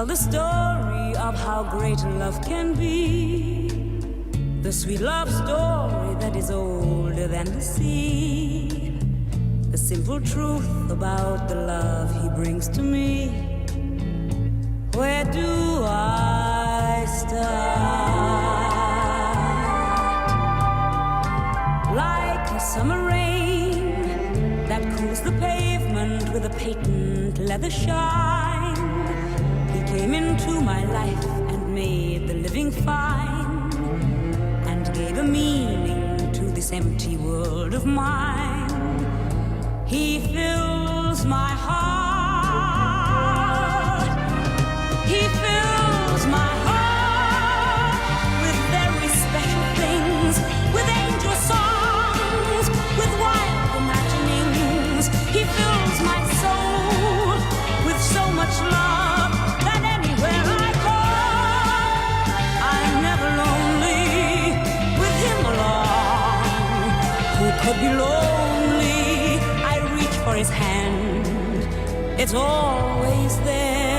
tell the story of how great love can be. The sweet love story that is older than the sea. The simple truth about the love he brings to me. Where do I start? Like a summer rain that cools the pavement with a patent leather shine. He came into my life and made the living fine, and gave a meaning to this empty world of mine. He fills my heart. He fills my heart with very special things, with angel songs, with wild imaginings. He fills my soul with so much love that anywhere I go, I'm never lonely with him along. Who could be lonely? I reach for his hand, it's always there.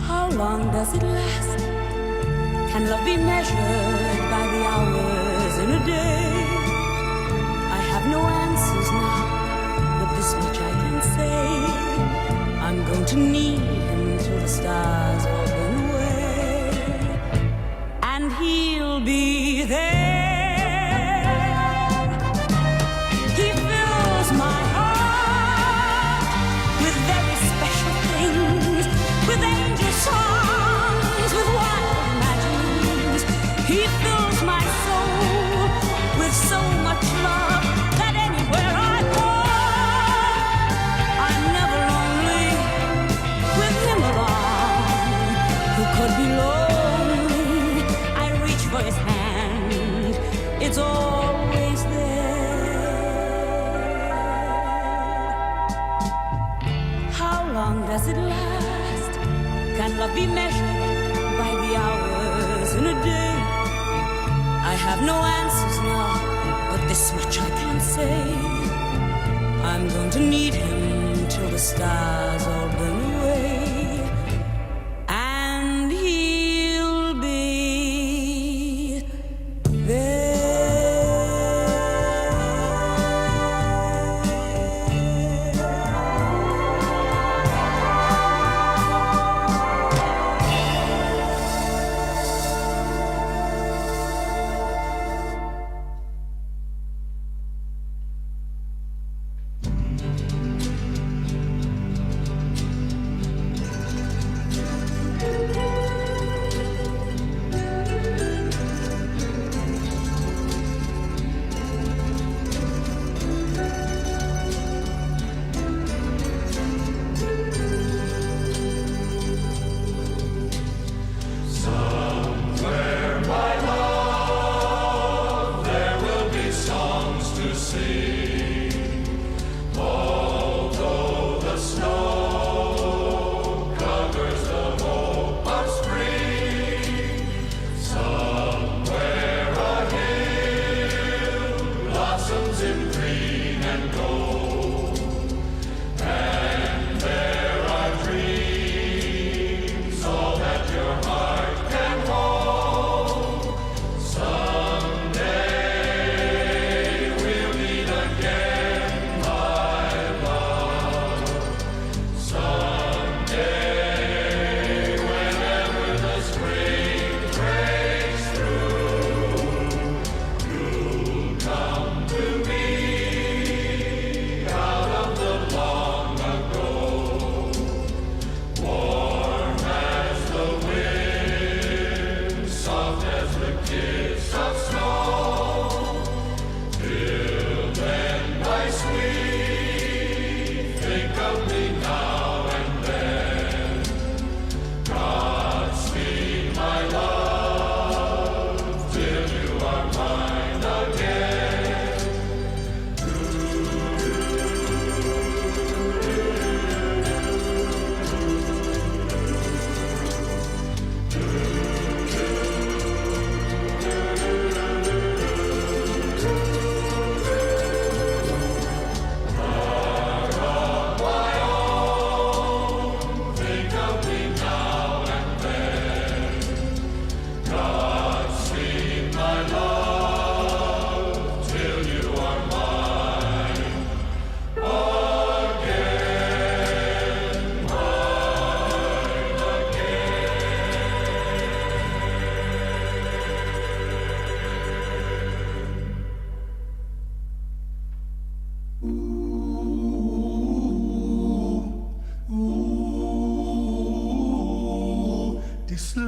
How long does it last? Can love be measured by the hours in a day? I have no answers now, but this much I can say. I'm going to need him till the stars all burn away, and he'll be there. He fills my heart with very special things, with angel songs, with wild imaginings. He fills my soul with so much love that anywhere I go, I'm never lonely with him along. Who could be lonely? I reach for his hand, it's always there. How long does it last? Can love be measured by the hours in a day? I have no answers now, but this much I can say. I'm going to need him till the stars all burn away, and he'll be there.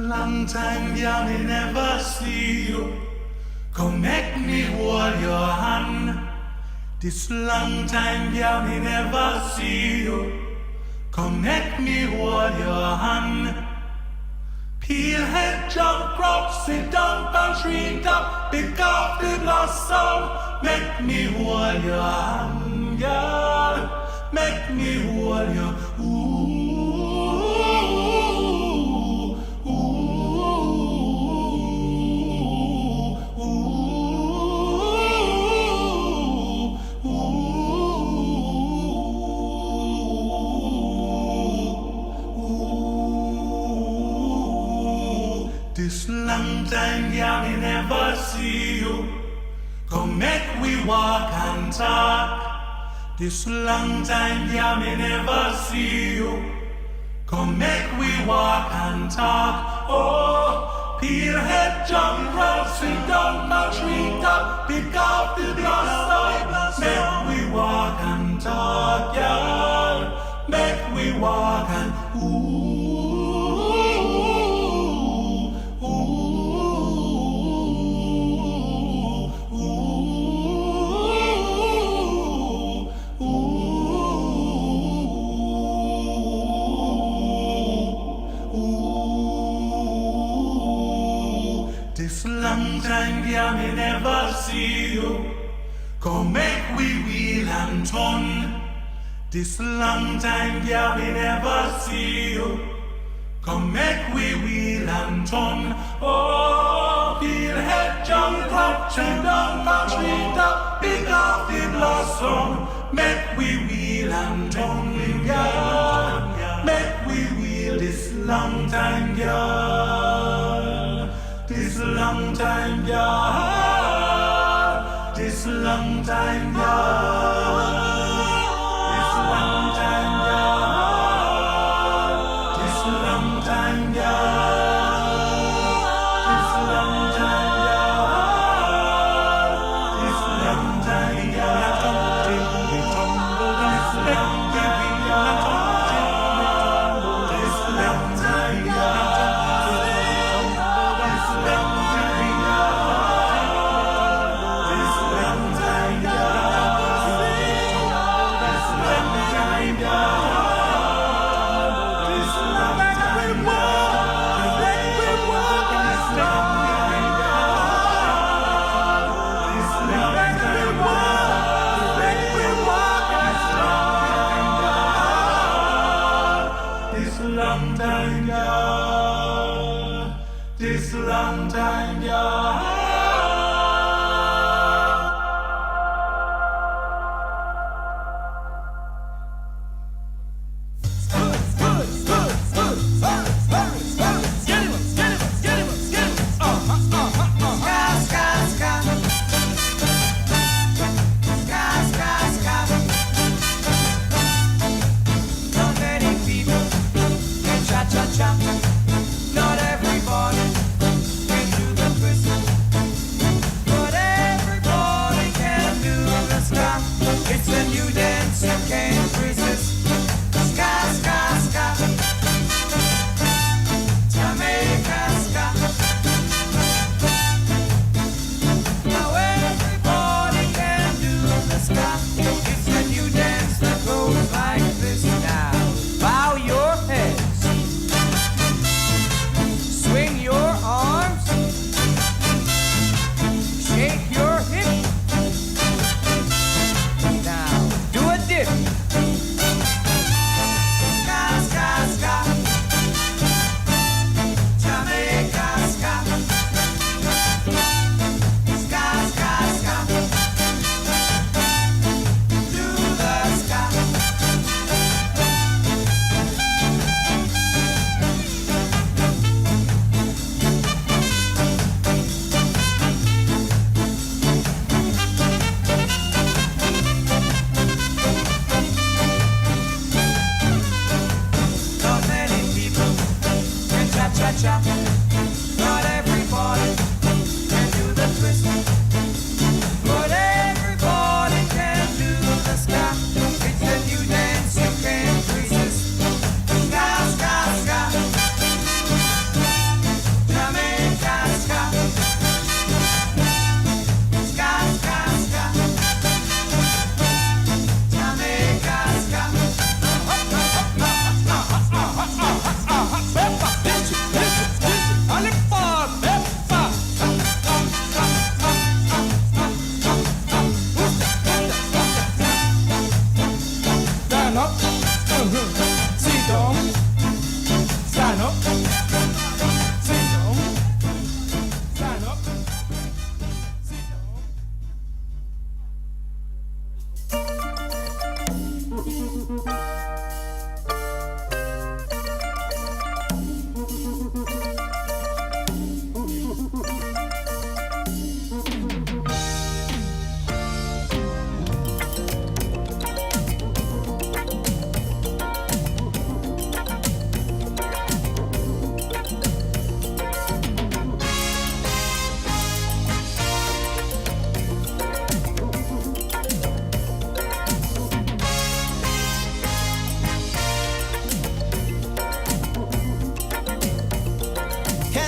long time, yeah, me never see you. Come make me hold your hand. This long time, yeah, me never see you. Come make me hold your hand. Peel head, jump crop, sit down, and tree top, pick up the blossom. Make me hold your hand, girl. Make me hold your This long time, yeah, me never see you. Come make we walk and talk. This long time, yeah, me never see you. Come make we walk and talk. Oh, peel head, jump round, sit down, my tree top, pick up the blossom. Make we walk and talk, yeah. Make we walk and This long time, yeah, me never see you. Come make we wheel and turn. This long time, yeah, me never see you. Come make we wheel and turn. Oh, peel head, jump up, turn down my tree top, pick up the blossom. Make we wheel and turn, yeah. Make we wheel this long time, yeah. This long time, yeah. This long time, yeah. This long time, yeah. This long time, yeah. This long time, yeah. This long time, yeah. Till we tumble down, this long time, yeah. This long time, yeah. This long time, yeah. Not everybody can do the twist, but everybody can do the ska. It's a new dance you can't resist. Ska, ska, ska. Jamaica ska. Now everybody can do the ska. It's a new dance that goes like this now. Bow your head. Swing your arms, shake your hip. Now, do a dip. Ska, ska, ska. Jamaica ska. Ska, ska, ska. Do the ska. Not many people can cha-cha-cha. Not everybody can do the twist, but everybody can do the ska. It's a new dance you can't resist. Ska, ska, ska.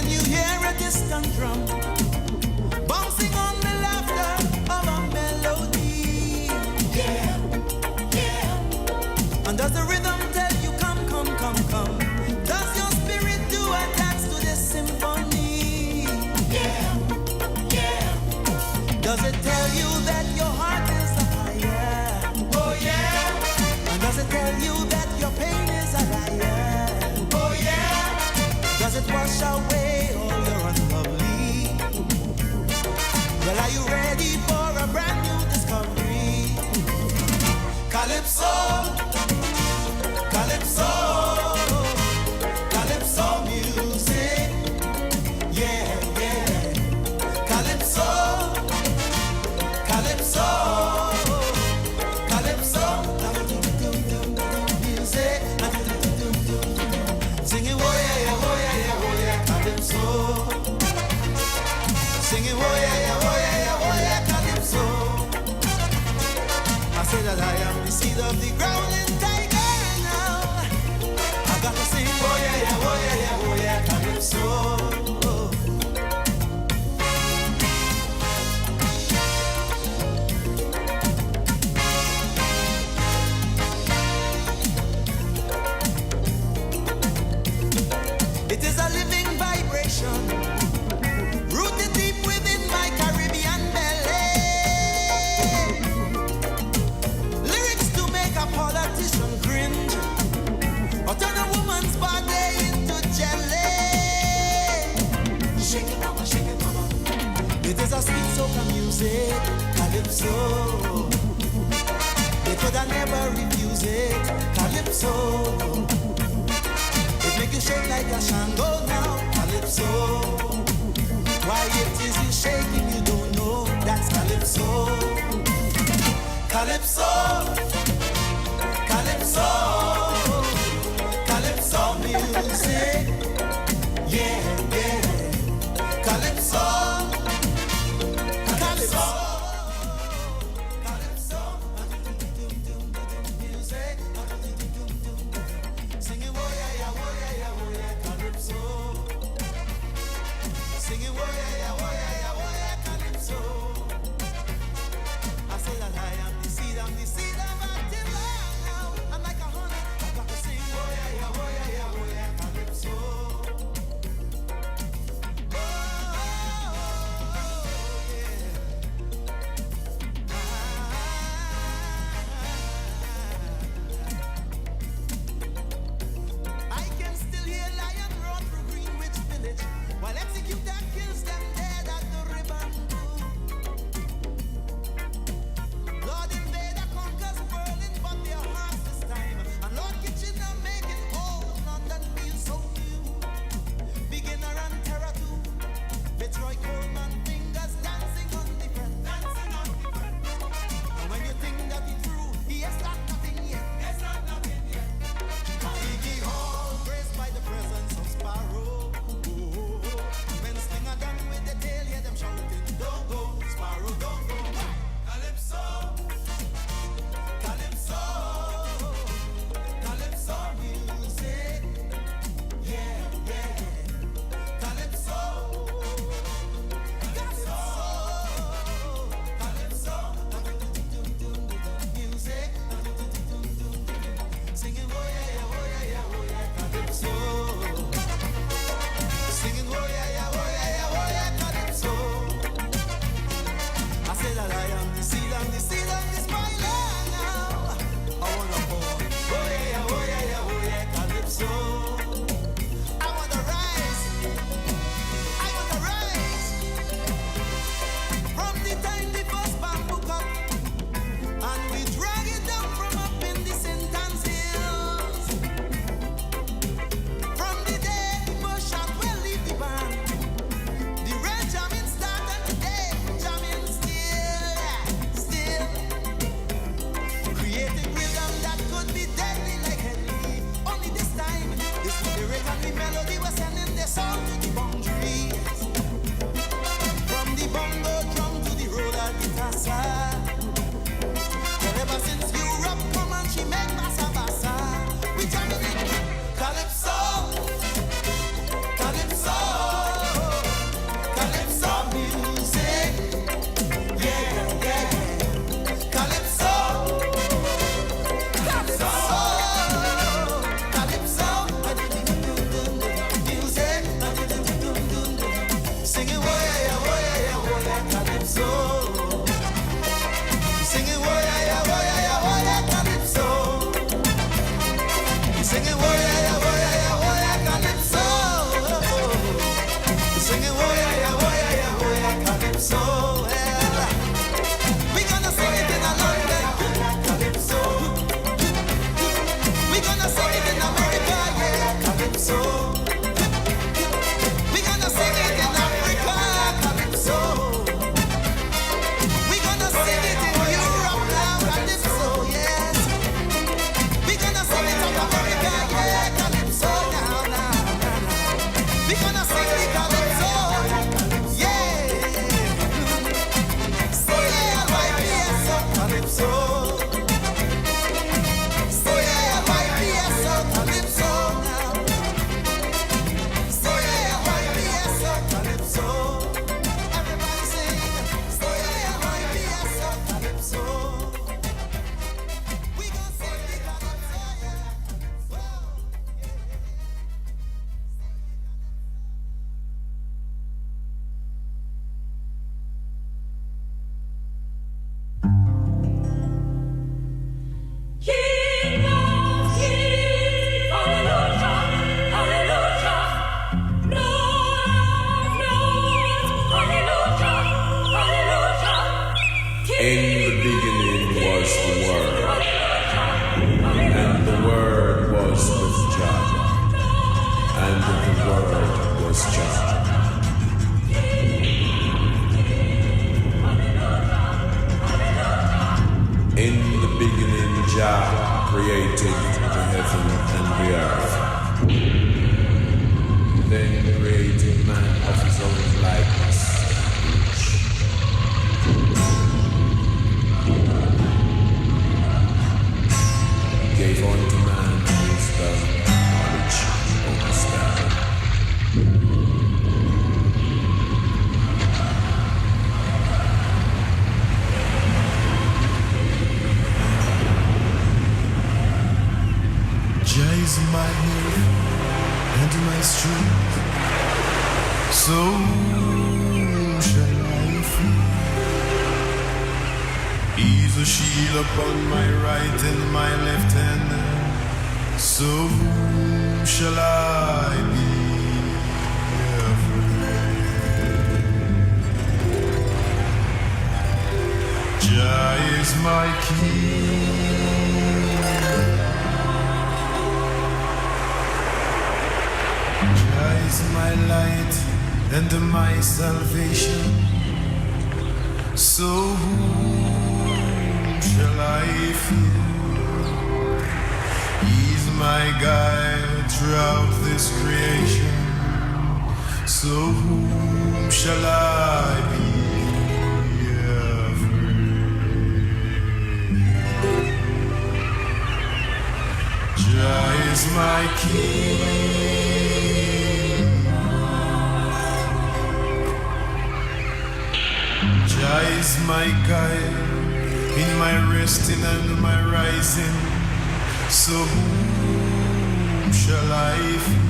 Can you hear a distant drum bouncing on the laughter of a melody? Yeah, yeah. And does the rhythm tell you come, come, come, come? Does your spirit do a dance to this symphony? Yeah, yeah. Does it tell you that your heart is a fire? Oh yeah. And does it tell you that your pain is a liar? Oh yeah. Does it wash away all your unlovely? Well, are you ready for a brand new discovery? Calypso, Calypso, Calypso music. Yeah, yeah. Calypso, Calypso, Calypso music. Singing, oh yeah, oh yeah, oh yeah, Calypso. Singing, oh yeah, oh yeah, oh yeah, Calypso. I say that I am the seed of the growling tiger now. I got to sing, oh yeah, oh yeah, oh yeah, Calypso. It is a living vibration, rooted deep within my Caribbean belly. Lyrics to make a politician cringe, or turn a woman's body into jelly. Shake it, mama, shake it, mama. It is a sweet soca music, Calypso. They could have never refuse it, Calypso. It make you shake like a Shango now, Calypso. Why it is you shaking, you don't know, that's Calypso. Calypso, Calypso, Calypso music. Yeah, yeah. Calypso, Calypso, Calypso music. Singing, oh yeah, Calypso. Singing, oh yeah, Calypso. I say that I am the seed of Attila now. I'm like a honey, I got to sing, oh yeah, Calypso. created man of his own likeness, which gave unto man wisdom, knowledge, understanding. Jah is my help and my strength, so shall I fear. He's a shield upon my right and my left hand, so whom shall I be afraid? Jah is my king. Jah is my light and my salvation, so whom shall I fear? He's my guide throughout this creation, so whom shall I be afraid? Jah is my king. Jah is my guide in my resting and my rising, so whom shall I fear?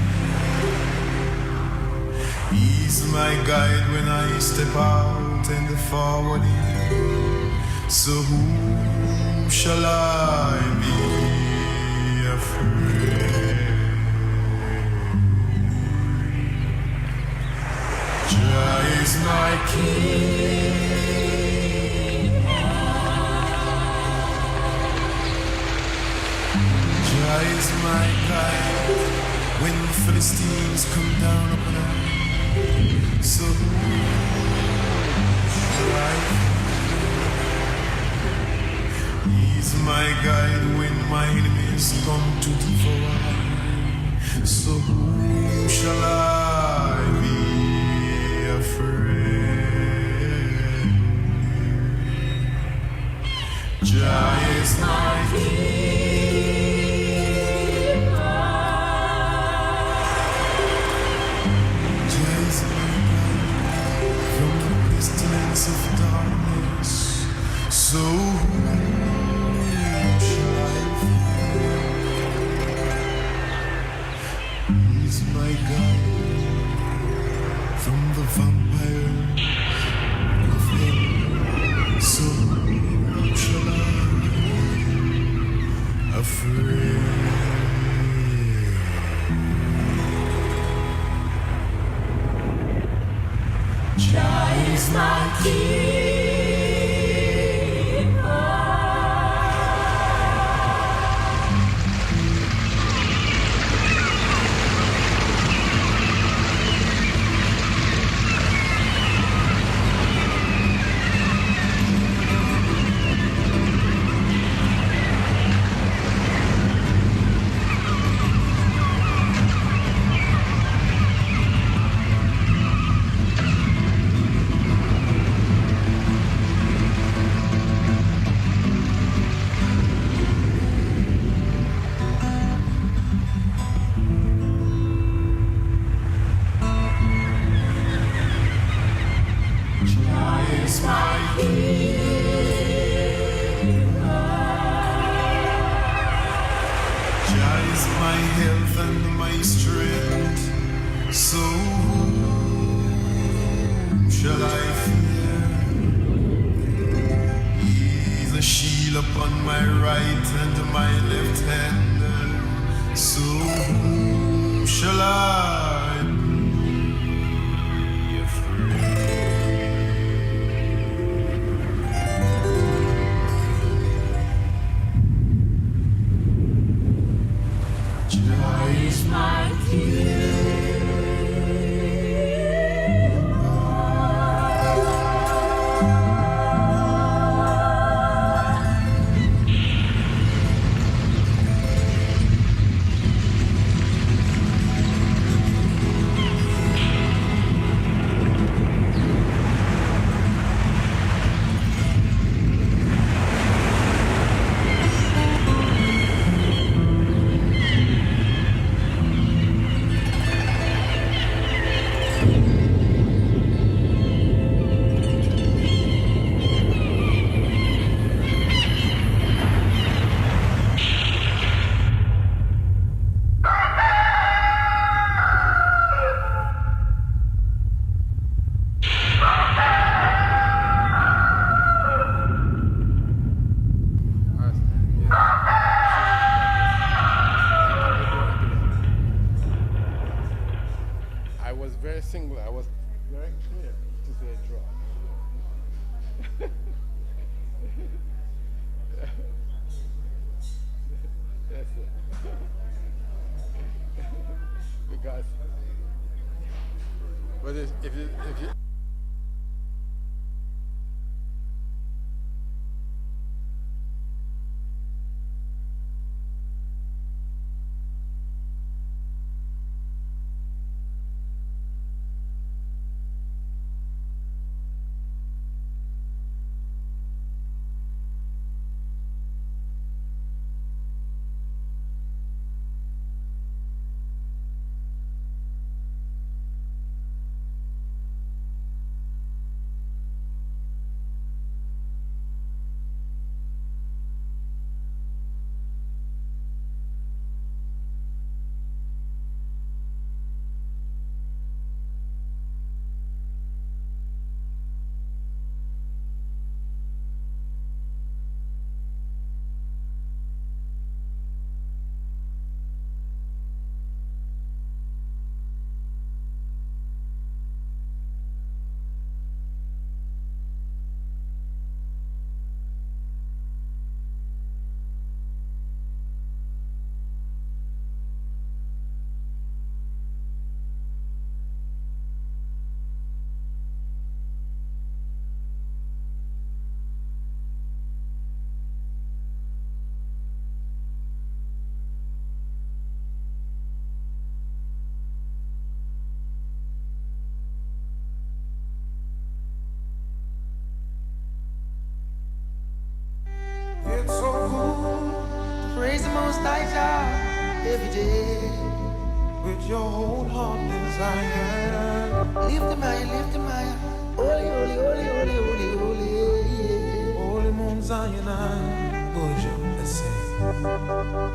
He's my guide when I step out and forward, so whom shall I be afraid? Jah is my king. Jah is my guide when the Philistines come down upon us, so whom shall I fear? He's my guide when my enemies come to devour, so whom shall I be afraid? Jah is my king. Jah is my guide from the pestilence of darkness, so whom shall I fear? He's my guide from the vampire of hell, so whom shall I be afraid? Jah is my keeper. was very singular. I was very clear to say draw. Yes, sir. Because, but if you It's so good to praise the Most High God every day with your whole heart desire. Lift him higher, holy, holy, holy, holy, holy, holy, yeah. Holy Mount Zion, Bojo, let's sing.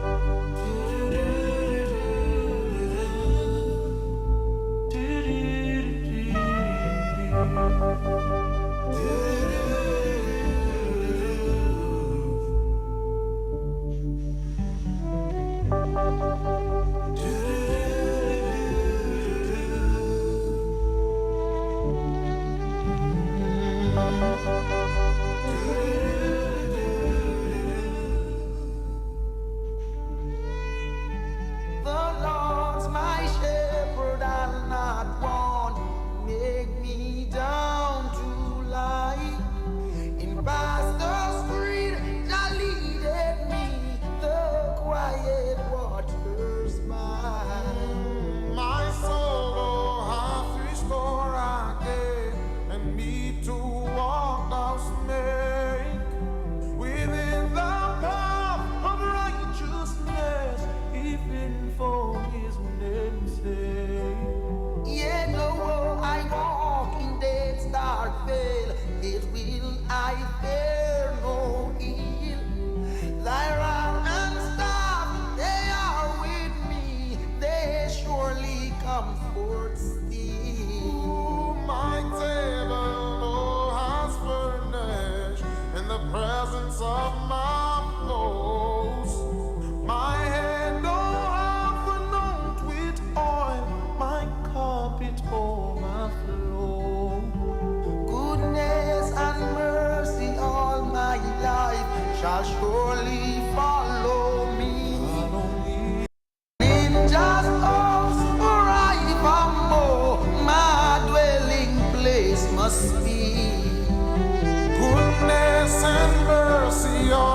Shall surely follow me. In just house or I my dwelling place must be. Goodness and mercy.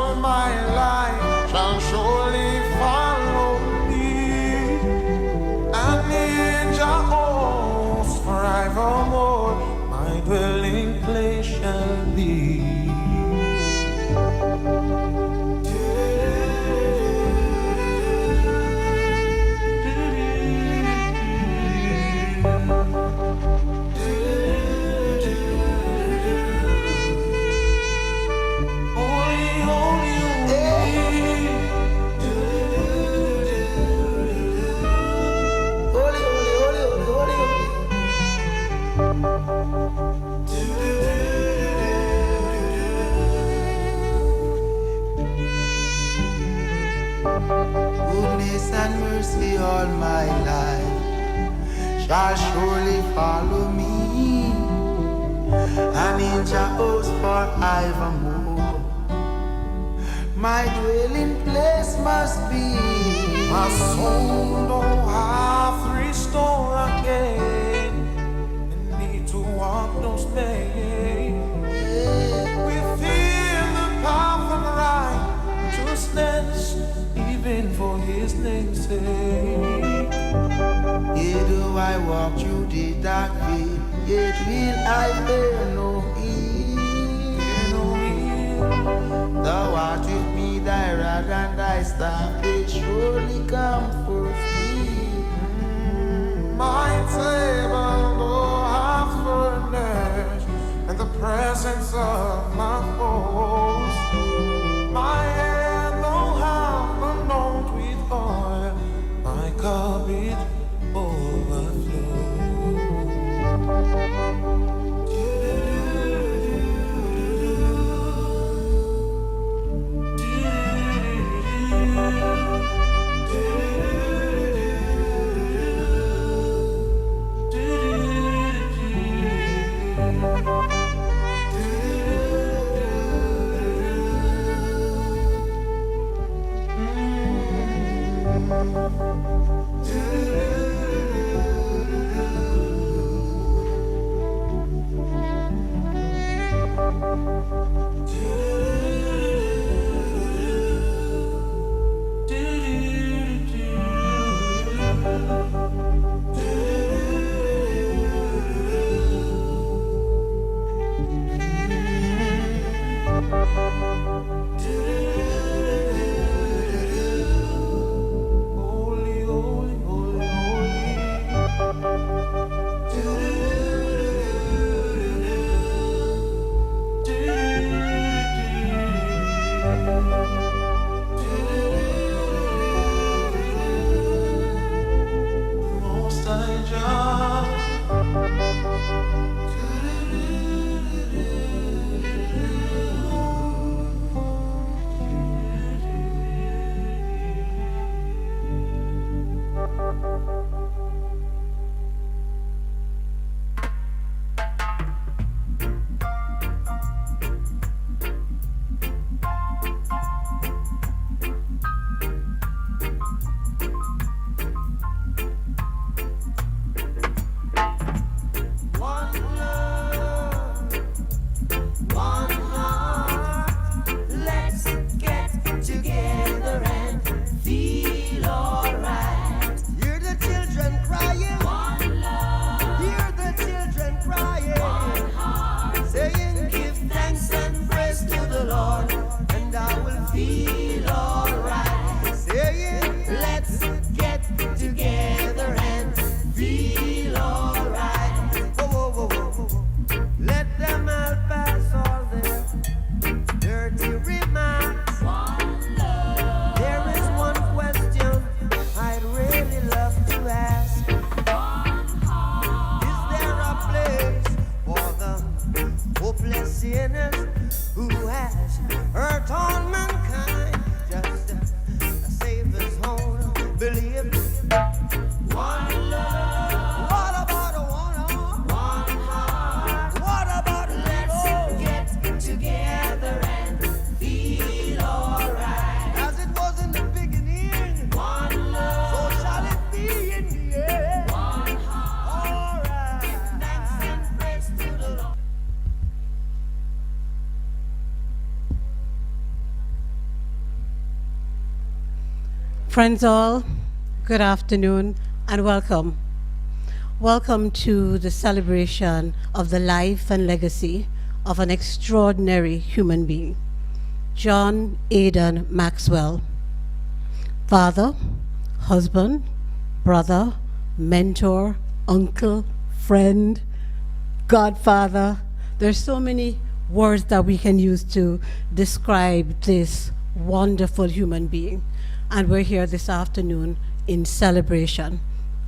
shall surely follow me, and in Jah house forevermore. My dwelling place must be. My soul don't have to restore again, and need to walk those days. Within the path of righteousness, even for His name's sake. Yet do I walk through the dark way, yet will I fear no ill. Thou art with me, thy rod and thy staff, they surely comfort me. My table will have furnished in the presence of my foes. My hand will have anointed with oil, my cup it overflows. Friends all, good afternoon and welcome. Welcome to the celebration of the life and legacy of an extraordinary human being, John Aidan Maxwell. Father, husband, brother, mentor, uncle, friend, godfather. There's so many words that we can use to describe this wonderful human being. And we're here this afternoon in celebration.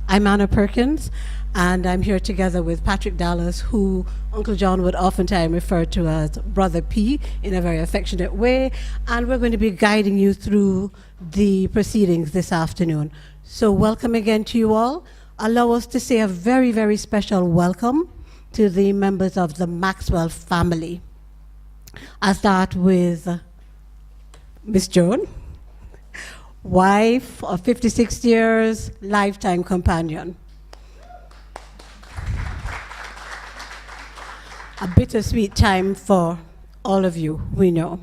I'm Anna Perkins, and I'm here together with Patrick Dallas, who Uncle John would oftentimes refer to as Brother P in a very affectionate way, and we're going to be guiding you through the proceedings this afternoon. So welcome again to you all. allow us to say a very, very special welcome to the members of the Maxwell family. I'll start with Miss Joan, wife of 56 years, lifetime companion. A bittersweet time for all of you, we know.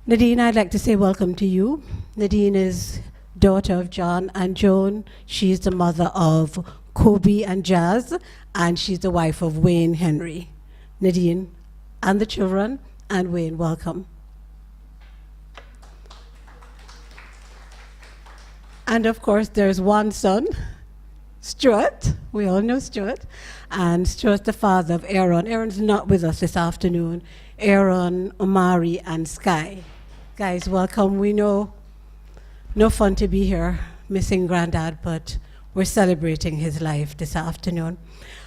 Nadine, I'd like to say welcome to you. Nadine is daughter of John and Joan. She's the mother of Kobe and Jazz, and she's the wife of Wayne Henry. Nadine and the children, and Wayne, welcome. And of course, there's one son, Stuart. We all know Stuart. And Stuart's the father of Aaron. Aaron's not with us this afternoon. Aaron, Omari, and Sky. Guys, welcome. We know no fun to be here missing Granddad, but we're celebrating his life this afternoon.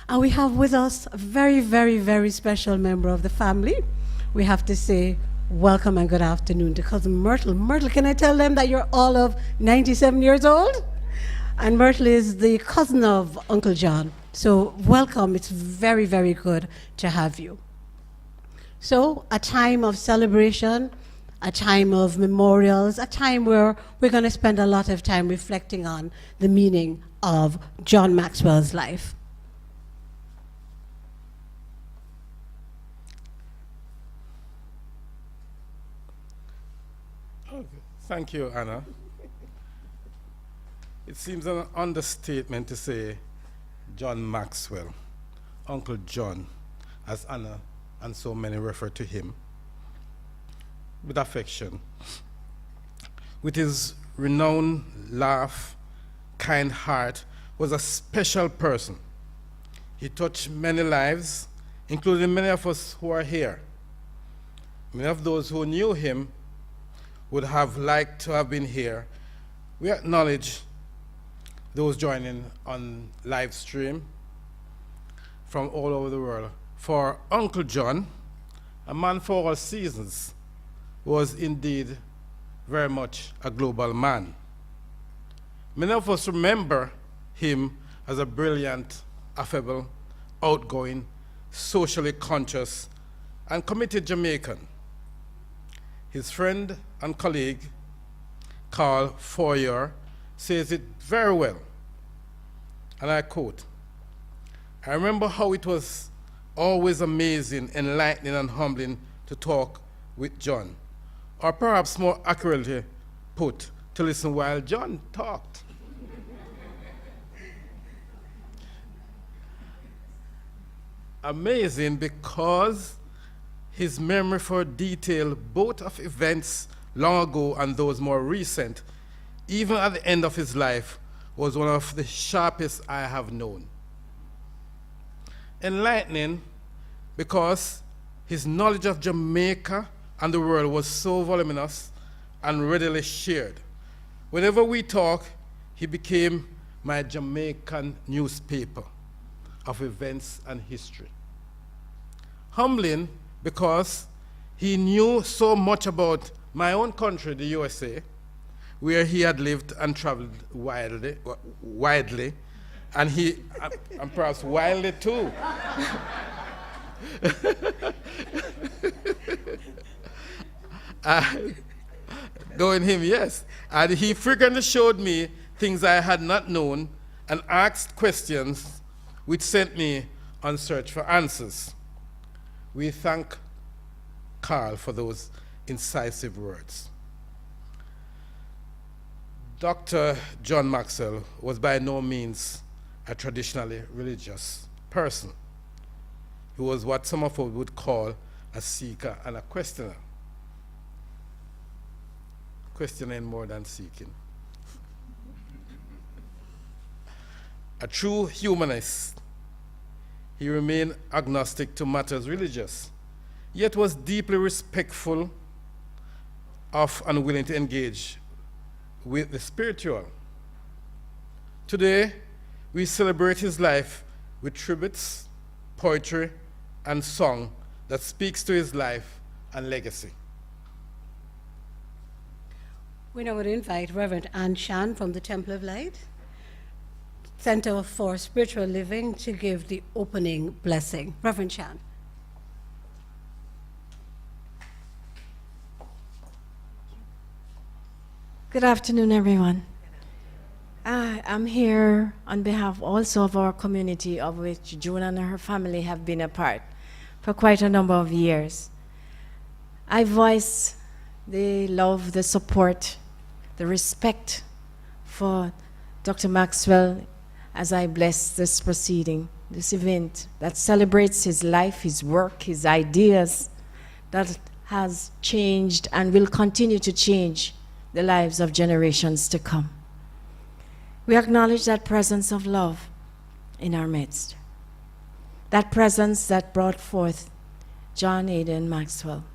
And we have with us a very, very, very special member of the family. We have to say welcome and good afternoon to cousin Myrtle. Myrtle, can I tell them that you're all of 97 years old? And Myrtle is the cousin of Uncle John. So welcome, it's very, very good to have you. So a time of celebration, a time of memorials, a time where we're going to spend a lot of time reflecting on the meaning of John Maxwell's life. Thank you, Anna. It seems an understatement to say John Maxwell, Uncle John, as Anna and so many refer to him, with affection. With his renowned laugh, kind heart, was a special person. He touched many lives, including many of us who are here. Many of those who knew him would have liked to have been here. We acknowledge those joining on live stream from all over the world. For Uncle John, a man for all seasons, was indeed very much a global man. Many of us remember him as a brilliant, affable, outgoing, socially conscious, and committed Jamaican. His friend and colleague, Carl Foyer, says it very well, and I quote, "I remember how it was always amazing, enlightening, and humbling to talk with John, or perhaps more accurately put, to listen while John talked." Amazing because his memory for detail, both of events long ago and those more recent, even at the end of his life, was one of the sharpest I have known. Enlightening because his knowledge of Jamaica and the world was so voluminous and readily shared. Whenever we talk, he became my Jamaican newspaper of events and history. Humbling because he knew so much about my own country, the USA, where he had lived and traveled widely, and perhaps wildly too. Knowing him, yes. And he frequently showed me things I had not known and asked questions which sent me on search for answers. We thank Carl for those incisive words. Dr. John Maxwell was by no means a traditionally religious person. He was what some of us would call a seeker and a questioner. Questioning more than seeking. A true humanist, he remained agnostic to matters religious, yet was deeply respectful of and willing to engage with the spiritual. Today, we celebrate his life with tributes, poetry, and song that speaks to his life and legacy. We now would invite Reverend Anne Shan from the Temple of Light Center for Spiritual Living to give the opening blessing. Reverend Chan. Good afternoon, everyone. I'm here on behalf also of our community, of which June and her family have been a part for quite a number of years. I voice the love, the support, the respect for Dr. Maxwell as I bless this proceeding, this event that celebrates his life, his work, his ideas, that has changed and will continue to change the lives of generations to come. We acknowledge that presence of love in our midst, that presence that brought forth John Aidan Maxwell,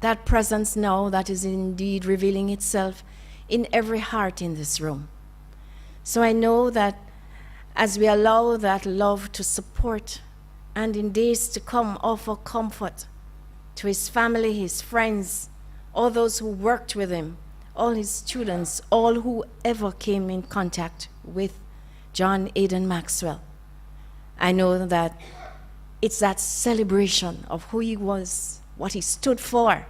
that presence now that is indeed revealing itself in every heart in this room. So I know that as we allow that love to support and in days to come offer comfort to his family, his friends, all those who worked with him, all his students, all who ever came in contact with John Aidan Maxwell. I know that it's that celebration of who he was, what he stood for,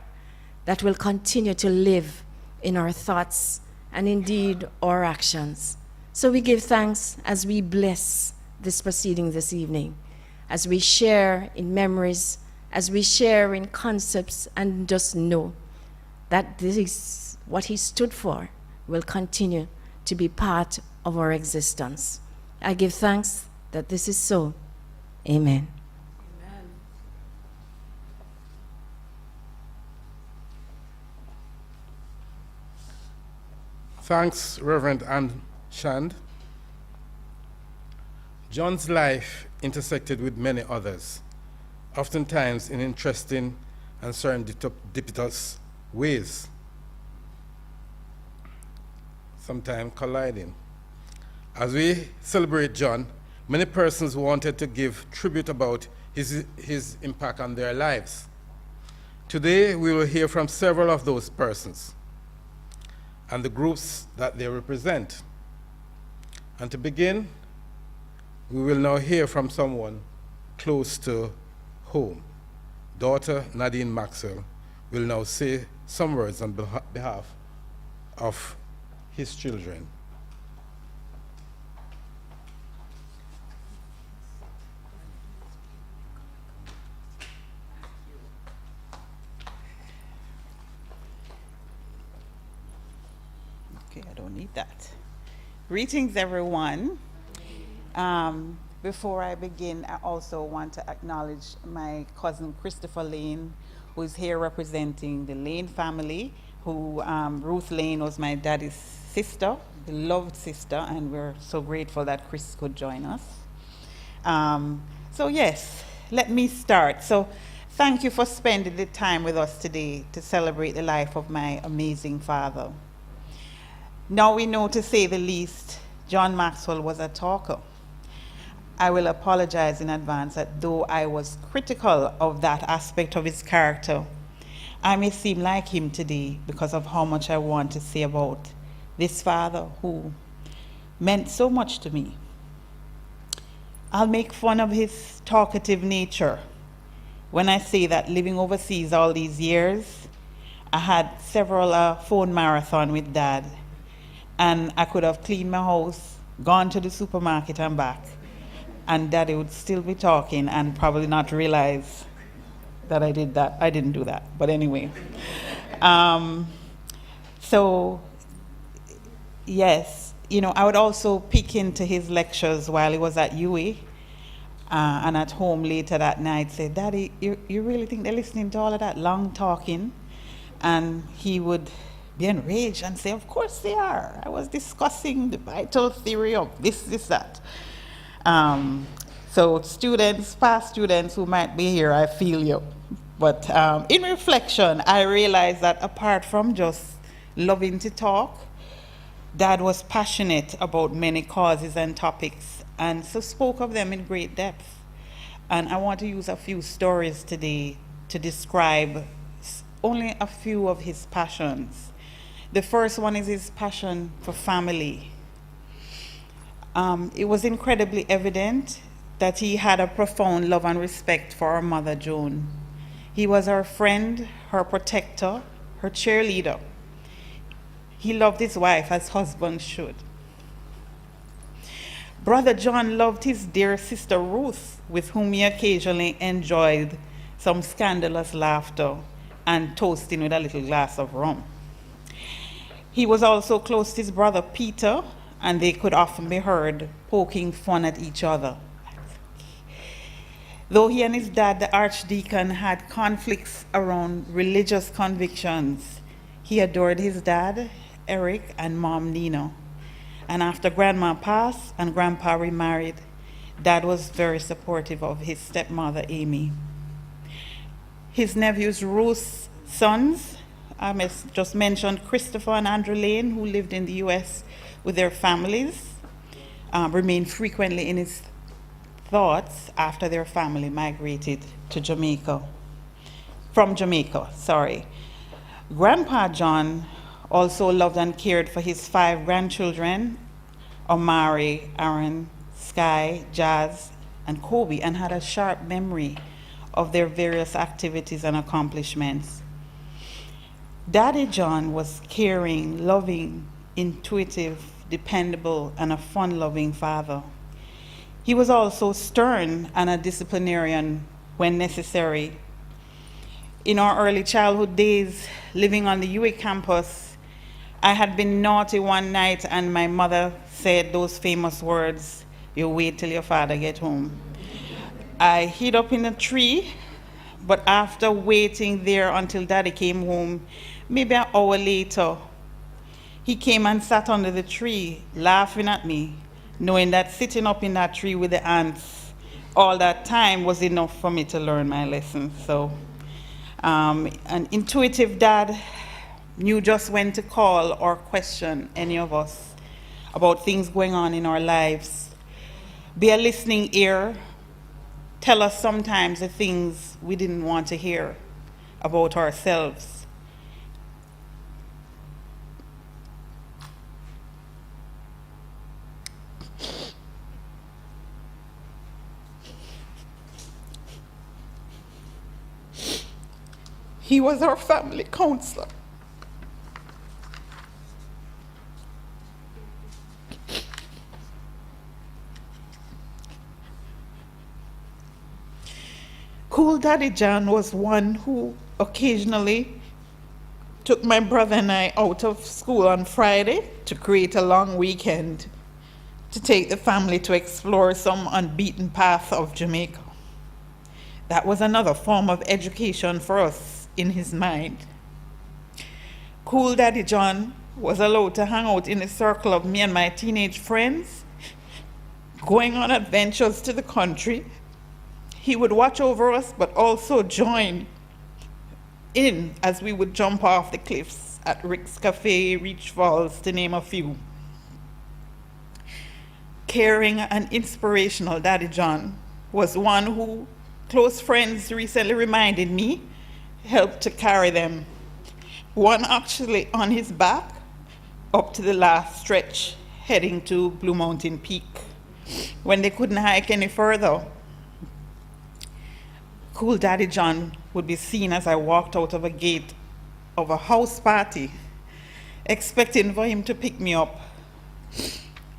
that will continue to live in our thoughts and indeed our actions. So we give thanks as we bless this proceeding this evening, as we share in memories, as we share in concepts, and just know that this is what he stood for will continue to be part of our existence. I give thanks that this is so. Amen. Amen. Thanks, Reverend Ann Shand. John's life intersected with many others, oftentimes in interesting and serendipitous ways, sometimes colliding. As we celebrate John, many persons wanted to give tribute about his impact on their lives. Today, we will hear from several of those persons and the groups that they represent. And to begin, we will now hear from someone close to home. Daughter Nadine Maxwell will now say some words on behalf of his children. Okay, I don't need that. Greetings, everyone. Before I begin, I also want to acknowledge my cousin Christopher Lane, who is here representing the Lane family, who Ruth Lane was my daddy's sister, beloved sister, and we're so grateful that Chris could join us. So yes, let me start. So thank you for spending the time with us today to celebrate the life of my amazing father. Now we know, to say the least, John Maxwell was a talker. I will apologize in advance that though I was critical of that aspect of his character, I may seem like him today because of how much I want to say about this father who meant so much to me. I'll make fun of his talkative nature when I say that living overseas all these years, I had several phone marathon with Dad, and I could have cleaned my house, gone to the supermarket and back, and Daddy would still be talking and probably not realize that I did that. I didn't do that, but anyway. So yes, you know, I would also peek into his lectures while he was at UA, and at home later that night say, Daddy, you really think they're listening to all of that long talking? And he would be enraged and say, of course they are. I was discussing the vital theory of this, that. So students, past students who might be here, I feel you. But in reflection, I realized that apart from just loving to talk, Dad was passionate about many causes and topics, and so spoke of them in great depth. And I want to use a few stories today to describe only a few of his passions. The first one is his passion for family. It was incredibly evident that he had a profound love and respect for our mother, Joan. He was her friend, her protector, her cheerleader. He loved his wife as husbands should. Brother John loved his dear sister Ruth, with whom he occasionally enjoyed some scandalous laughter and toasting with a little glass of rum. He was also close to his brother Peter, and they could often be heard poking fun at each other. Though he and his dad, the archdeacon, had conflicts around religious convictions, he adored his dad, Eric, and mom, Nina. And after grandma passed and grandpa remarried, dad was very supportive of his stepmother, Amy. His nephews, Ruth's sons, I just mentioned Christopher and Andrew Lane, who lived in the US with their families, remained frequently in his thoughts after their family migrated to Jamaica. From Jamaica, sorry. Grandpa John also loved and cared for his 5 grandchildren, Omari, Aaron, Sky, Jazz, and Kobe, and had a sharp memory of their various activities and accomplishments. Daddy John was caring, loving, intuitive, dependable, and a fun-loving father. He was also stern and a disciplinarian when necessary. In our early childhood days, living on the UA campus, I had been naughty one night and my mother said those famous words, "You wait till your father get home." I hid up in a tree, but after waiting there until Daddy came home, maybe an hour later, he came and sat under the tree, laughing at me, knowing that sitting up in that tree with the ants all that time was enough for me to learn my lessons. So an intuitive dad knew just when to call or question any of us about things going on in our lives. Be a listening ear, tell us sometimes the things we didn't want to hear about ourselves. He was our family counselor. Cool Daddy John was one who occasionally took my brother and I out of school on Friday to create a long weekend to take the family to explore some unbeaten path of Jamaica. That was another form of education for us in his mind. Cool Daddy John was allowed to hang out in a circle of me and my teenage friends, going on adventures to the country. He would watch over us, but also join in as we would jump off the cliffs at Rick's Cafe, Reach Falls, to name a few. Caring and inspirational Daddy John was one who close friends recently reminded me helped to carry them. One actually on his back up to the last stretch, heading to Blue Mountain Peak, when they couldn't hike any further. Cool Daddy John would be seen as I walked out of a gate of a house party, expecting for him to pick me up,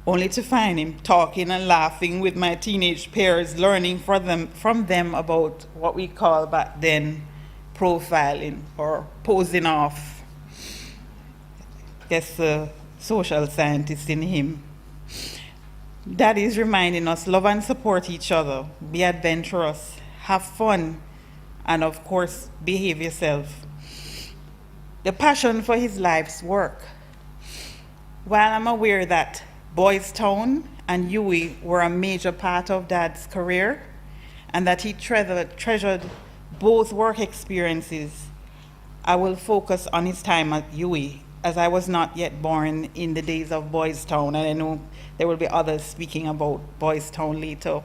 only to find him talking and laughing with my teenage peers, learning from them about what we call back then profiling or posing off. Guess the social scientist in him. Daddy is reminding us, love and support each other, be adventurous, have fun, and of course, behave yourself. The passion for his life's work. While I'm aware that Boys Town and UWI were a major part of Dad's career, and that he treasured both work experiences, I will focus on his time at UWI, as I was not yet born in the days of Boys Town, and I know there will be others speaking about Boys Town later.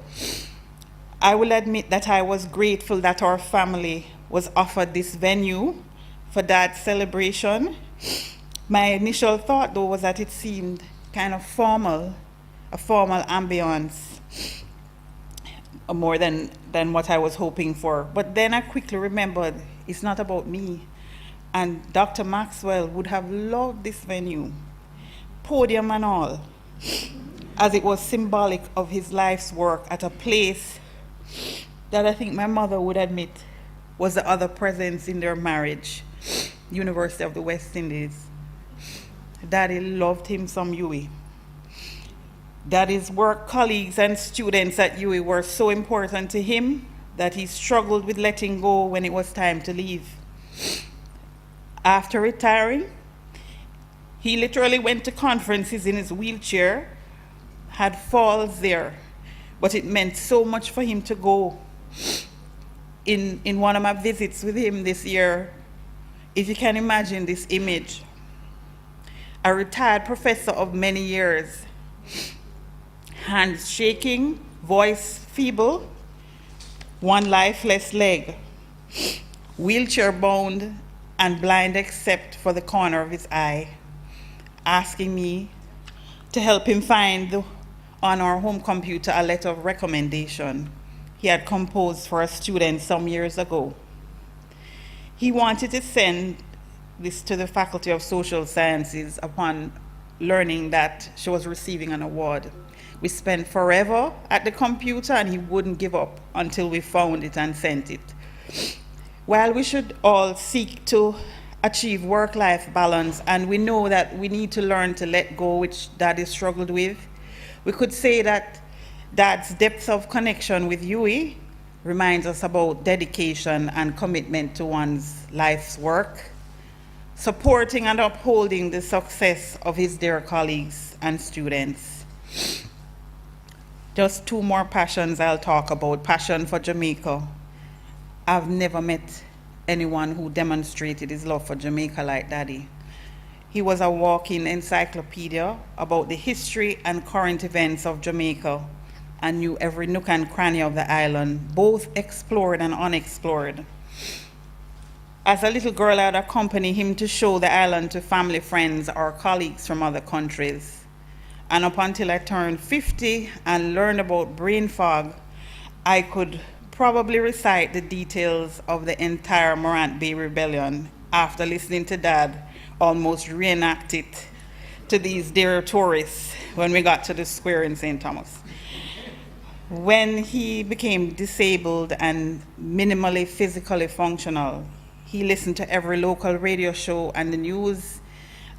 I will admit that I was grateful that our family was offered this venue for Dad's celebration. My initial thought, though, was that it seemed kind of formal, a formal ambience more than what I was hoping for. But then I quickly remembered it's not about me. And Dr. Maxwell would have loved this venue, podium and all, as it was symbolic of his life's work at a place that I think my mother would admit was the other presence in their marriage, University of the West Indies. Daddy loved him some UWI. Daddy's work colleagues and students at UWI were so important to him that he struggled with letting go when it was time to leave. After retiring, he literally went to conferences in his wheelchair, had falls there, but it meant so much for him to go. In one of my visits with him this year, if you can imagine this image, a retired professor of many years, hands shaking, voice feeble, one lifeless leg, wheelchair bound and blind except for the corner of his eye, asking me to help him find on our home computer a letter of recommendation he had composed for a student some years ago. He wanted to send this to the Faculty of Social Sciences upon learning that she was receiving an award. We spent forever at the computer and he wouldn't give up until we found it and sent it. While we should all seek to achieve work-life balance, and we know that we need to learn to let go, which Daddy struggled with, we could say that Dad's depth of connection with UWI reminds us about dedication and commitment to one's life's work, supporting and upholding the success of his dear colleagues and students. Just two more passions I'll talk about. Passion for Jamaica. I've never met anyone who demonstrated his love for Jamaica like Daddy. He was a walking encyclopedia about the history and current events of Jamaica and knew every nook and cranny of the island, both explored and unexplored. As a little girl, I'd accompany him to show the island to family, friends, or colleagues from other countries. And up until I turned 50 and learned about brain fog, I could probably recite the details of the entire Morant Bay Rebellion after listening to Dad almost reenact it to these dear tourists when we got to the square in St. Thomas. When he became disabled and minimally physically functional, he listened to every local radio show and the news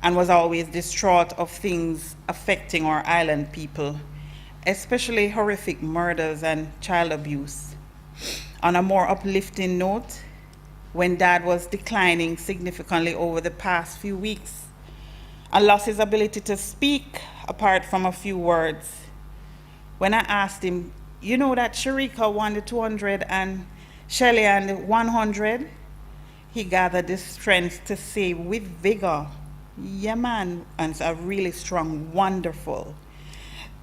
and was always distraught of things affecting our island people, especially horrific murders and child abuse. On a more uplifting note, when Dad was declining significantly over the past few weeks and lost his ability to speak apart from a few words, when I asked him, you know that Sharika won the 200 and Shelley and the 100, he gathered the strength to say with vigor, yeah man, and a really strong, wonderful.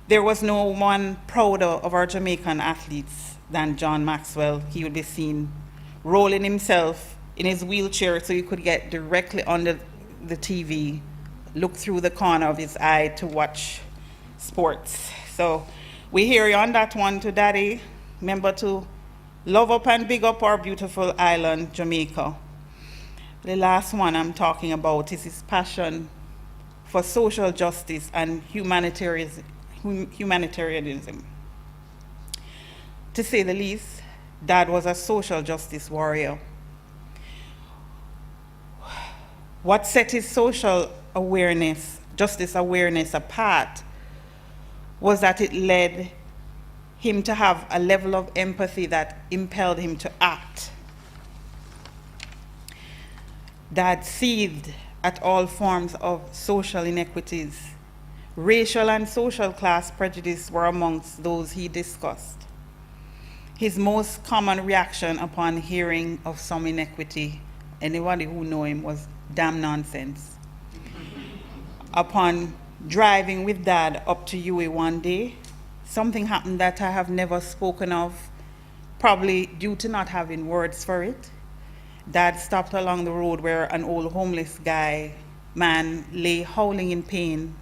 There was no one prouder of our Jamaican athletes than John Maxwell. He would be seen rolling himself in his wheelchair so he could get directly under the TV, look through the corner of his eye to watch sports. So we hear you on that one to Daddy. Remember to love up and big up our beautiful island, Jamaica. The last one I'm talking about is his passion for social justice and humanitarianism. To say the least, Dad was a social justice warrior. What set his social awareness, justice awareness apart was that it led him to have a level of empathy that impelled him to act. Dad seethed at all forms of social inequities. Racial and social class prejudice were amongst those he discussed. His most common reaction upon hearing of some inequity, anybody who know him, was damn nonsense. Upon driving with Dad up to UWI one day, something happened that I have never spoken of, probably due to not having words for it. Dad stopped along the road where an old homeless man lay howling in pain.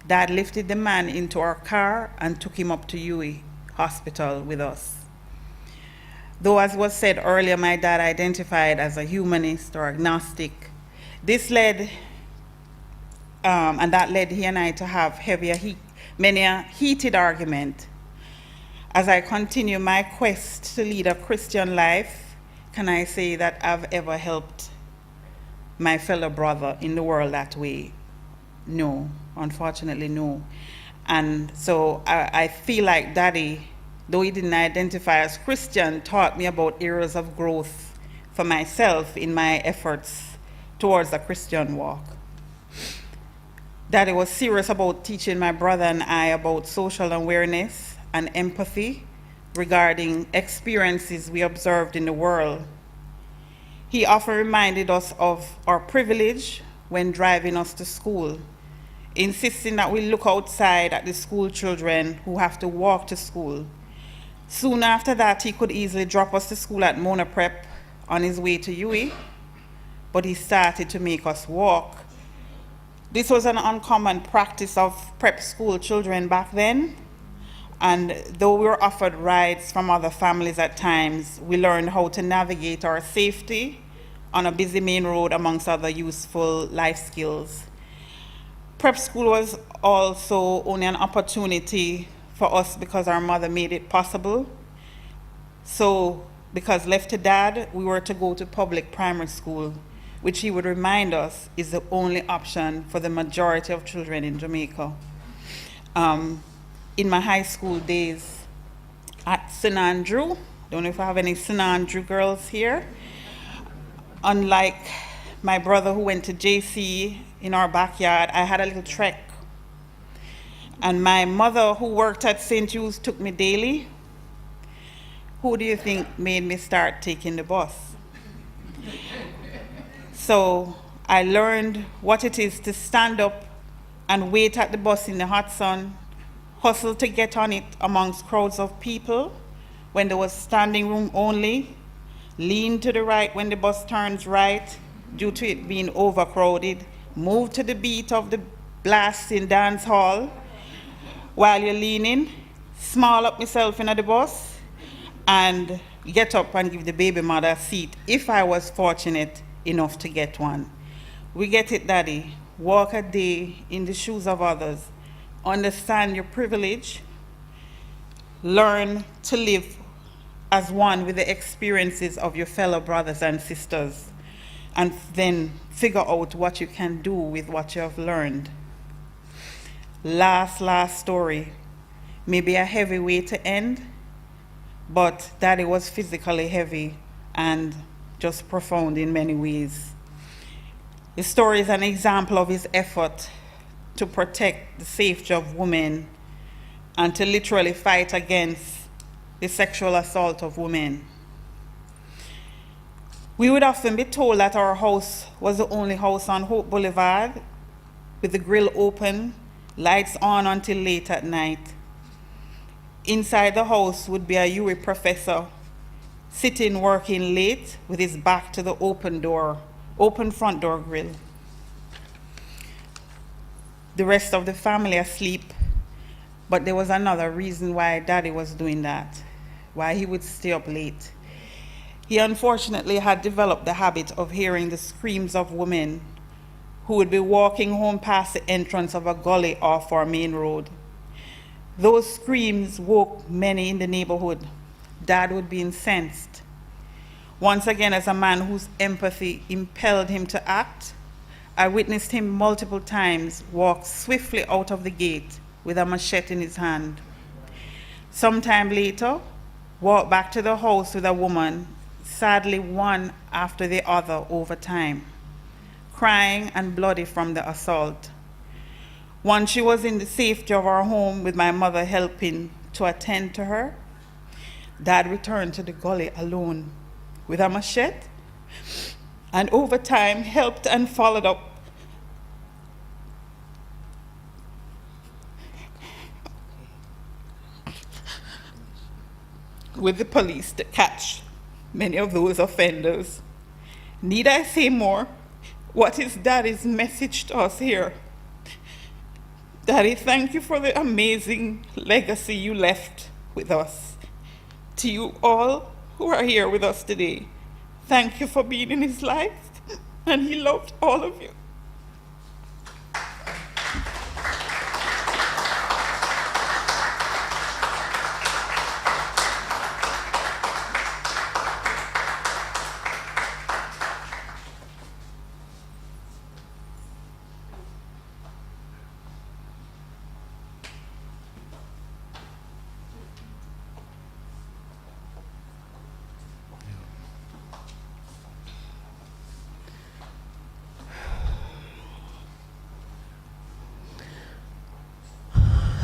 Dad lifted the man into our car and took him up to UE Hospital with us. Though, as was said earlier, my dad identified as a humanist or agnostic, this led, and that led he and I to have many a heated argument. As I continue my quest to lead a Christian life, can I say that I've ever helped my fellow brother in the world that way? No, unfortunately, no. And so I feel like Daddy, though he didn't identify as Christian, taught me about areas of growth for myself in my efforts towards a Christian walk. Daddy was serious about teaching my brother and I about social awareness and empathy regarding experiences we observed in the world. He often reminded us of our privilege when driving us to school, insisting that we look outside at the school children who have to walk to school. Soon after that, he could easily drop us to school at Mona Prep on his way to UE, but he started to make us walk. This was an uncommon practice of prep school children back then, and though we were offered rides from other families at times, we learned how to navigate our safety on a busy main road, amongst other useful life skills. Prep school was also only an opportunity for us because our mother made it possible. So, because left to Dad, we were to go to public primary school, which he would remind us is the only option for the majority of children in Jamaica. In my high school days at St. Andrew, don't know if I have any St. Andrew girls here, unlike my brother who went to JC in our backyard, I had a little trek. And my mother, who worked at St. Hugh's, took me daily. Who do you think made me start taking the bus? So I learned what it is to stand up and wait at the bus in the hot sun, hustle to get on it amongst crowds of people when there was standing room only, lean to the right when the bus turns right due to it being overcrowded, move to the beat of the blasting dance hall while you're leaning, small up myself in the bus, and get up and give the baby mother a seat if I was fortunate enough to get one. We get it, Daddy. Walk a day in the shoes of others. Understand your privilege. Learn to live as one with the experiences of your fellow brothers and sisters, and then figure out what you can do with what you have learned. Last story. Maybe a heavy way to end, but Daddy was physically heavy and just profound in many ways. The story is an example of his effort to protect the safety of women and to literally fight against the sexual assault of women. We would often be told that our house was the only house on Hope Boulevard, with the grill open, lights on until late at night. Inside the house would be a UE professor sitting working late with his back to the open front door grill. The rest of the family asleep, but there was another reason why Daddy was doing that, why he would stay up late. He unfortunately had developed the habit of hearing the screams of women who would be walking home past the entrance of a gully off our main road. Those screams woke many in the neighborhood. Dad would be incensed. Once again, as a man whose empathy impelled him to act, I witnessed him multiple times walk swiftly out of the gate with a machete in his hand. Sometime later, walk back to the house with a woman, sadly one after the other over time, crying and bloody from the assault. Once she was in the safety of our home with my mother helping to attend to her, Dad returned to the gully alone with a machete, and over time helped and followed up with the police to catch many of those offenders. Need I say more? What is Daddy's message to us here? Daddy, thank you for the amazing legacy you left with us. To you all who are here with us today, thank you for being in his life, and he loved all of you.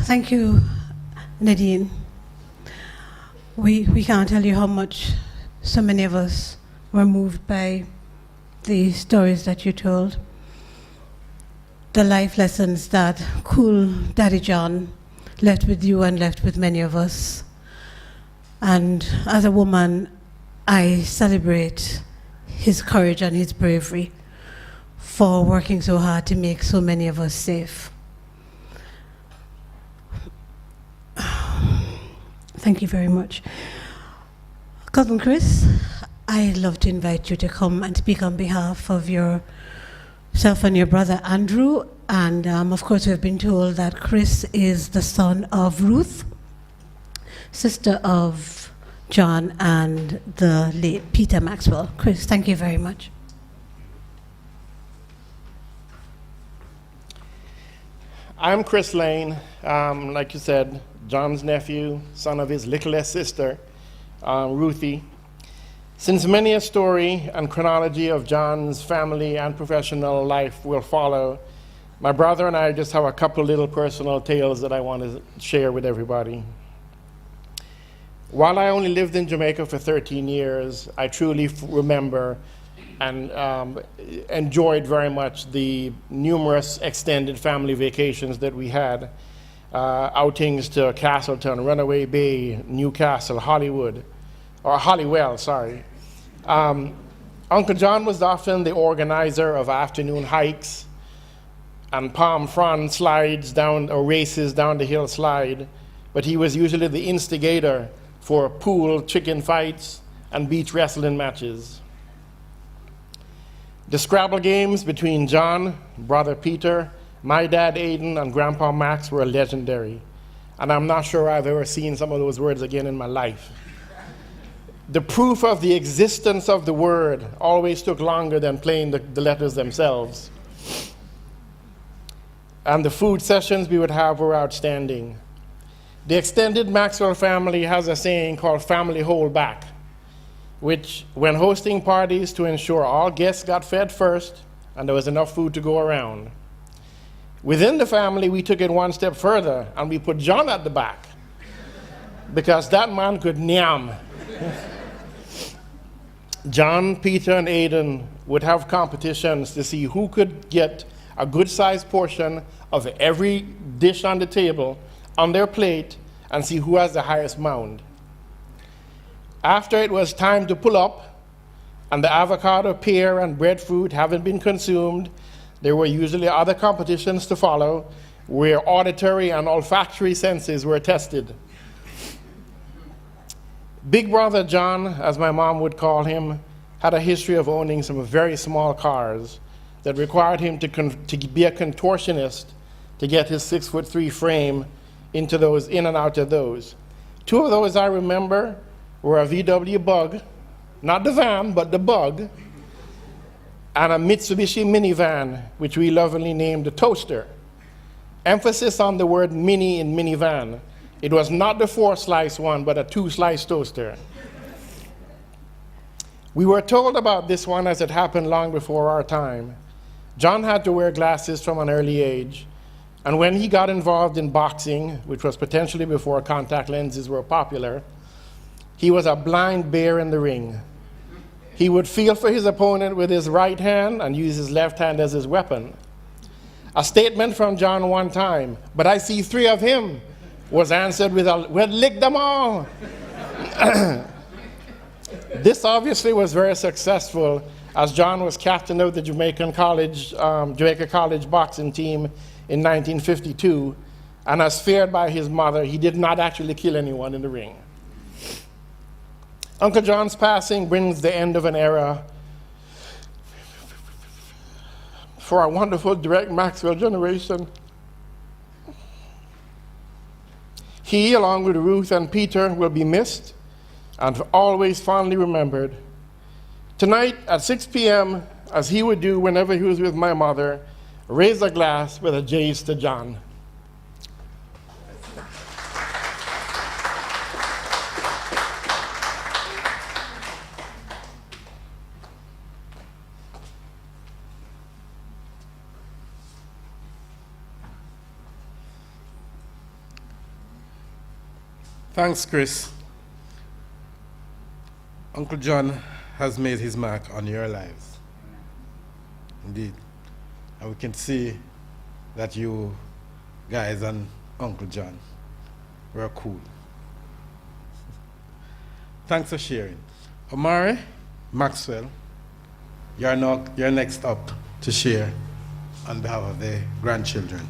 Thank you, Nadine. We can't tell you how much so many of us were moved by the stories that you told, the life lessons that cool Daddy John left with you and left with many of us. And as a woman, I celebrate his courage and his bravery for working so hard to make so many of us safe. Thank you very much. Cousin Chris, I'd love to invite you to come and speak on behalf of yourself and your brother Andrew. And of course, we've been told that Chris is the son of Ruth, sister of John and the late Peter Maxwell. Chris, thank you very much. I'm Chris Lane, like you said, John's nephew, son of his littlest sister, Ruthie. Since many a story and chronology of John's family and professional life will follow, my brother and I just have a couple little personal tales that I want to share with everybody. While I only lived in Jamaica for 13 years, I truly remember and enjoyed very much the numerous extended family vacations that we had. Outings to Castleton, Runaway Bay, Newcastle, Hollywood, or Hollywell, sorry. Uncle John was often the organizer of afternoon hikes and palm frond slides down, or races down the hill slide, but he was usually the instigator for pool chicken fights and beach wrestling matches. The Scrabble games between John, brother Peter, my dad Aidan, and Grandpa Max were legendary, and I'm not sure I've ever seen some of those words again in my life. The proof of the existence of the word always took longer than playing the letters themselves. And the food sessions we would have were outstanding. The extended Maxwell family has a saying called family hold back, which, when hosting parties, to ensure all guests got fed first and there was enough food to go around. Within the family, we took it one step further and we put John at the back because that man could nyam. John, Peter, and Aidan would have competitions to see who could get a good-sized portion of every dish on the table on their plate and see who has the highest mound. After it was time to pull up and the avocado, pear, and breadfruit haven't been consumed, there were usually other competitions to follow where auditory and olfactory senses were tested. Big Brother John, as my mom would call him, had a history of owning some very small cars that required him to be a contortionist to get his 6'3" frame in and out of those. Two of those I remember were a VW Bug, not the van, but the Bug, and a Mitsubishi minivan, which we lovingly named the Toaster. Emphasis on the word mini in minivan. It was not the 4-slice one, but a 2-slice toaster. We were told about this one as it happened long before our time. John had to wear glasses from an early age, and when he got involved in boxing, which was potentially before contact lenses were popular, he was a blind bear in the ring. He would feel for his opponent with his right hand and use his left hand as his weapon. A statement from John one time, "But I see 3 of him," was answered with a, "Well, lick them all." This obviously was very successful, as John was captain of the Jamaica College boxing team in 1952, and as feared by his mother, he did not actually kill anyone in the ring. Uncle John's passing brings the end of an era for our wonderful direct Maxwell generation. He, along with Ruth and Peter, will be missed and always fondly remembered. Tonight at 6 p.m., as he would do whenever he was with my mother, raise a glass with a J's to John. Thanks, Chris. Uncle John has made his mark on your lives. Indeed. And we can see that you guys and Uncle John were cool. Thanks for sharing. Omari Maxwell, you're next up to share on behalf of the grandchildren.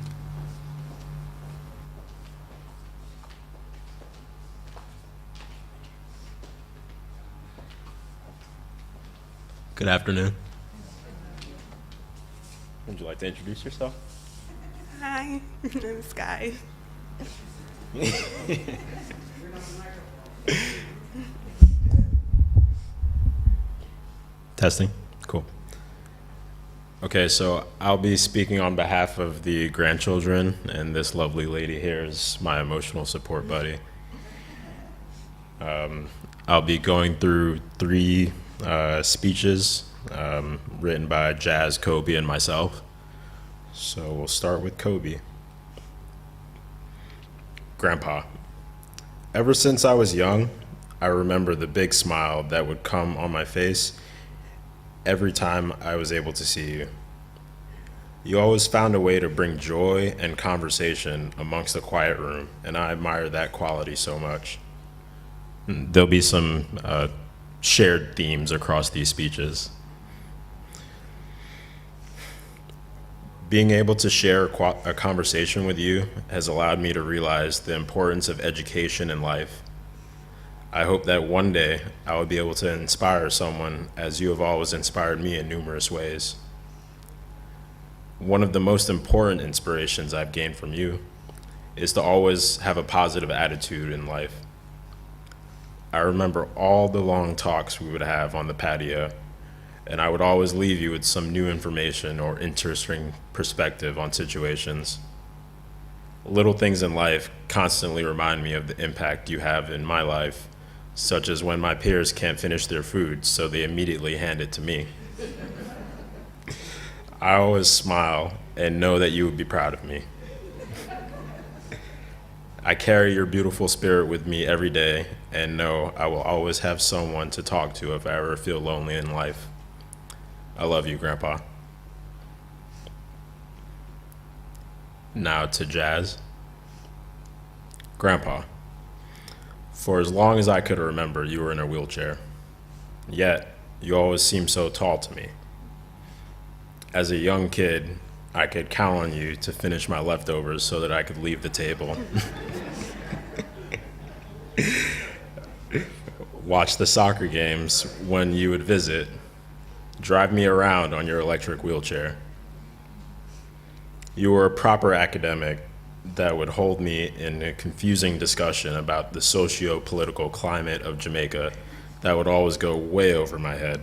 Good afternoon. Would you like to introduce yourself? Hi, my name is Sky. Testing? Cool. Okay, so I'll be speaking on behalf of the grandchildren, and this lovely lady here is my emotional support buddy. I'll be going through 3 speeches written by Jazz, Kobe, and myself. So we'll start with Kobe. Grandpa, ever since I was young, I remember the big smile that would come on my face every time I was able to see you. You always found a way to bring joy and conversation amongst the quiet room, and I admire that quality so much. There'll be some shared themes across these speeches. Being able to share a conversation with you has allowed me to realize the importance of education in life. I hope that one day I will be able to inspire someone as you have always inspired me in numerous ways. One of the most important inspirations I've gained from you is to always have a positive attitude in life. I remember all the long talks we would have on the patio, and I would always leave you with some new information or interesting perspective on situations. Little things in life constantly remind me of the impact you have in my life, such as when my peers can't finish their food, so they immediately hand it to me. I always smile and know that you would be proud of me. I carry your beautiful spirit with me every day and know I will always have someone to talk to if I ever feel lonely in life. I love you, Grandpa. Now to Jazz. Grandpa, for as long as I could remember, you were in a wheelchair. Yet, you always seemed so tall to me. As a young kid, I could count on you to finish my leftovers so that I could leave the table. Watch the soccer games when you would visit. Drive me around on your electric wheelchair. You were a proper academic that would hold me in a confusing discussion about the socio-political climate of Jamaica that would always go way over my head.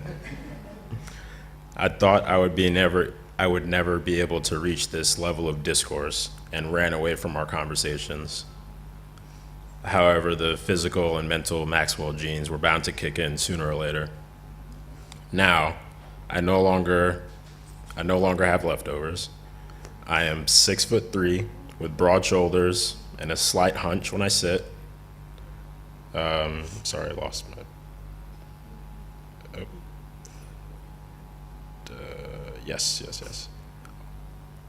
I thought I would never be able to reach this level of discourse and ran away from our conversations. However, the physical and mental Maxwell genes were bound to kick in sooner or later. Now, I no longer have leftovers. I am 6'3" with broad shoulders and a slight hunch when I sit. Sorry, I lost my. Yes.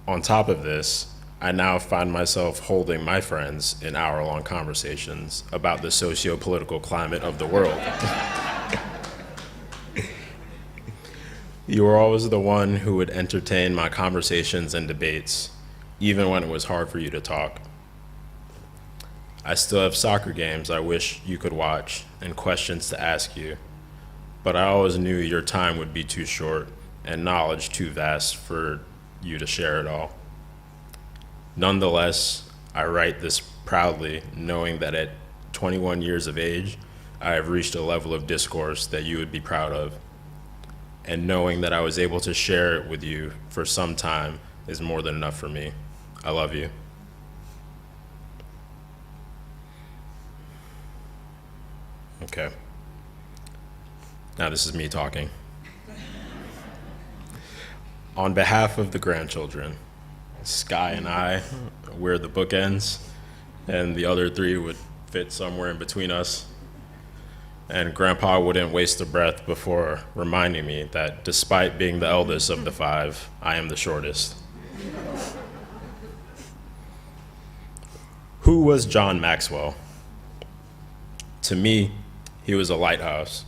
On top of this, I now find myself holding my friends in hour-long conversations about the socio-political climate of the world. You were always the one who would entertain my conversations and debates. even when it was hard for you to talk. I still have soccer games I wish you could watch and questions to ask you, but I always knew your time would be too short and knowledge too vast for you to share it all. Nonetheless, I write this proudly, knowing that at 21 years of age, I have reached a level of discourse that you would be proud of. And knowing that I was able to share it with you for some time is more than enough for me. I love you. Okay. Now this is me talking. On behalf of the grandchildren, Sky and I, we're the bookends, and the other three would fit somewhere in between us. And Grandpa wouldn't waste a breath before reminding me that despite being the eldest of the five, I am the shortest. Who was John Maxwell? To me, he was a lighthouse,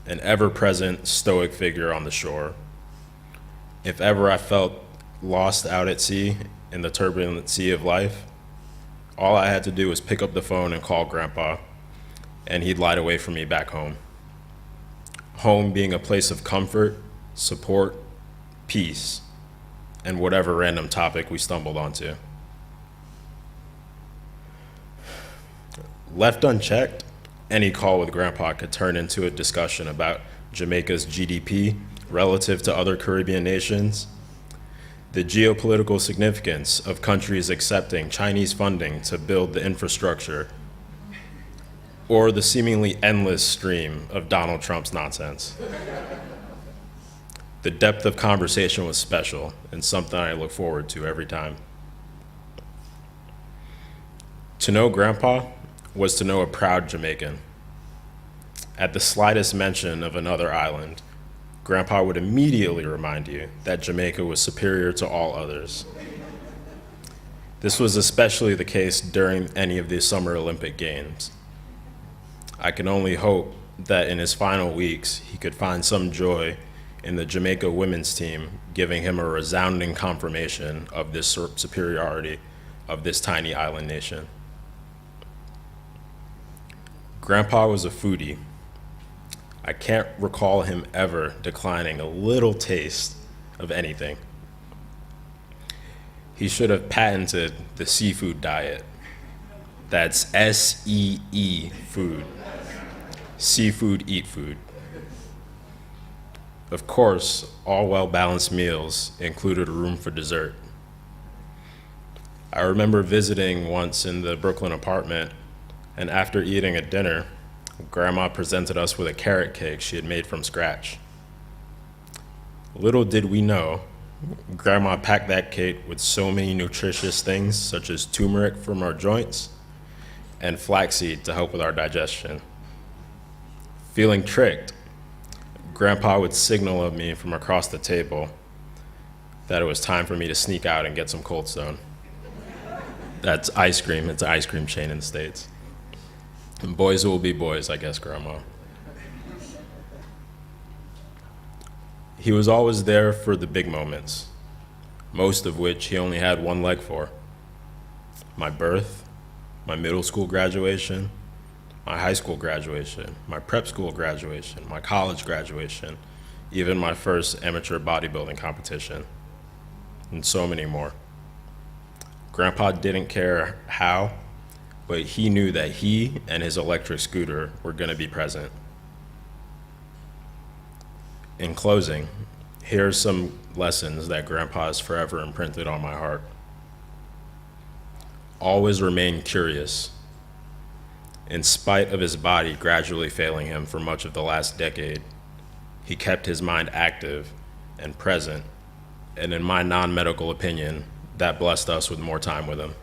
an ever-present stoic figure on the shore. If ever I felt lost out at sea in the turbulent sea of life, all I had to do was pick up the phone and call Grandpa, and he'd light away for me back home. Home being a place of comfort, support, peace, and whatever random topic we stumbled onto. Left unchecked, any call with Grandpa could turn into a discussion about Jamaica's GDP relative to other Caribbean nations, the geopolitical significance of countries accepting Chinese funding to build the infrastructure, or the seemingly endless stream of Donald Trump's nonsense. The depth of conversation was special and something I look forward to every time. To know Grandpa was to know a proud Jamaican. At the slightest mention of another island, Grandpa would immediately remind you that Jamaica was superior to all others. This was especially the case during any of the Summer Olympic Games. I can only hope that in his final weeks, he could find some joy in the Jamaica women's team giving him a resounding confirmation of this superiority of this tiny island nation. Grandpa was a foodie. I can't recall him ever declining a little taste of anything. He should have patented the seafood diet. That's S-E-E food. Seafood, eat food. Of course, all well-balanced meals included a room for dessert. I remember visiting once in the Brooklyn apartment, and after eating a dinner, Grandma presented us with a carrot cake she had made from scratch. Little did we know, Grandma packed that cake with so many nutritious things, such as turmeric from our joints and flaxseed to help with our digestion. Feeling tricked, Grandpa would signal at me from across the table that it was time for me to sneak out and get some Cold Stone. That's ice cream. It's an ice cream chain in the States. And boys will be boys, I guess, Grandma. He was always there for the big moments, most of which he only had one leg for. My birth, my middle school graduation, my high school graduation, my prep school graduation, my college graduation, even my first amateur bodybuilding competition, and so many more. Grandpa didn't care how, but he knew that he and his electric scooter were going to be present. In closing, here are some lessons that Grandpa has forever imprinted on my heart. Always remain curious. In spite of his body gradually failing him for much of the last decade, he kept his mind active and present, and in my non-medical opinion, that blessed us with more time with him.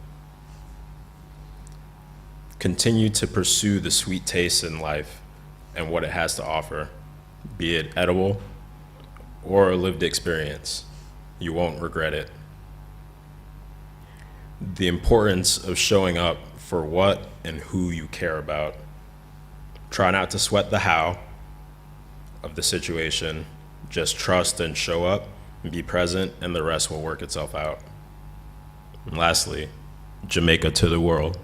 Continue to pursue the sweet tastes in life and what it has to offer, be it edible or a lived experience. You won't regret it. The importance of showing up for what and who you care about. Try not to sweat the how of the situation. Just trust and show up and be present, and the rest will work itself out. And lastly, Jamaica to the world.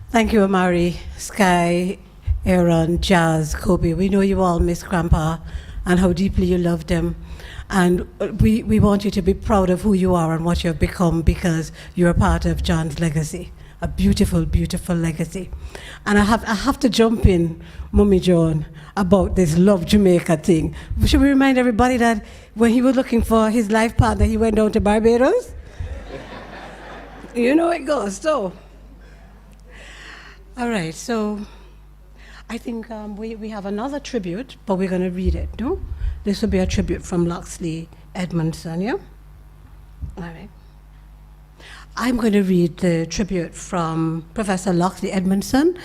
Thank you, Amari, Sky, Aaron, Jazz, Kobe. We know you all miss Grandpa and how deeply you loved him. And we want you to be proud of who you are and what you have become, because you're a part of John's legacy, a beautiful, beautiful legacy. And I have to jump in, Mummy John, about this Love Jamaica thing. Should we remind everybody that when he was looking for his life partner, he went down to Barbados? You know it goes, so. All right, so I think we have another tribute, but we're going to read it, no? This will be a tribute from Loxley Edmondson, yeah? All right. I'm going to read the tribute from Professor Loxley Edmondson.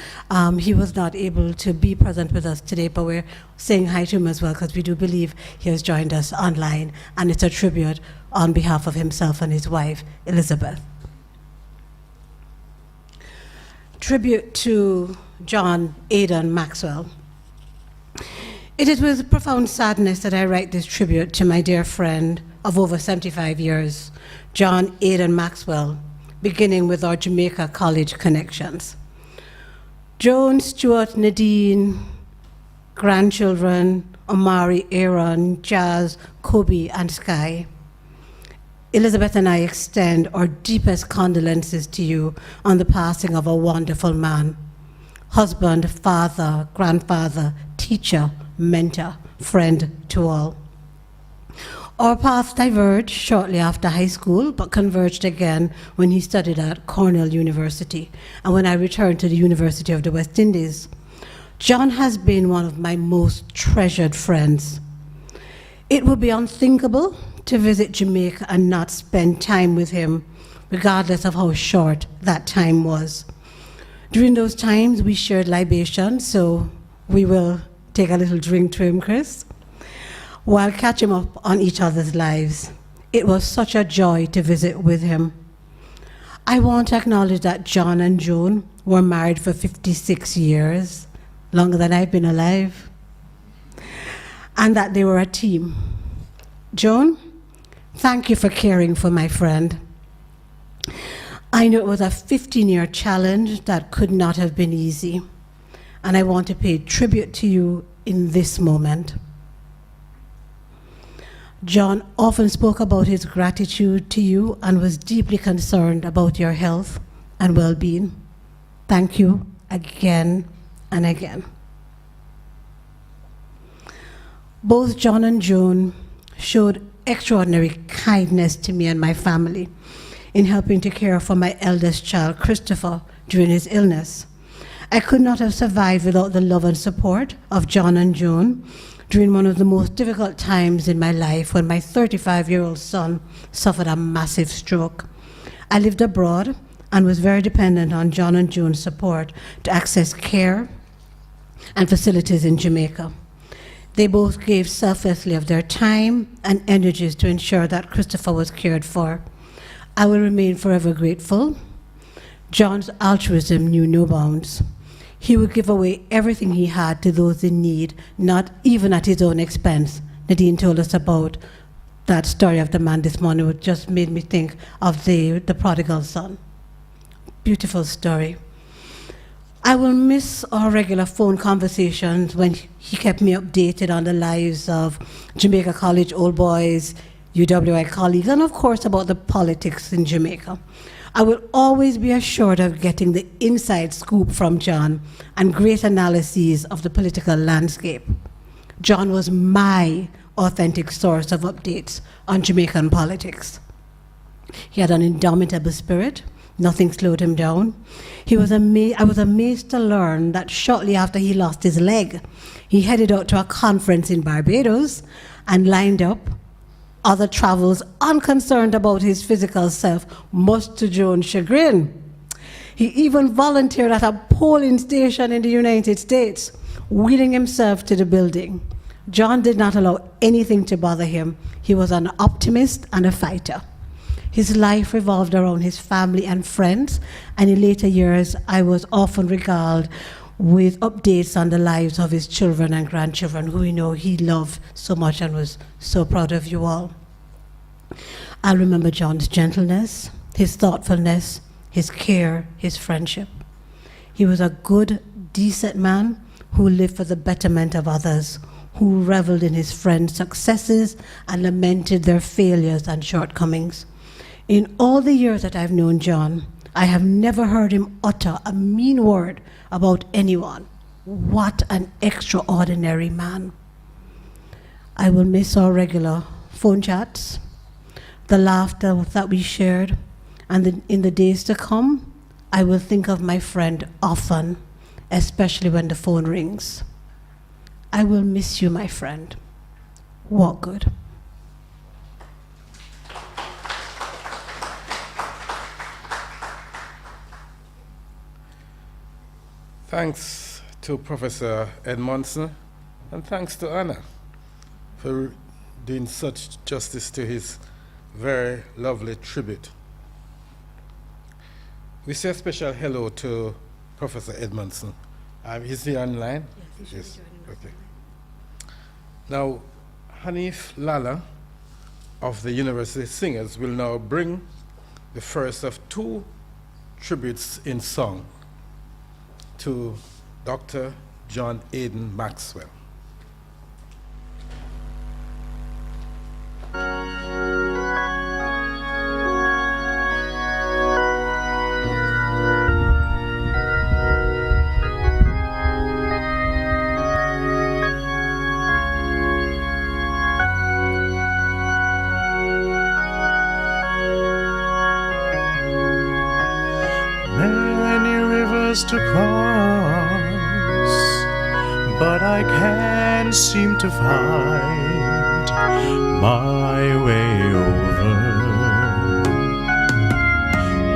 He was not able to be present with us today, but we're saying hi to him as well, because we do believe he has joined us online, and it's a tribute on behalf of himself and his wife, Elizabeth. Tribute to John Aidan Maxwell. It is with profound sadness that I write this tribute to my dear friend of over 75 years, John Aidan Maxwell, beginning with our Jamaica College connections. Joan, Stuart, Nadine, grandchildren, Amari, Aaron, Jazz, Kobe, and Sky. Elizabeth and I extend our deepest condolences to you on the passing of a wonderful man, husband, father, grandfather, teacher, mentor, friend to all. Our paths diverged shortly after high school, but converged again when he studied at Cornell University and when I returned to the University of the West Indies. John has been one of my most treasured friends. It would be unthinkable to visit Jamaica and not spend time with him, regardless of how short that time was. During those times, we shared libations, so we will take a little drink to him, Chris, while catching up on each other's lives. It was such a joy to visit with him. I want to acknowledge that John and Joan were married for 56 years, longer than I've been alive, and that they were a team. Joan, thank you for caring for my friend. I know it was a 15-year challenge that could not have been easy, and I want to pay tribute to you in this moment. John often spoke about his gratitude to you and was deeply concerned about your health and well-being. Thank you again and again. Both John and Joan showed extraordinary kindness to me and my family in helping to care for my eldest child, Christopher, during his illness. I could not have survived without the love and support of John and Joan during one of the most difficult times in my life, when my 35-year-old son suffered a massive stroke. I lived abroad and was very dependent on John and Joan's support to access care and facilities in Jamaica. They both gave selflessly of their time and energies to ensure that Christopher was cared for. I will remain forever grateful. John's altruism knew no bounds. He would give away everything he had to those in need, not even at his own expense. Nadine told us about that story of the man this morning, which just made me think of the prodigal son. Beautiful story. I will miss our regular phone conversations when he kept me updated on the lives of Jamaica College old boys, UWI colleagues, and of course about the politics in Jamaica. I will always be assured of getting the inside scoop from John and great analyses of the political landscape. John was my authentic source of updates on Jamaican politics. He had an indomitable spirit. Nothing slowed him down. I was amazed to learn that shortly after he lost his leg, he headed out to a conference in Barbados and lined up other travels, unconcerned about his physical self, much to Joan's chagrin. He even volunteered at a polling station in the United States, wheeling himself to the building. John did not allow anything to bother him. He was an optimist and a fighter. His life revolved around his family and friends, and in later years, I was often regaled with updates on the lives of his children and grandchildren, who we know he loved so much and was so proud of you all. I'll remember John's gentleness, his thoughtfulness, his care, his friendship. He was a good, decent man who lived for the betterment of others, who reveled in his friends' successes and lamented their failures and shortcomings. In all the years that I've known John, I have never heard him utter a mean word about anyone. What an extraordinary man. I will miss our regular phone chats, the laughter that we shared, and in the days to come, I will think of my friend often, especially when the phone rings. I will miss you, my friend. Walk good. Thanks to Professor Edmondson, and thanks to Anna for doing such justice to his very lovely tribute. We say a special hello to Professor Edmondson. Is he online? Yes. Okay. Now, Hanif Lala of the University Singers will now bring the first of two tributes in song to Dr. John Aidan Maxwell. To cross, but I can't seem to find my way over.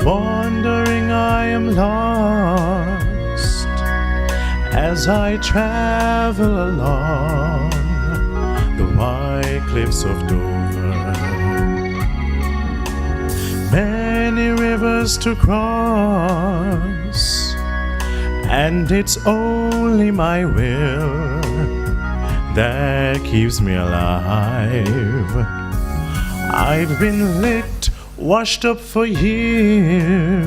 Wandering, I am lost as I travel along the white cliffs of Dover. Many rivers to cross, and it's only my will that keeps me alive. I've been licked, washed up for years,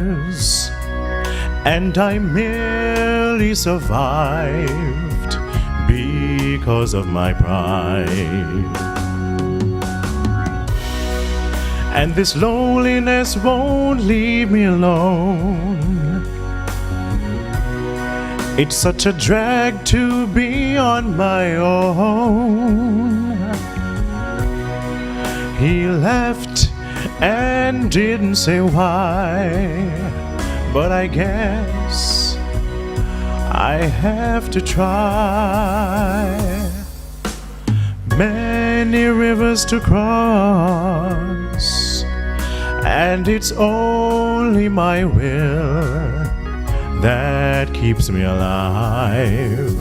and I merely survived because of my pride. And this loneliness won't leave me alone. It's such a drag to be on my own. He left and didn't say why, but I guess I have to try. Many rivers to cross, and it's only my will that keeps me alive.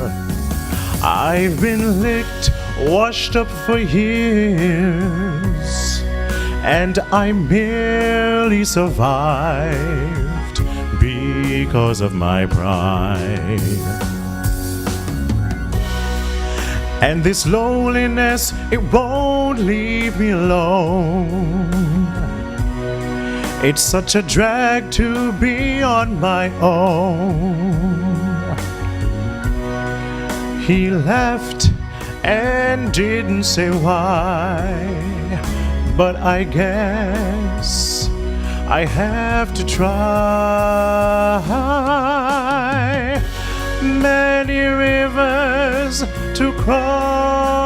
I've been licked, washed up for years, and I merely survived because of my pride. And this loneliness, it won't leave me alone. It's such a drag to be on my own. He left and didn't say why, but I guess I have to try. Many rivers to cross.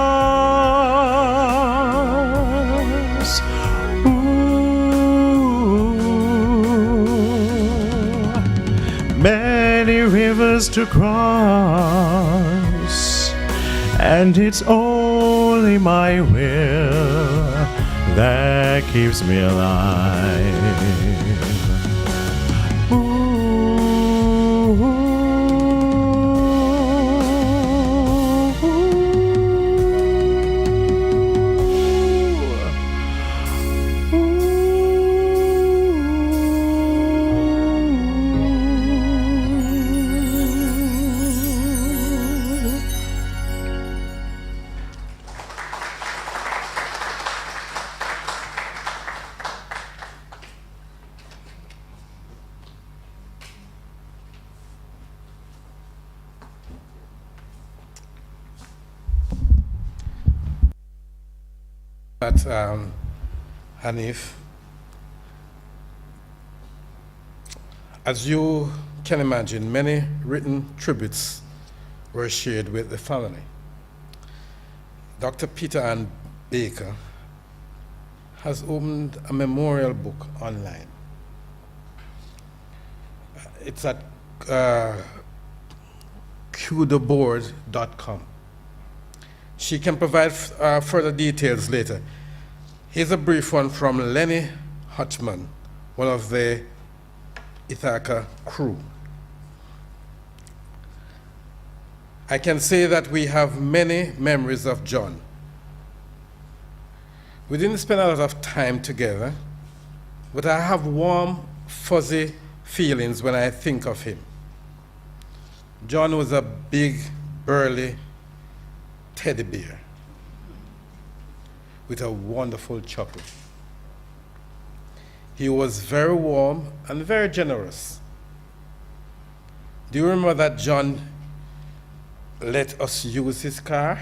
Many rivers to cross, and it's only my will that keeps me alive. That Hanif, as you can imagine, many written tributes were shared with the family. Dr. Peter Ann Baker has opened a memorial book online. It's at qtheboard.com. She can provide further details later. Here's a brief one from Lenny Hutchman, one of the Ithaca crew. I can say that we have many memories of John. We didn't spend a lot of time together, but I have warm, fuzzy feelings when I think of him. John was a big, burly teddy bear with a wonderful chuckle. He was very warm and very generous. Do you remember that John let us use his car?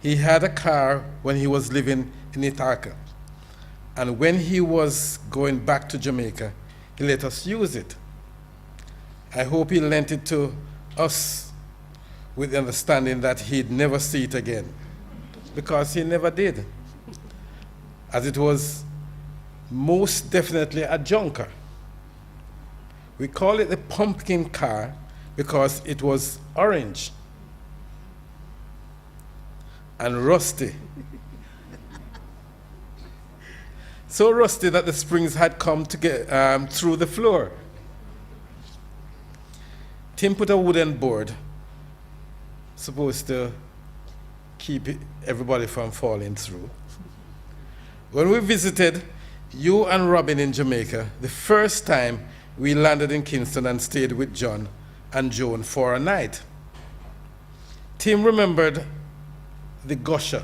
He had a car when he was living in Ithaca. And when he was going back to Jamaica, he let us use it. I hope he lent it to us with the understanding that he'd never see it again, because he never did, as it was most definitely a junker. We call it the pumpkin car because it was orange and rusty. So rusty that the springs had come to get through the floor. Tim put a wooden board supposed to keep everybody from falling through. When we visited you and Robin in Jamaica, the first time we landed in Kingston and stayed with John and Joan for a night, Tim remembered the gusher.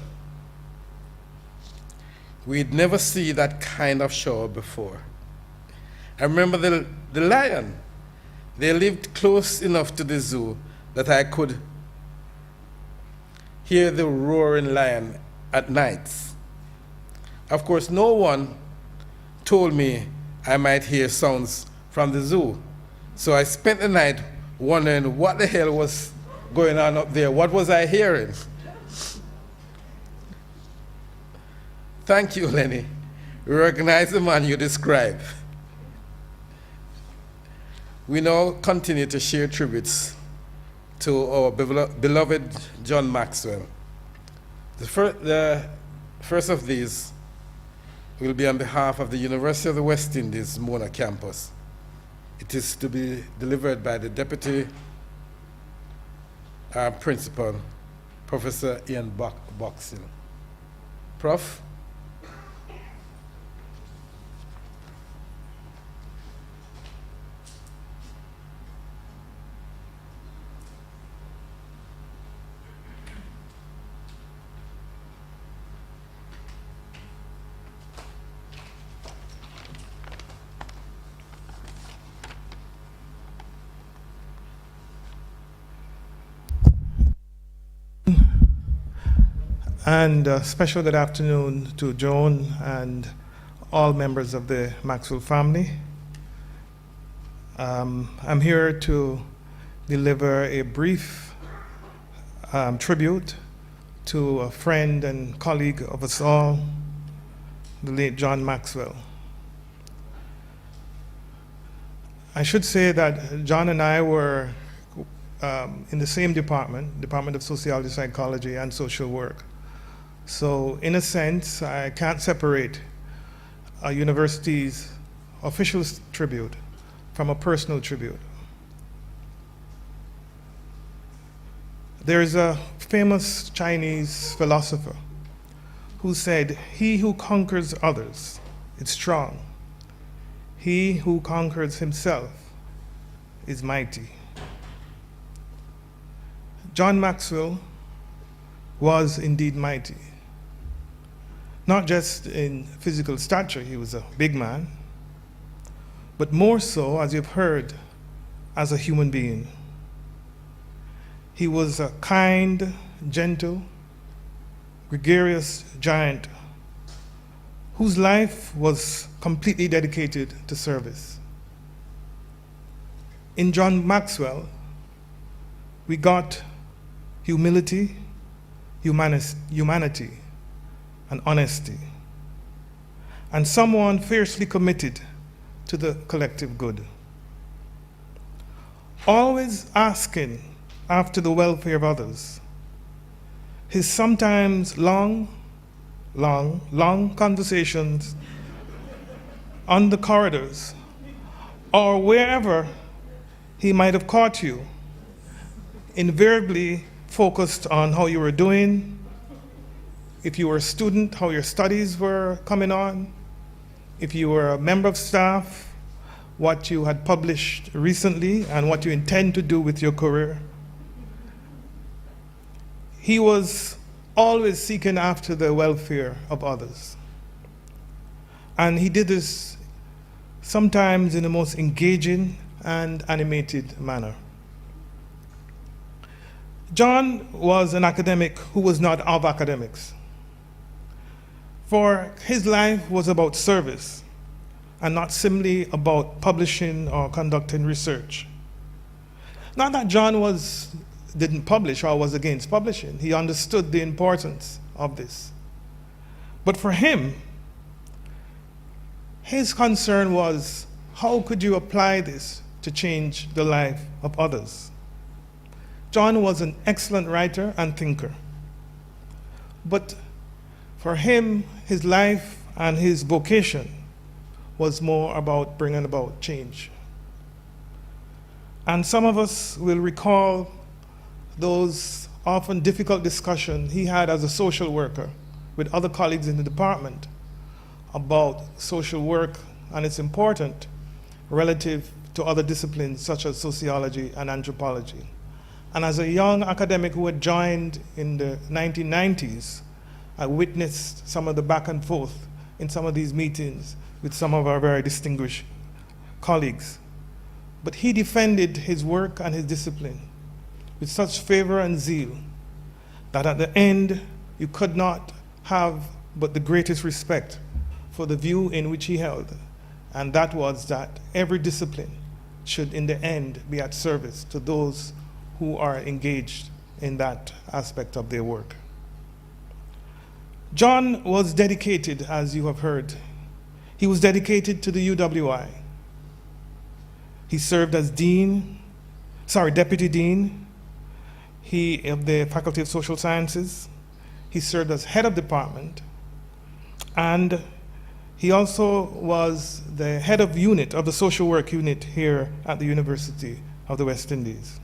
We'd never seen that kind of shower before. I remember the lion. They lived close enough to the zoo that I could hear the roaring lion at nights. Of course, no one told me I might hear sounds from the zoo. So I spent the night wondering what the hell was going on up there. What was I hearing? Thank you, Lenny. We recognize the man you describe. We now continue to share tributes to our beloved John Maxwell. The first of these will be on behalf of the University of the West Indies Mona campus. It is to be delivered by the Deputy Principal, Professor Ian Boxing. Prof? And a special good afternoon to Joan and all members of the Maxwell family. I'm here to deliver a brief tribute to a friend and colleague of us all, the late John Maxwell. I should say that John and I were in the same Department of Sociology, Psychology, and Social Work. So in a sense, I can't separate a university's official tribute from a personal tribute. There's a famous Chinese philosopher who said, "He who conquers others is strong. He who conquers himself is mighty." John Maxwell was indeed mighty. Not just in physical stature, he was a big man, but more so, as you've heard, as a human being. He was a kind, gentle, gregarious giant whose life was completely dedicated to service. In John Maxwell, we got humility, humanity, and honesty, and someone fiercely committed to the collective good. Always asking after the welfare of others. His sometimes long conversations on the corridors or wherever he might have caught you, invariably focused on how you were doing, if you were a student, how your studies were coming on, if you were a member of staff, what you had published recently and what you intend to do with your career. He was always seeking after the welfare of others. And he did this sometimes in the most engaging and animated manner. John was an academic who was not of academics. For his life was about service and not simply about publishing or conducting research. Not that John didn't publish or was against publishing. He understood the importance of this. But for him, his concern was, how could you apply this to change the life of others? John was an excellent writer and thinker. But for him, his life and his vocation was more about bringing about change. And some of us will recall those often difficult discussions he had as a social worker with other colleagues in the department about social work and its importance relative to other disciplines such as sociology and anthropology. And as a young academic who had joined in the 1990s, I witnessed some of the back and forth in some of these meetings with some of our very distinguished colleagues. But he defended his work and his discipline with such favor and zeal that at the end you could not have but the greatest respect for the view in which he held, and that was that every discipline should in the end be at service to those who are engaged in that aspect of their work. John was dedicated, as you have heard. He was dedicated to the UWI. He served as deputy dean of the Faculty of Social Sciences. He served as head of department, and he also was the head of unit of the social work unit here at the University of the West Indies.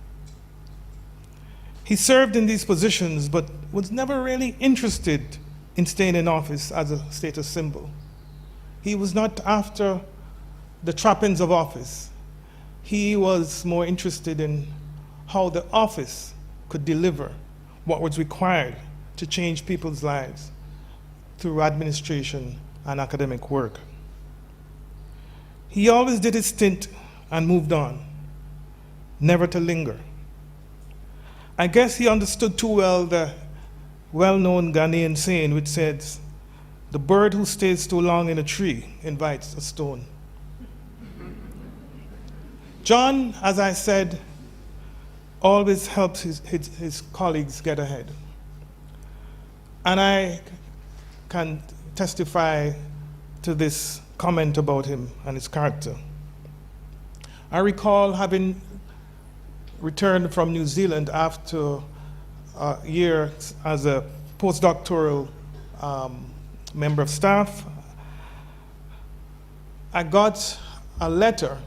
He served in these positions, but was never really interested in staying in office as a status symbol. He was not after the trappings of office. He was more interested in how the office could deliver what was required to change people's lives through administration and academic work. He always did his stint and moved on, never to linger. I guess he understood too well the well-known Ghanaian saying which says, "The bird who stays too long in a tree invites a stone." John, as I said, always helped his colleagues get ahead. And I can testify to this comment about him and his character. I recall having returned from New Zealand after a year as a postdoctoral member of staff. I got a letter,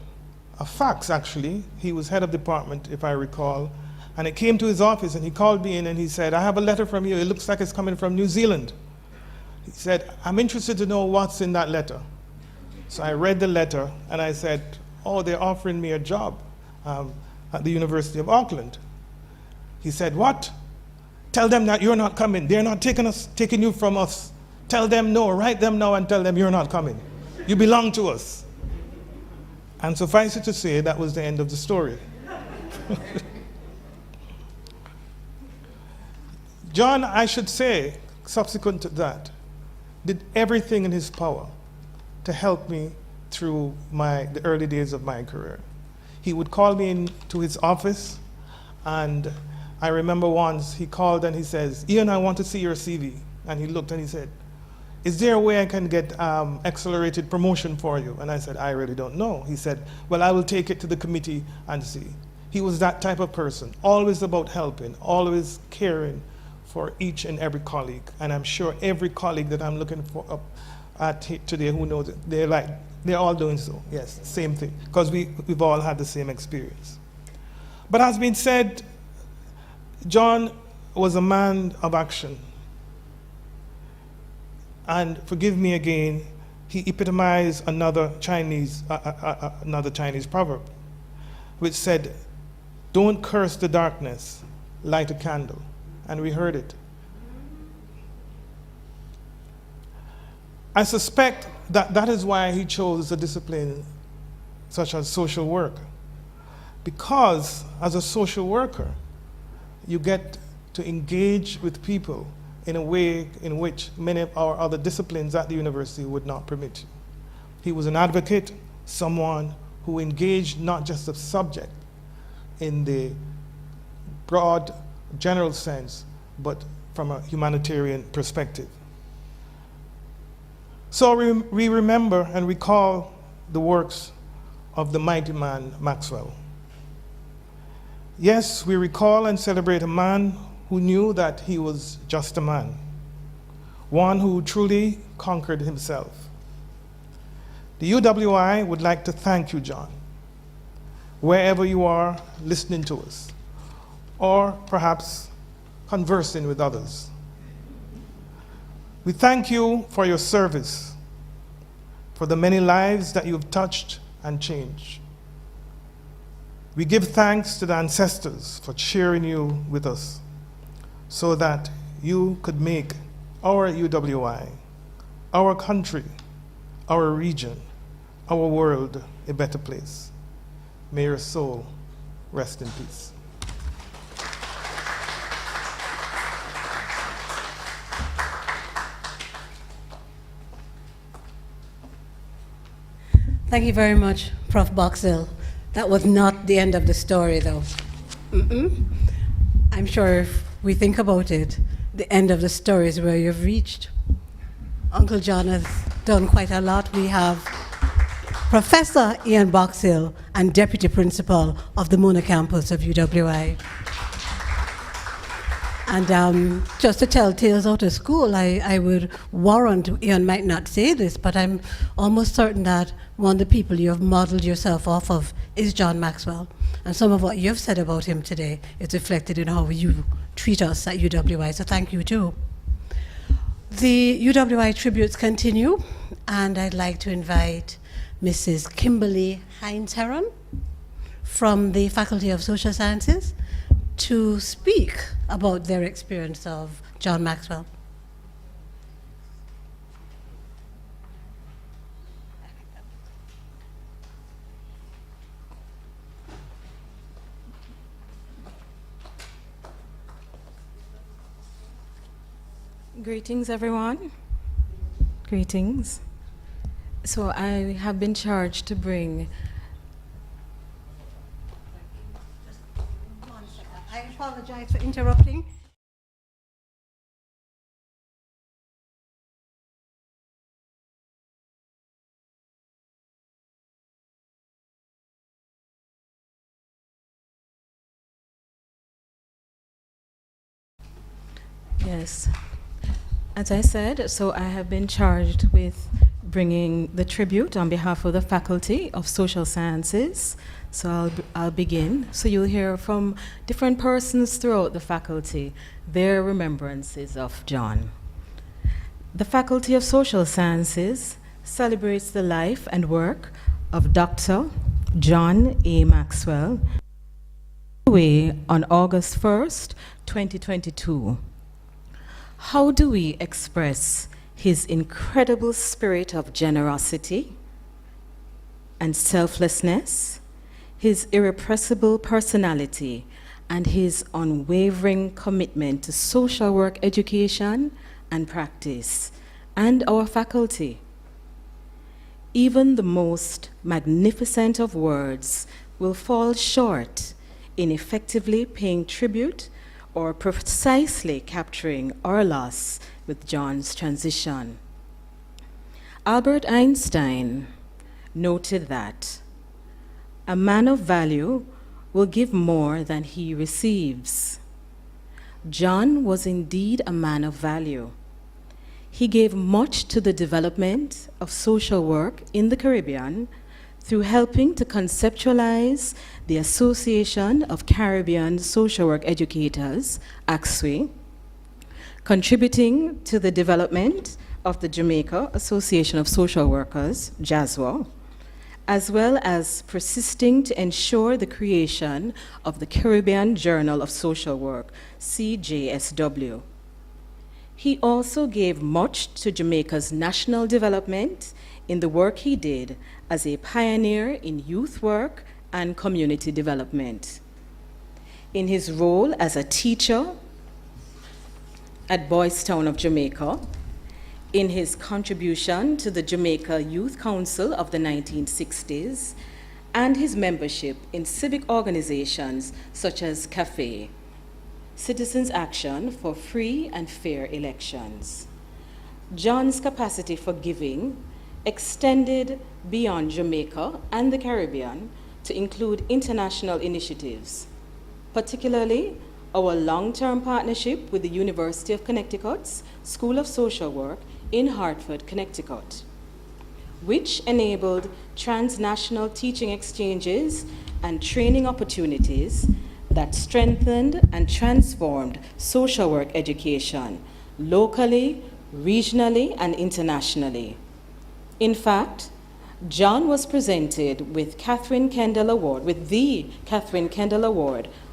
a fax actually. He was head of department, if I recall, and it came to his office and he called me in and he said, "I have a letter from you. It looks like it's coming from New Zealand." He said, "I'm interested to know what's in that letter." So I read the letter and I said, "Oh, they're offering me a job at the University of Auckland." He said, "What? Tell them that you're not coming. They're not taking you from us. Tell them no, write them now and tell them you're not coming. You belong to us." And suffice it to say, that was the end of the story. John, I should say, subsequent to that, did everything in his power to help me through the early days of my career. He would call me into his office, and I remember once he called and he says, "Ian, I want to see your CV." And he looked and he said, "Is there a way I can get accelerated promotion for you?" And I said, "I really don't know." He said, "Well, I will take it to the committee and see." He was that type of person, always about helping, always caring for each and every colleague. And I'm sure every colleague that I'm looking for up at today who knows it, they're all doing so. Yes, same thing, because we've all had the same experience. But as been said, John was a man of action. And forgive me again, he epitomized another Chinese proverb, which said, "Don't curse the darkness, light a candle." And we heard it. I suspect that is why he chose a discipline such as social work. Because as a social worker, you get to engage with people in a way in which many of our other disciplines at the university would not permit you. He was an advocate, someone who engaged not just the subject in the broad, general sense, but from a humanitarian perspective. So we remember and recall the works of the mighty man Maxwell. Yes, we recall and celebrate a man who knew that he was just a man, one who truly conquered himself. The UWI would like to thank you, John, wherever you are listening to us, or perhaps conversing with others. We thank you for your service, for the many lives that you've touched and changed. We give thanks to the ancestors for cheering you with us so that you could make our UWI, our country, our region, our world a better place. May your soul rest in peace. Thank you very much, Prof. Boxell. That was not the end of the story, though. I'm sure if we think about it, the end of the story is where you've reached. Uncle John has done quite a lot. We have Professor Ian Boxell and Deputy Principal of the Mona campus of UWI. And just to tell tales out of school, I would warrant, Ian might not say this, but I'm almost certain that one of the people you have modeled yourself off of is John Maxwell. And some of what you've said about him today is reflected in how you treat us at UWI, so thank you too. The UWI tributes continue, and I'd like to invite Mrs. Kimberly Hines-Heron from the Faculty of Social Sciences to speak about their experience of John Maxwell. Greetings, everyone. Greetings. So I have been charged to bring. I apologize for interrupting. Yes. As I said, so I have been charged with bringing the tribute on behalf of the Faculty of Social Sciences. So I'll begin. So you'll hear from different persons throughout the faculty their remembrances of John. The Faculty of Social Sciences celebrates the life and work of Dr. John A. Maxwell away on August 1st, 2022. How do we express his incredible spirit of generosity and selflessness, his irrepressible personality, and his unwavering commitment to social work education and practice, and our faculty. Even the most magnificent of words will fall short in effectively paying tribute or precisely capturing our loss with John's transition. Albert Einstein noted that a man of value will give more than he receives. John was indeed a man of value. He gave much to the development of social work in the Caribbean through helping to conceptualize the Association of Caribbean Social Work Educators, ACSWE, contributing to the development of the Jamaica Association of Social Workers, JASWA, as well as persisting to ensure the creation of the Caribbean Journal of Social Work, CJSW. He also gave much to Jamaica's national development in the work he did as a pioneer in youth work and community development. In his role as a teacher at Boys Town of Jamaica, in his contribution to the Jamaica Youth Council of the 1960s, and his membership in civic organizations such as CAFE, Citizens Action for Free and Fair Elections. John's capacity for giving extended beyond Jamaica and the Caribbean to include international initiatives, particularly our long-term partnership with the University of Connecticut's School of Social Work in Hartford, Connecticut, which enabled transnational teaching exchanges and training opportunities that strengthened and transformed social work education locally, regionally, and internationally. In fact, John was presented with the Catherine Kendall Award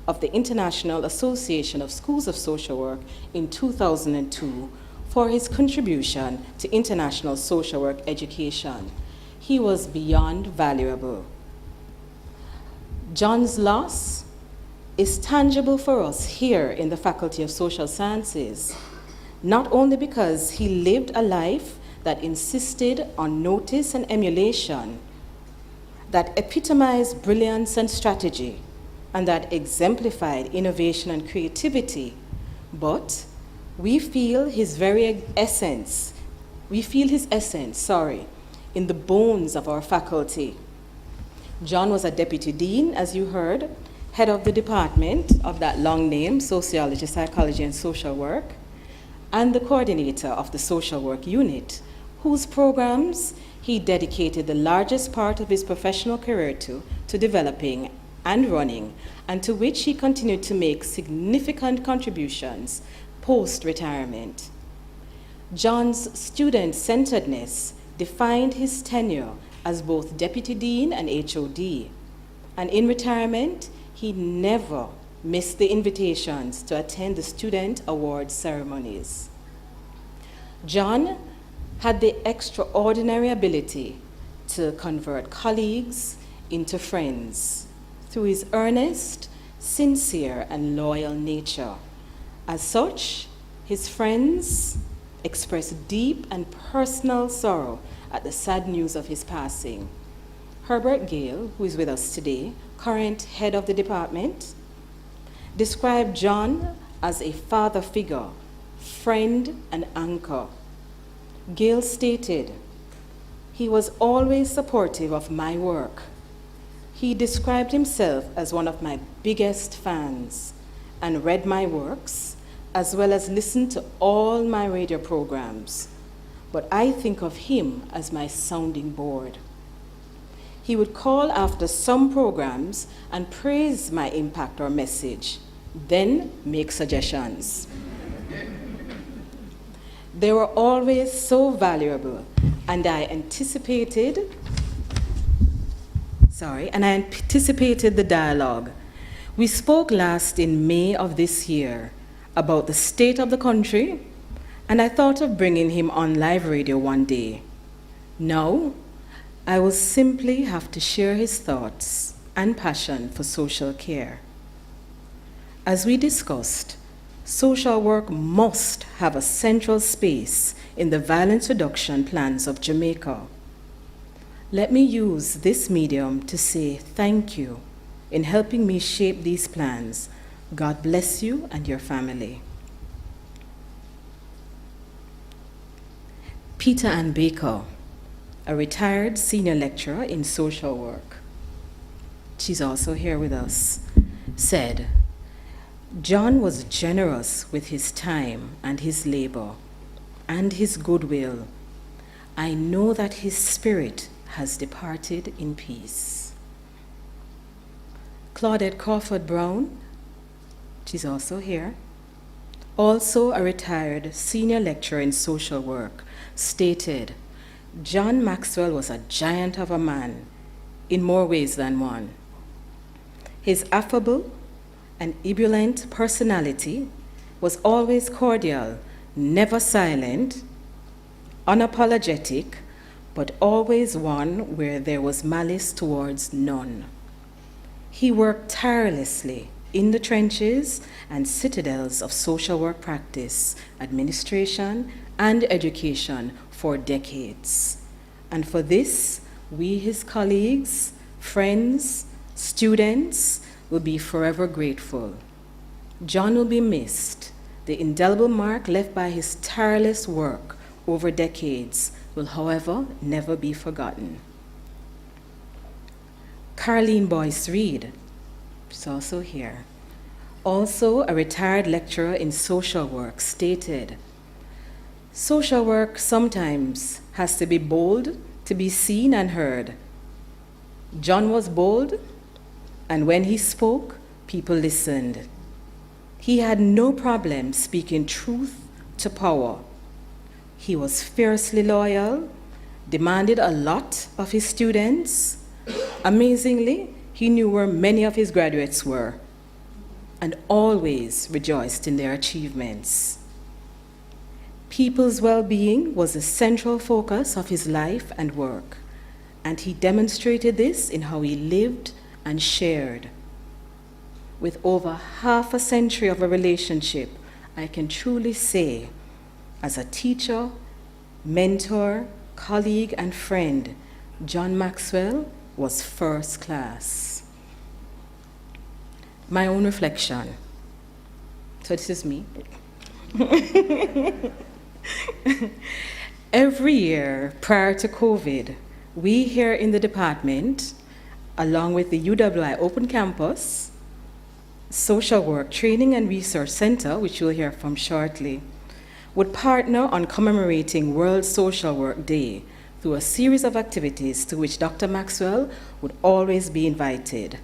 of the International Association of Schools of Social Work in 2002 for his contribution to international social work education. He was beyond valuable. John's loss is tangible for us here in the Faculty of Social Sciences, not only because he lived a life that insisted on notice and emulation, that epitomized brilliance and strategy, and that exemplified innovation and creativity, but we feel his essence in the bones of our faculty. John was a deputy dean, as you heard, head of the department of that long name, Sociology, Psychology, and Social Work, and the coordinator of the Social Work Unit, whose programs he dedicated the largest part of his professional career to developing and running, and to which he continued to make significant contributions post-retirement. John's student-centeredness defined his tenure as both deputy dean and HOD, and in retirement, he never missed the invitations to attend the student award ceremonies. John had the extraordinary ability to convert colleagues into friends through his earnest, sincere, and loyal nature. As such, his friends expressed deep and personal sorrow at the sad news of his passing. Herbert Gale, who is with us today, current head of the department, described John as a father figure, friend, and anchor. Gale stated, "He was always supportive of my work. He described himself as one of my biggest fans and read my works, as well as listened to all my radio programs. But I think of him as my sounding board. He would call after some programs and praise my impact or message, then make suggestions. They were always so valuable, and I anticipated the dialogue. We spoke last in May of this year about the state of the country, and I thought of bringing him on live radio one day. Now, I will simply have to share his thoughts and passion for social care. As we discussed, social work must have a central space in the violence reduction plans of Jamaica. Let me use this medium to say thank you in helping me shape these plans. God bless you and your family. Peter Ann Baker, a retired senior lecturer in social work, she's also here with us, said, John was generous with his time and his labor and his goodwill. I know that his spirit has departed in peace. Claudette Crawford Brown, she's also here, also a retired senior lecturer in social work, stated, John Maxwell was a giant of a man in more ways than one. His affable and ebullient personality was always cordial, never silent, unapologetic, but always one where there was malice towards none. He worked tirelessly in the trenches and citadels of social work practice, administration, and education for decades. And for this, we, his colleagues, friends, students, will be forever grateful. John will be missed. The indelible mark left by his tireless work over decades will, however, never be forgotten. Carleen Boyce Reed, she's also here, also a retired lecturer in social work, stated, social work sometimes has to be bold to be seen and heard. John was bold, and when he spoke, people listened. He had no problem speaking truth to power. He was fiercely loyal, demanded a lot of his students. Amazingly, he knew where many of his graduates were and always rejoiced in their achievements. People's well-being was the central focus of his life and work, and he demonstrated this in how he lived and shared. With over half a century of a relationship, I can truly say, as a teacher, mentor, colleague, and friend, John Maxwell was first class. My own reflection. So this is me. Every year prior to COVID, we here in the department, along with the UWI Open Campus, Social Work Training and Research Center, which you'll hear from shortly, would partner on commemorating World Social Work Day through a series of activities to which Dr. Maxwell would always be invited.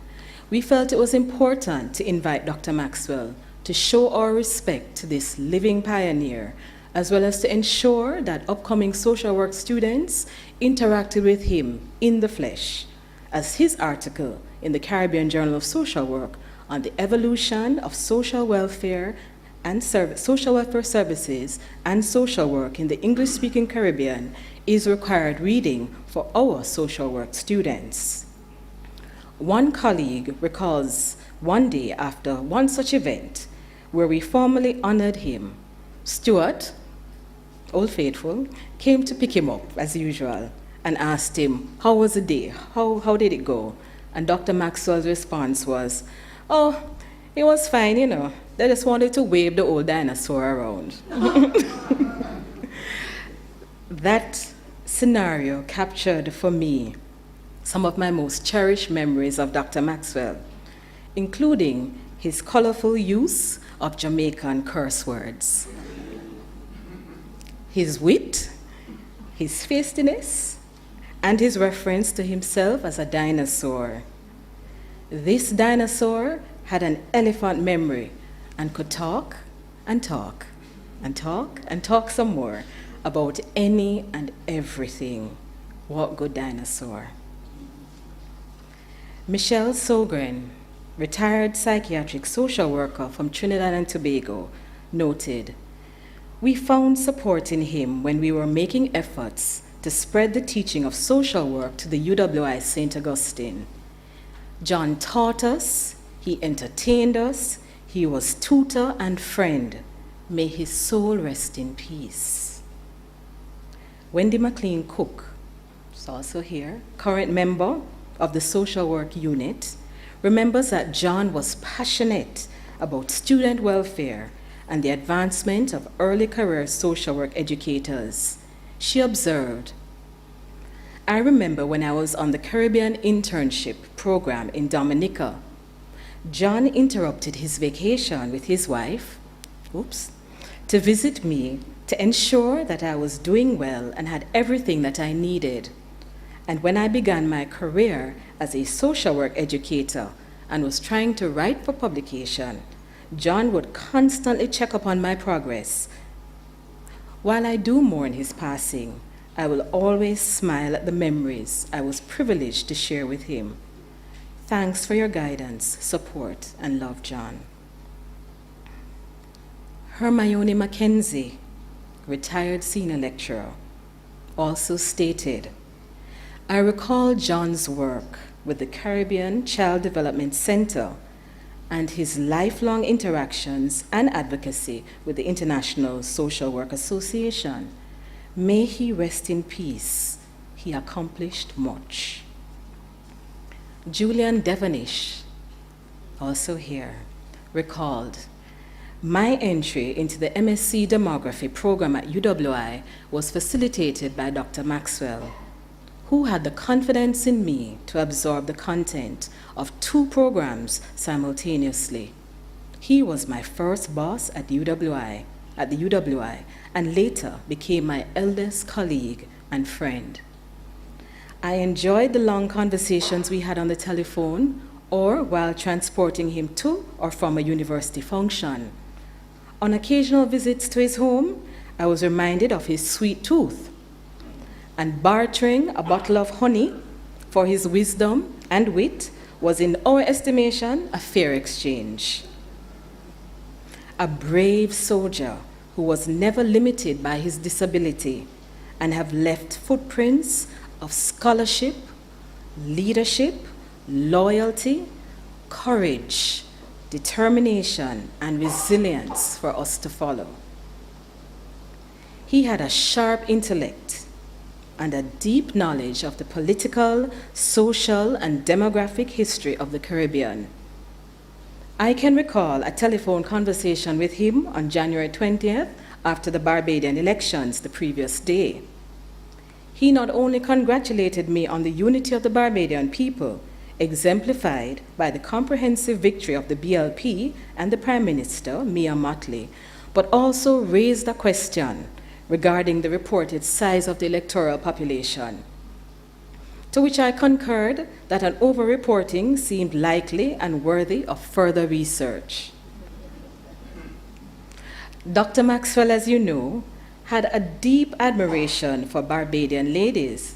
We felt it was important to invite Dr. Maxwell to show our respect to this living pioneer, as well as to ensure that upcoming social work students interacted with him in the flesh, as his article in the Caribbean Journal of Social Work on the evolution of social welfare and social welfare services and social work in the English-speaking Caribbean is required reading for our social work students. One colleague recalls one day after one such event where we formally honored him, Stuart, Old Faithful, came to pick him up as usual and asked him, how was the day? How did it go? And Dr. Maxwell's response was, oh, it was fine, you know. They just wanted to wave the old dinosaur around. That scenario captured for me some of my most cherished memories of Dr. Maxwell, including his colorful use of Jamaican curse words, his wit, his feistiness, and his reference to himself as a dinosaur. This dinosaur had an elephant memory and could talk and talk and talk and talk some more about any and everything. What good dinosaur. Michelle Sogren, retired psychiatric social worker from Trinidad and Tobago, noted, we found support in him when we were making efforts to spread the teaching of social work to the UWI St. Augustine. John taught us, he entertained us, He was tutor and friend. May his soul rest in peace. Wendy McLean Cook is also here, current member of the social work unit, remembers that John was passionate about student welfare and the advancement of early career social work educators. She observed, "I remember when I was on the Caribbean internship program in Dominica, John interrupted his vacation with his wife, to visit me to ensure that I was doing well and had everything that I needed. And when I began my career as a social work educator and was trying to write for publication, John would constantly check up on my progress. While I do mourn his passing, I will always smile at the memories I was privileged to share with him. Thanks for your guidance, support, and love, John." Hermione Mackenzie, retired senior lecturer, also stated, "I recall John's work with the Caribbean Child Development Center and his lifelong interactions and advocacy with the International Social Work Association. May he rest in peace. He accomplished much." Julian Devonish, also here, recalled, "My entry into the MSc Demography program at UWI was facilitated by Dr. Maxwell, who had the confidence in me to absorb the content of 2 programs simultaneously. He was my first boss at the UWI, and later became my eldest colleague and friend. I enjoyed the long conversations we had on the telephone or while transporting him to or from a university function. On occasional visits to his home, I was reminded of his sweet tooth, and bartering a bottle of honey for his wisdom and wit was, in our estimation, a fair exchange. A brave soldier who was never limited by his disability and have left footprints of scholarship, leadership, loyalty, courage, determination, and resilience for us to follow. He had a sharp intellect and a deep knowledge of the political, social, and demographic history of the Caribbean. I can recall a telephone conversation with him on January 20th after the Barbadian elections the previous day. He not only congratulated me on the unity of the Barbadian people, exemplified by the comprehensive victory of the BLP and the Prime Minister, Mia Mottley, but also raised a question regarding the reported size of the electoral population, to which I concurred that an over-reporting seemed likely and worthy of further research. Dr. Maxwell, as you know, had a deep admiration for Barbadian ladies.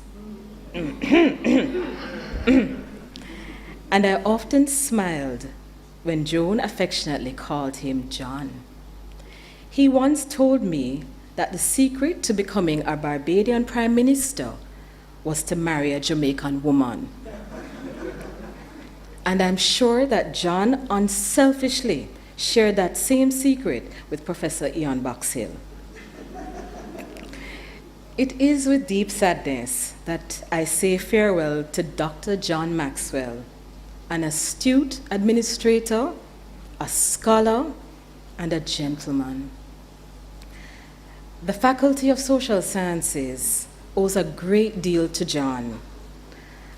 And I often smiled when Joan affectionately called him John. He once told me that the secret to becoming a Barbadian Prime Minister was to marry a Jamaican woman. And I'm sure that John unselfishly shared that same secret with Professor Ian Boxhill. It is with deep sadness that I say farewell to Dr. John Maxwell, an astute administrator, a scholar, and a gentleman. The Faculty of Social Sciences owes a great deal to John.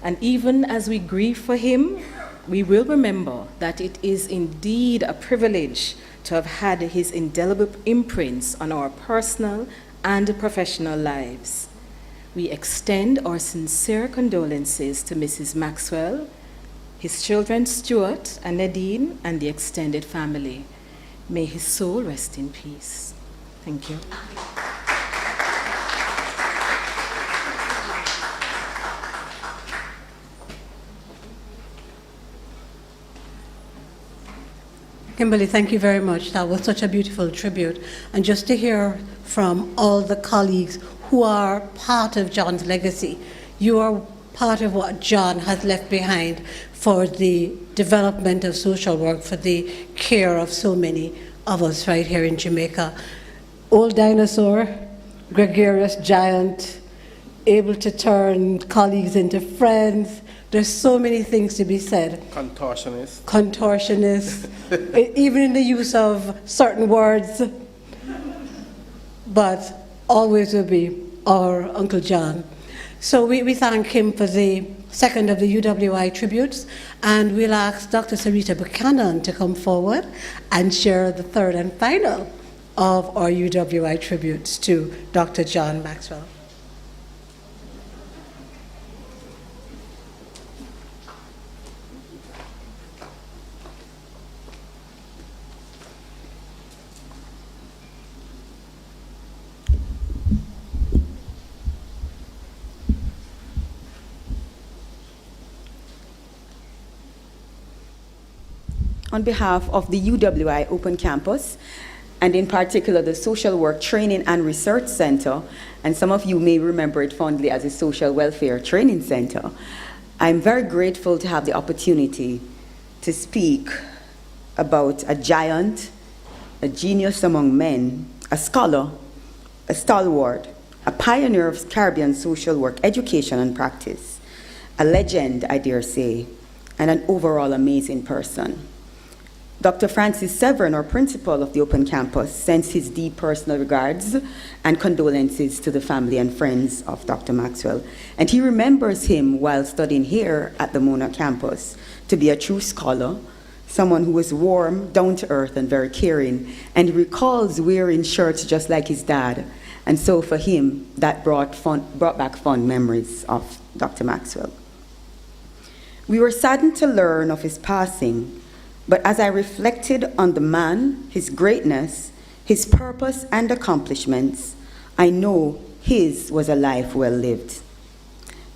And even as we grieve for him, we will remember that it is indeed a privilege to have had his indelible imprints on our personal and professional lives. We extend our sincere condolences to Mrs. Maxwell, his children Stuart and Nadine, and the extended family. May his soul rest in peace. Thank you. Kimberly, thank you very much. That was such a beautiful tribute. And just to hear from all the colleagues who are part of John's legacy, you are part of what John has left behind for the development of social work for the care of so many of us right here in Jamaica. Old dinosaur, gregarious giant, able to turn colleagues into friends. There's so many things to be said. Contortionist. Contortionist, even in the use of certain words. But always will be our Uncle John. So we thank him for the second of the UWI tributes, and we'll ask Dr. Sarita Buchanan to come forward and share the third and final of our UWI tributes to Dr. John Maxwell. On behalf of the UWI Open Campus, and in particular the Social Work Training and Research Center, and some of you may remember it fondly as a Social Welfare Training Center, I'm very grateful to have the opportunity to speak about a giant, a genius among men, a scholar, a stalwart, a pioneer of Caribbean social work education and practice, a legend, I dare say, and an overall amazing person. Dr. Francis Severn, our principal of the Open Campus, sends his deep personal regards and condolences to the family and friends of Dr. Maxwell. And he remembers him while studying here at the Mona campus to be a true scholar, someone who was warm, down to earth, and very caring. And he recalls wearing shirts just like his dad. And so for him, that brought back fond memories of Dr. Maxwell. We were saddened to learn of his passing. But as I reflected on the man, his greatness, his purpose and accomplishments, I know his was a life well lived.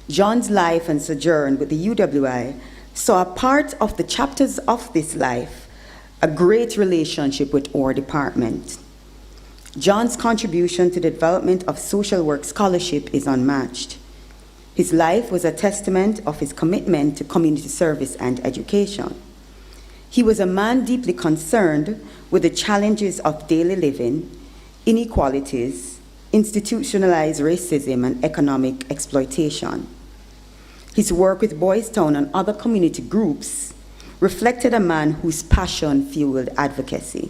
John's life and sojourn with the UWI saw a part of the chapters of this life, a great relationship with our department. John's contribution to the development of social work scholarship is unmatched. His life was a testament of his commitment to community service and education. He was a man deeply concerned with the challenges of daily living, inequalities, institutionalized racism, and economic exploitation. His work with Boys Town and other community groups reflected a man whose passion fueled advocacy.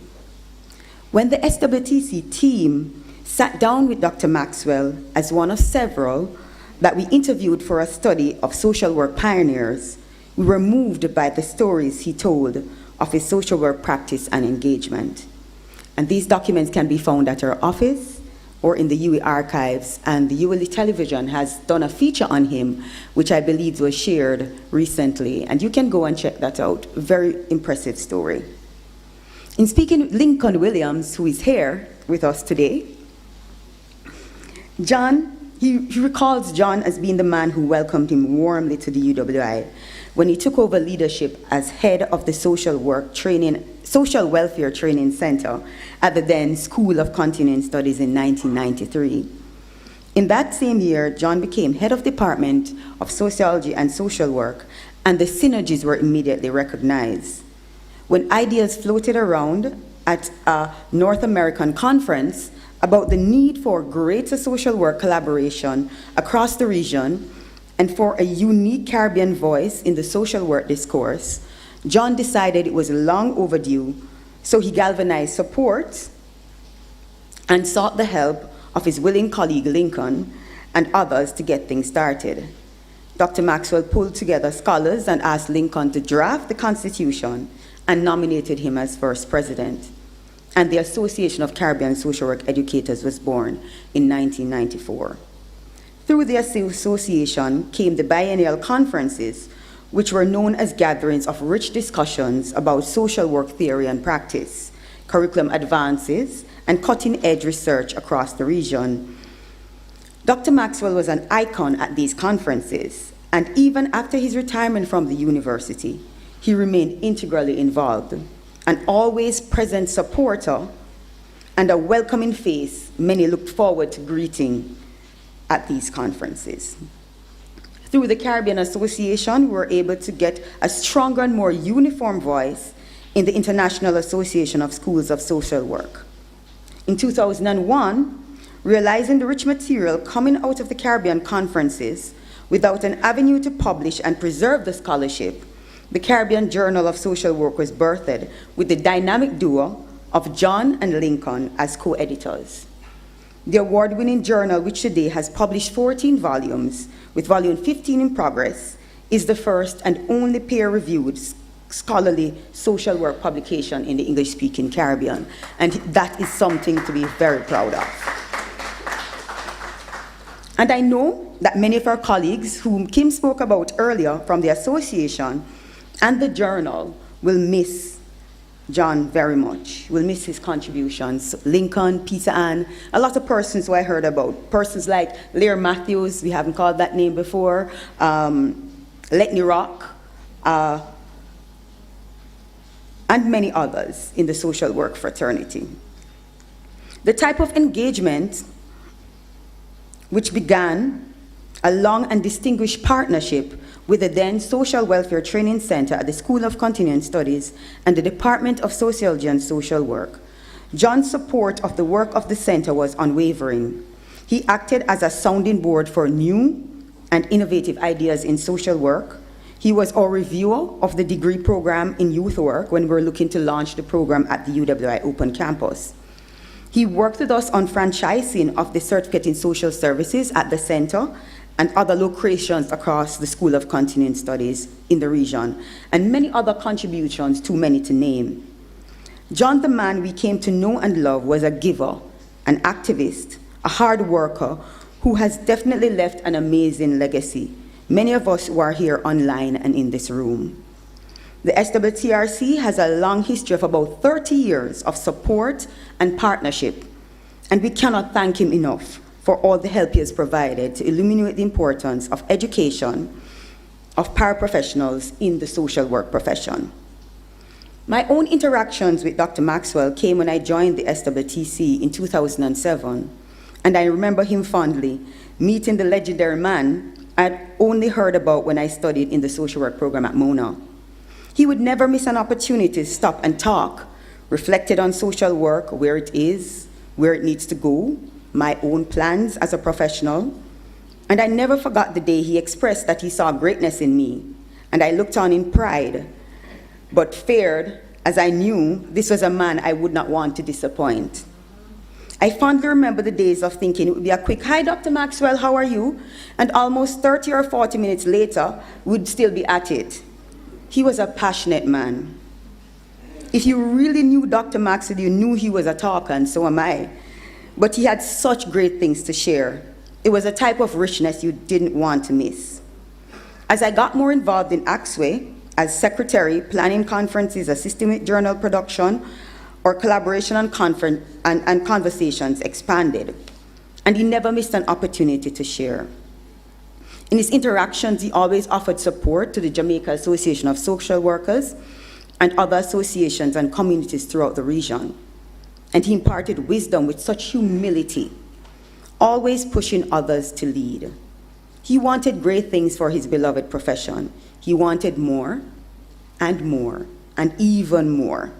When the SWTC team sat down with Dr. Maxwell as one of several that we interviewed for a study of social work pioneers, we were moved by the stories he told of his social work practice and engagement. And these documents can be found at our office or in the UE archives, and the ULE television has done a feature on him, which I believe was shared recently, and you can go and check that out. Very impressive story. In speaking with Lincoln Williams, who is here with us today, he recalls John as being the man who welcomed him warmly to the UWI when he took over leadership as head of the Social Welfare Training Center at the then School of Continuing Studies in 1993. In that same year, John became head of Department of Sociology and Social Work, and the synergies were immediately recognized. When ideas floated around at a North American conference about the need for greater social work collaboration across the region and for a unique Caribbean voice in the social work discourse, John decided it was long overdue, so he galvanized support and sought the help of his willing colleague Lincoln and others to get things started. Dr. Maxwell pulled together scholars and asked Lincoln to draft the Constitution and nominated him as first president. And the Association of Caribbean Social Work Educators was born in 1994. Through the association came the biennial conferences, which were known as gatherings of rich discussions about social work theory and practice, curriculum advances, and cutting-edge research across the region. Dr. Maxwell was an icon at these conferences, and even after his retirement from the university, he remained integrally involved, an always present supporter, and a welcoming face many looked forward to greeting at these conferences. Through the Caribbean Association, we were able to get a stronger and more uniform voice in the International Association of Schools of Social Work. In 2001, realizing the rich material coming out of the Caribbean conferences without an avenue to publish and preserve the scholarship, the Caribbean Journal of Social Work was birthed with the dynamic duo of John and Lincoln as co-editors. The award-winning journal, which today has published 14 volumes, with volume 15 in progress, is the first and only peer-reviewed scholarly social work publication in the English-speaking Caribbean, and that is something to be very proud of. And I know that many of our colleagues, whom Kim spoke about earlier from the association and the journal, will miss John very much, will miss his contributions. Lincoln, Peter Ann, a lot of persons who I heard about, persons like Lear Matthews, we haven't called that name before, Letney Rock, and many others in the social work fraternity. The type of engagement which began a long and distinguished partnership with the then Social Welfare Training Center at the School of Continuing Studies and the Department of Sociology and Social Work. John's support of the work of the center was unwavering. He acted as a sounding board for new and innovative ideas in social work. He was our reviewer of the degree program in youth work when we were looking to launch the program at the UWI Open Campus. He worked with us on franchising of the certificate in social services at the center and other locations across the School of Continuing Studies in the region, and many other contributions, too many to name. John, the man we came to know and love, was a giver, an activist, a hard worker who has definitely left an amazing legacy. Many of us who are here online and in this room. The SWTRC has a long history of about 30 years of support and partnership, and we cannot thank him enough for all the help he has provided to illuminate the importance of education of paraprofessionals in the social work profession. My own interactions with Dr. Maxwell came when I joined the SWTC in 2007, and I remember him fondly, meeting the legendary man I'd only heard about when I studied in the social work program at Mona. He would never miss an opportunity to stop and talk, reflected on social work, where it is, where it needs to go, my own plans as a professional, and I never forgot the day he expressed that he saw greatness in me, and I looked on in pride, but feared, as I knew this was a man I would not want to disappoint. I fondly remember the days of thinking it would be a quick, "Hi, Dr. Maxwell, how are you?" And almost 30 or 40 minutes later, we'd still be at it. He was a passionate man. If you really knew Dr. Maxwell, you knew he was a talker, and so am I. But he had such great things to share. It was a type of richness you didn't want to miss. As I got more involved in AXWE, as secretary, planning conferences, assisting with journal production, our collaboration and conversations expanded, and he never missed an opportunity to share. In his interactions, he always offered support to the Jamaica Association of Social Workers and other associations and communities throughout the region. And he imparted wisdom with such humility, always pushing others to lead. He wanted great things for his beloved profession. He wanted more and even more.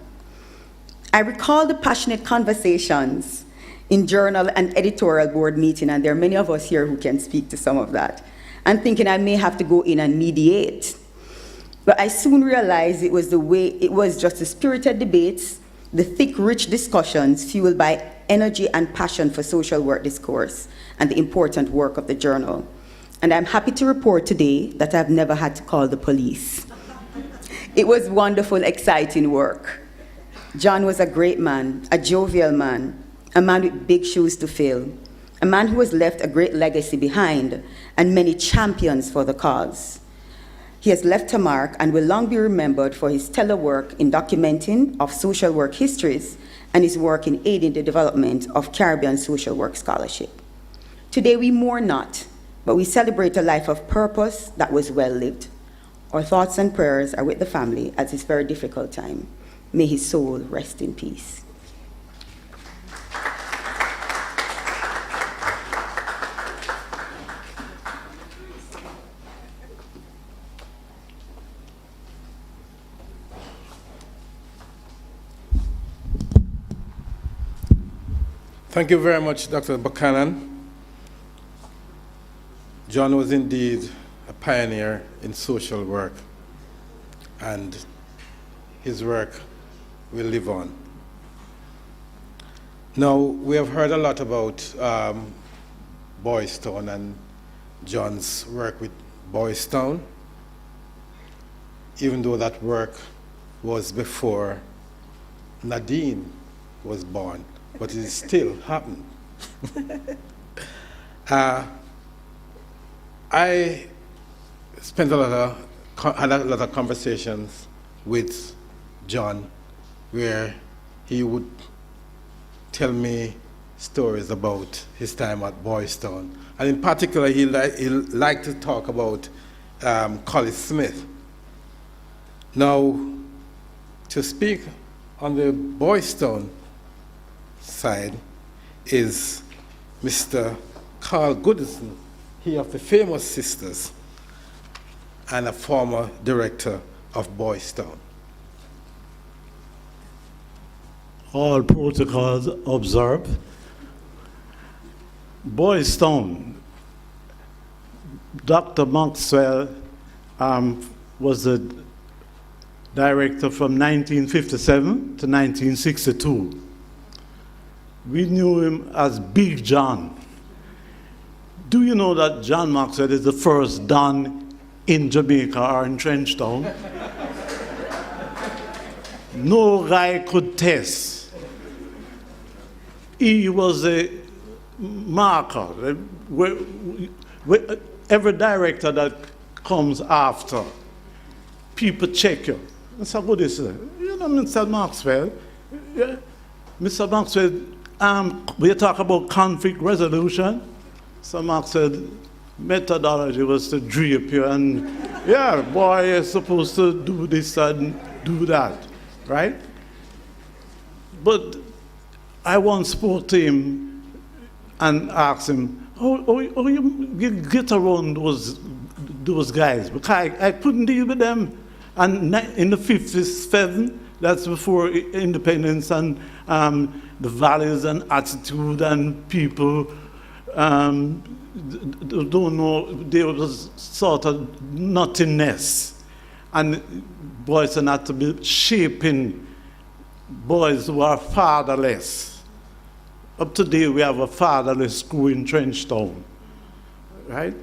I recall the passionate conversations in journal and editorial board meeting, and there are many of us here who can speak to some of that, and thinking I may have to go in and mediate. But I soon realized it was just the spirited debates, the thick, rich discussions fueled by energy and passion for social work discourse and the important work of the journal. And I'm happy to report today that I've never had to call the police. It was wonderful, exciting work. John was a great man, a jovial man, a man with big shoes to fill, a man who has left a great legacy behind and many champions for the cause. He has left a mark and will long be remembered for his stellar work in documenting of social work histories and his work in aiding the development of Caribbean social work scholarship. Today we mourn not, but we celebrate a life of purpose that was well lived. Our thoughts and prayers are with the family at this very difficult time. May his soul rest in peace. Thank you very much, Dr. Buchanan. John was indeed a pioneer in social work, and his work will live on. Now, we have heard a lot about Boys Town and John's work with Boys Town, even though that work was before Nadine was born, but it still happened. I spent had a lot of conversations with John where he would tell me stories about his time at Boys Town. And in particular, he liked to talk about Collie Smith. Now, to speak on the Boys Town side is Mr. Carl Goodison, he of the Famous Sisters, and a former director of Boys Town. All protocols observed. Boys Town, Dr. Maxwell was the director from 1957 to 1962. We knew him as Big John. Do you know that John Maxwell is the first Don in Jamaica or in Trenchtown? No guy could test. He was a marker. Every director that comes after, people check you. That's how good is it. You know, Mr. Maxwell, yeah. Mr. Maxwell, we talk about conflict resolution. Mr. Maxwell, methodology was to drape you and, yeah, boy, you're supposed to do this and do that, right? But I once spoke to him and asked him, how you get around those guys? Because I couldn't deal with them. And in the 57, that's before independence and the values and attitude and people don't know, there was sort of nothingness. And boys are not to be shaping boys who are fatherless. Up to date, we have a fatherless school in Trenchtown, right?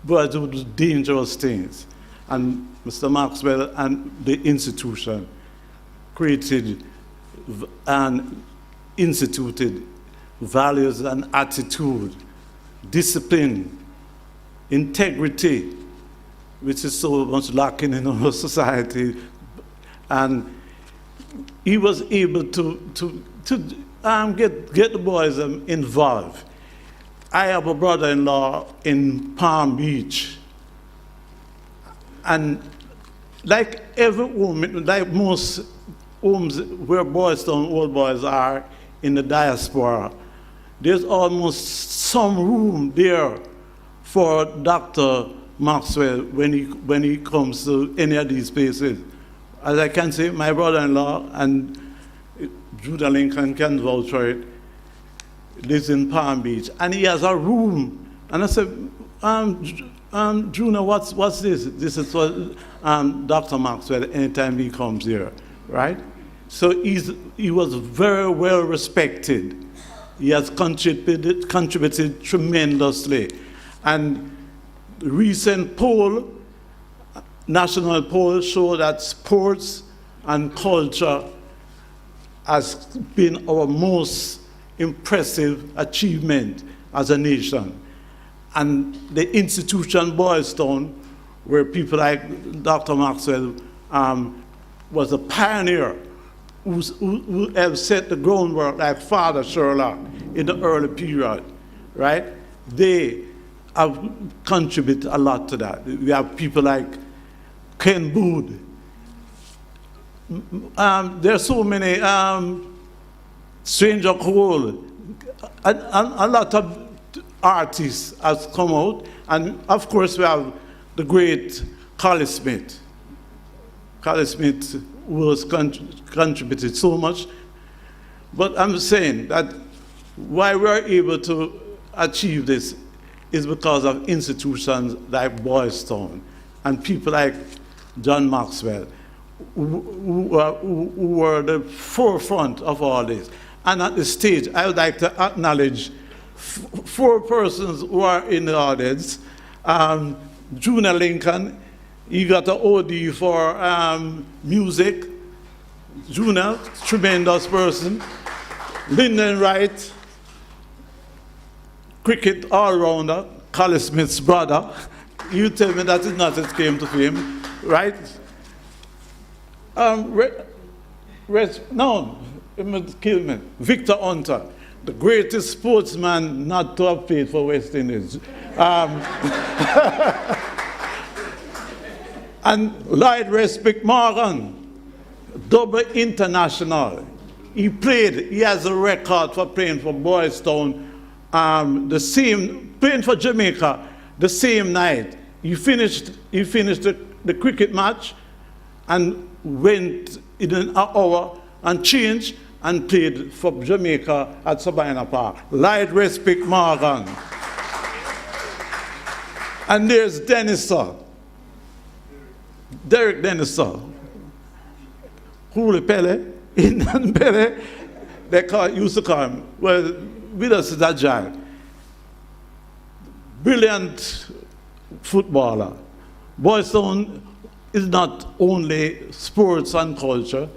Boys who do dangerous things. And Mr. Maxwell and the institution created and instituted values and attitude, discipline, integrity, which is so much lacking in our society. And he was able to get the boys involved. I have a brother-in-law in Palm Beach. And like every woman, like most homes where Boys Town old boys are in the diaspora, there's almost some room there for Dr. Maxwell when he comes to any of these places. As I can say, my brother-in-law, and Judah Lincoln can vouch for it, lives in Palm Beach, and he has a room. And I said, Junior, what's this? This is what Dr. Maxwell, anytime he comes here, right? So he was very well respected. He has contributed tremendously. And the recent poll, national poll, show that sports and culture has been our most impressive achievement as a nation. And the institution Boys Town, where people like Dr. Maxwell was a pioneer who have set the groundwork, like Father Sherlock in the early period, right? They have contributed a lot to that. We have people like Ken Booth. There's so many Stranger Cole, a lot of artists has come out, and of course we have the great Collie Smith. Collie Smith was contributed so much, but I'm saying that why we are able to achieve this is because of institutions like Boys Town and people like John Maxwell, who were the forefront of all this. And at this stage, I would like to acknowledge 4 persons who are in the audience. Junior Lincoln, he got an OD for music. Junior, tremendous person. Lyndon Wright, cricket all-rounder. Collie Smith's brother. You tell me that is not his claim to fame, right? No, it must kill me. Victor Hunter, the greatest sportsman not to have played for West Indies. And Lloyd Respect Morgan, double international. He has a record for playing for Boys Town, playing for Jamaica the same night. He finished the cricket match and went in an hour and changed and played for Jamaica at Sabina Park. Lloyd Respect Morgan. And there's Derek Dennister, Huli Pele, Indian Pele, used to call him. Well, with us is agile. Brilliant footballer. Boys Town is not only sports and culture.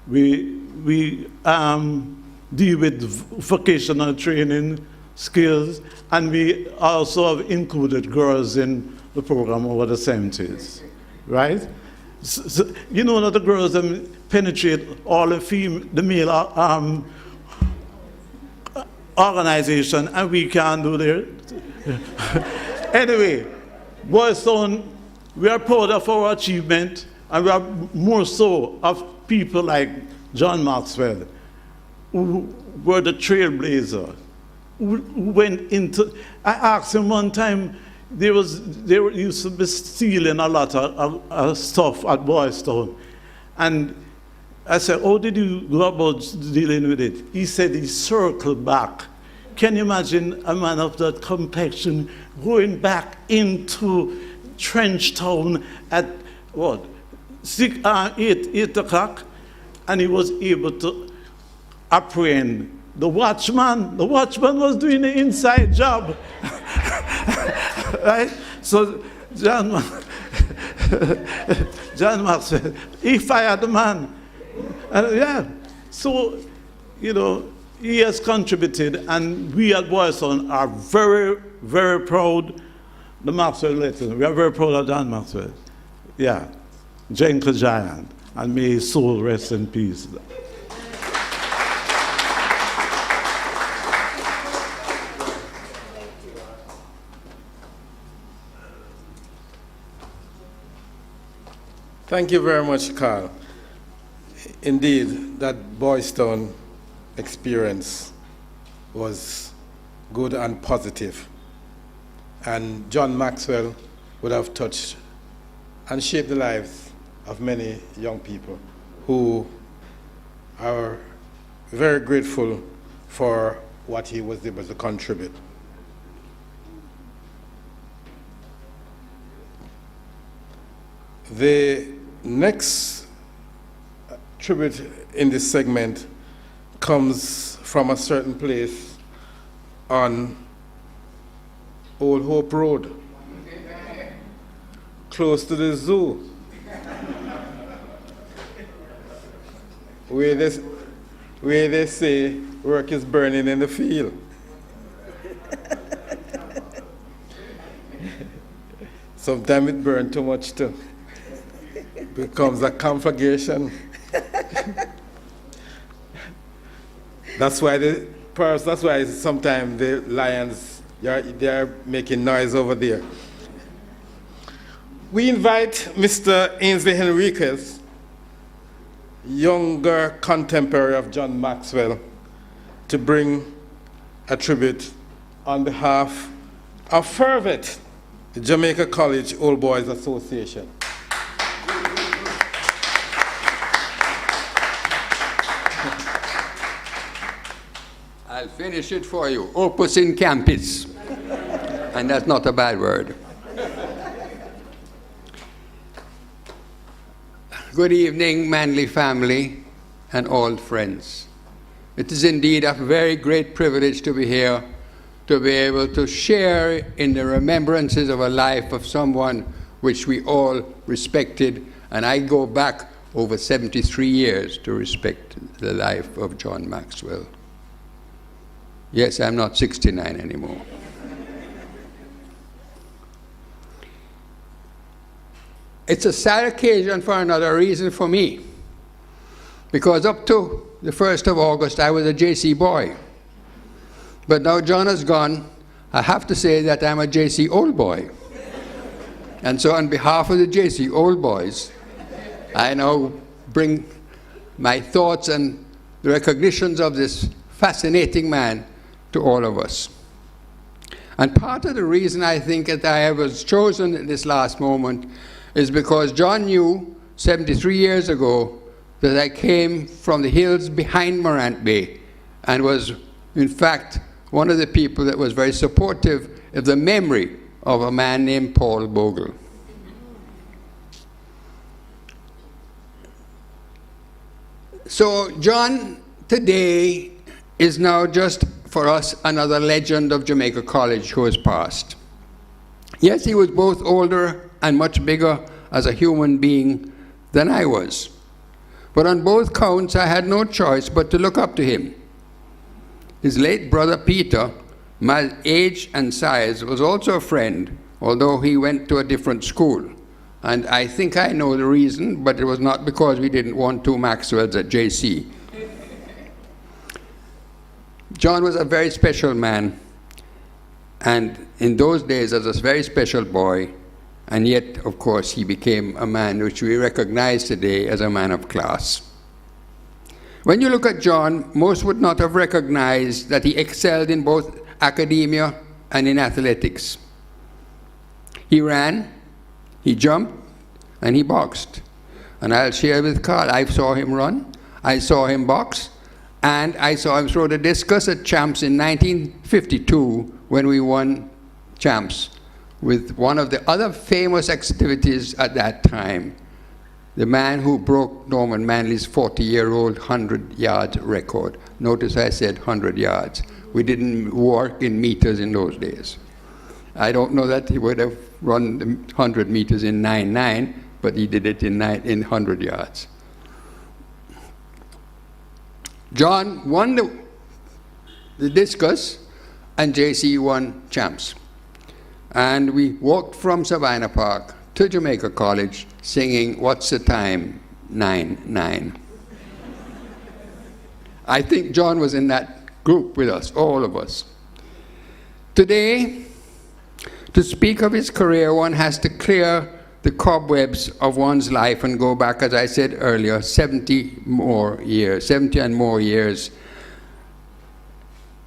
We deal with vocational training, skills, and we also have included girls in the program over the 70s, right? So, you know that the girls penetrate all the male organization, and we can't do that. Anyway, Boys Town, we are proud of our achievement, and we are more so of people like John Maxwell, who were the trailblazer, who went into. I asked him one time, they used to be stealing a lot of stuff at Boys Town, and I said, how did you go about dealing with it? He said he circled back. Can you imagine a man of that complexion going back into Trench Town at what, 8 o'clock, and he was able to apprehend the watchman. The watchman was doing the inside job. Right? So John Maxwell, he fired the man. Yeah. So, you know, he has contributed, and we at Boys Town are very, very proud. The Maxwell letters, we are very proud of John Maxwell. Yeah. Jenka Giant, and may his soul rest in peace. Thank you very much, Carl. Indeed, that Boys Town experience was good and positive. And John Maxwell would have touched and shaped the lives of many young people who are very grateful for what he was able to contribute. The next tribute in this segment comes from a certain place on Old Hope Road, close to the zoo, where they say work is burning in the field. Sometimes it burns too much too. Becomes a conflagration. That's why sometimes the lions, they are making noise over there. We invite Mr. Ainsley Henriquez, younger contemporary of John Maxwell, to bring a tribute on behalf of Fervet, the Jamaica College Old Boys Association. I'll finish it for you. Opus in campis. And that's not a bad word. Good evening, Manly family and all friends. It is indeed a very great privilege to be here, to be able to share in the remembrances of a life of someone which we all respected, and I go back over 73 years to respect the life of John Maxwell. Yes, I'm not 69 anymore. It's a sad occasion for another reason for me, because up to the 1st of August, I was a JC boy. But now John has gone, I have to say that I'm a JC old boy. And so on behalf of the JC old boys, I now bring my thoughts and the recognitions of this fascinating man to all of us. And part of the reason I think that I was chosen in this last moment is because John knew 73 years ago that I came from the hills behind Morant Bay and was, in fact, one of the people that was very supportive of the memory of a man named Paul Bogle. So John today is now just for us another legend of Jamaica College who has passed. Yes, he was both older and much bigger as a human being than I was. But on both counts, I had no choice but to look up to him. His late brother Peter, my age and size, was also a friend, although he went to a different school. And I think I know the reason, but it was not because we didn't want two Maxwells at JC. John was a very special man, and in those days as a very special boy, and yet, of course, he became a man which we recognize today as a man of class. When you look at John, most would not have recognized that he excelled in both academia and in athletics. He ran, he jumped, and he boxed. And I'll share with Carl, I saw him run, I saw him box, and I saw him throw the discus at Champs in 1952 when we won Champs with one of the other famous activities at that time, the man who broke Norman Manley's 40-year-old 100-yard record. Notice I said 100 yards. We didn't work in meters in those days. I don't know that he would have run the 100 meters in 9.9, but he did it in 100 yards. John won the discus, and JC won Champs. And we walked from Savannah Park to Jamaica College singing What's the Time? 9-9. I think John was in that group with us, all of us. Today, to speak of his career, one has to clear the cobwebs of one's life and go back, as I said earlier, 70 and more years.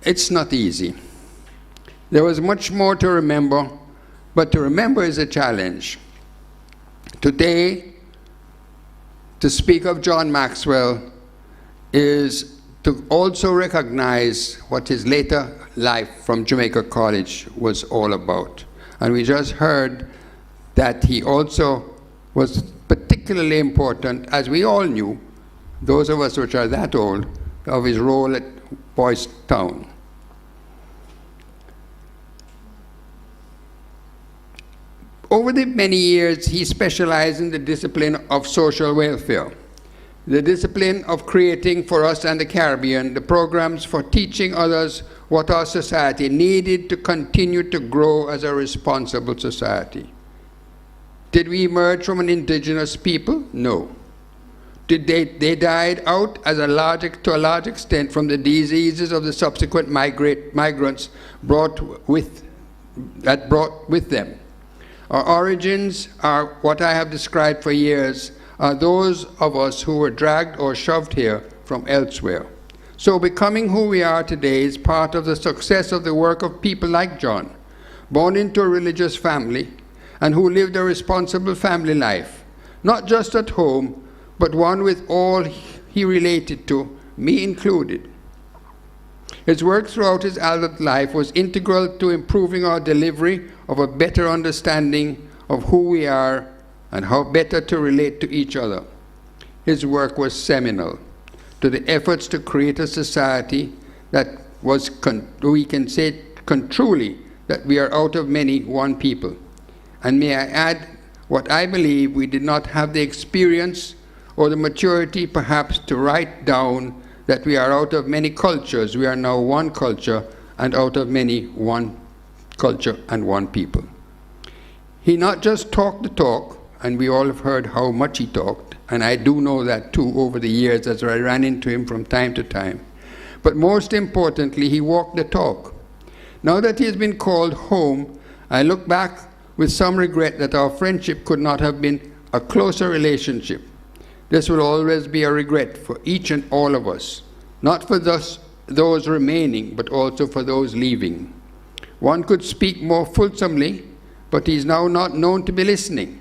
It's not easy. There was much more to remember, but to remember is a challenge. Today, to speak of John Maxwell is to also recognize what his later life from Jamaica College was all about. And we just heard that he also was particularly important, as we all knew, those of us which are that old, of his role at Boys Town. Over the many years, he specialized in the discipline of social welfare, the discipline of creating for us and the Caribbean the programs for teaching others what our society needed to continue to grow as a responsible society. Did we emerge from an indigenous people? No. Did they died out to a large extent from the diseases of the subsequent migrants brought with them. Our origins are what I have described for years, are those of us who were dragged or shoved here from elsewhere. So becoming who we are today is part of the success of the work of people like John, born into a religious family and who lived a responsible family life, not just at home, but one with all he related to, me included. His work throughout his adult life was integral to improving our delivery of a better understanding of who we are and how better to relate to each other. His work was seminal to the efforts to create a society that was, we can say truly, that we are out of many one people. And may I add, what I believe we did not have the experience or the maturity perhaps to write down that we are out of many cultures, we are now one culture, and out of many one culture and one people. He not just talked the talk, and we all have heard how much he talked, and I do know that too over the years as I ran into him from time to time. But most importantly, he walked the talk. Now that he has been called home, I look back with some regret that our friendship could not have been a closer relationship. This will always be a regret for each and all of us, not for those remaining, but also for those leaving. One could speak more fulsomely, but he is now not known to be listening.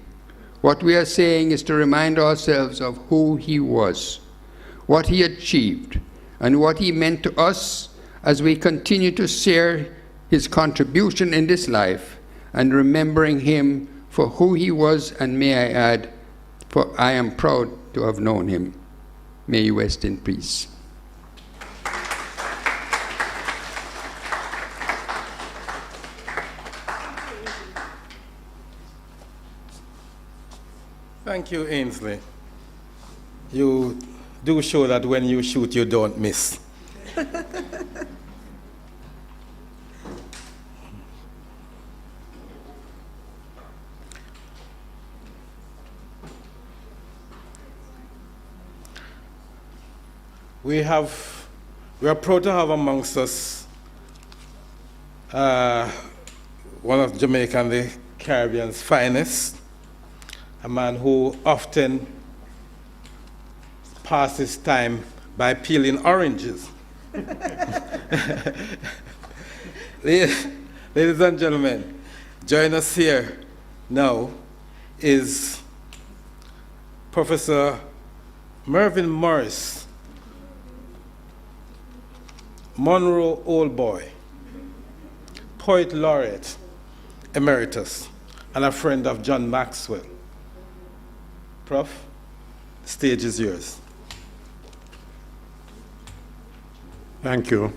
What we are saying is to remind ourselves of who he was, what he achieved, and what he meant to us as we continue to share his contribution in this life, and remembering him for who he was, and may I add, for I am proud to have known him. May he rest in peace. Thank you, Ainsley. You do show that when you shoot, you don't miss. We are proud to have amongst us one of Jamaica and the Caribbean's finest, a man who often passes time by peeling oranges. Ladies and gentlemen, join us here now is Professor Mervyn Morris, Monroe Old Boy, Poet Laureate Emeritus, and a friend of John Maxwell. Prof, the stage is yours. Thank you.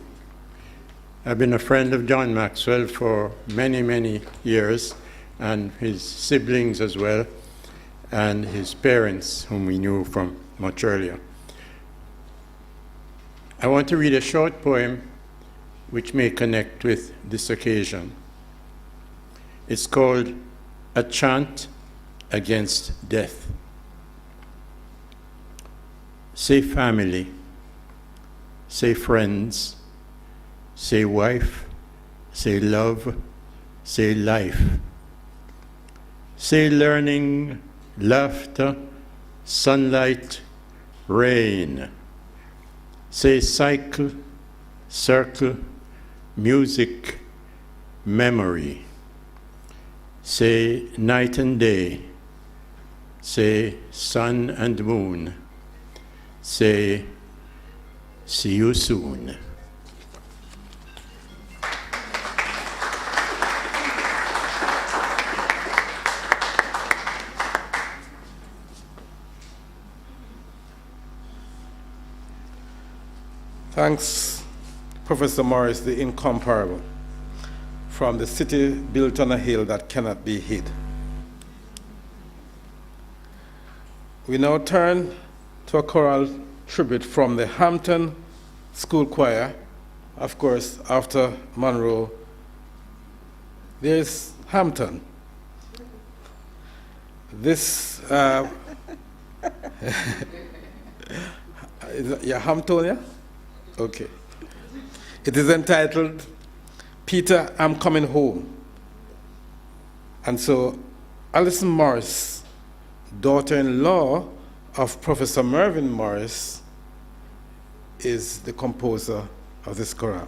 I've been a friend of John Maxwell for many, many years, and his siblings as well, and his parents, whom we knew from much earlier. I want to read a short poem which may connect with this occasion. It's called A Chant Against Death. Say family, say friends, say wife, say love, say life. Say learning, laughter, sunlight, rain. Say cycle, circle, music, memory. Say night and day. Say sun and moon. Say, see you soon. Thanks, Professor Morris, the incomparable, from the city built on a hill that cannot be hid. We now turn to a choral tribute from the Hampton School Choir. Of course, after Monroe, there's Hampton. This, is it Hamptonia? Okay. It is entitled, Peter, I'm Coming Home. And so, Alison Morris, daughter-in-law of Professor Mervyn Morris, is the composer of this chorale.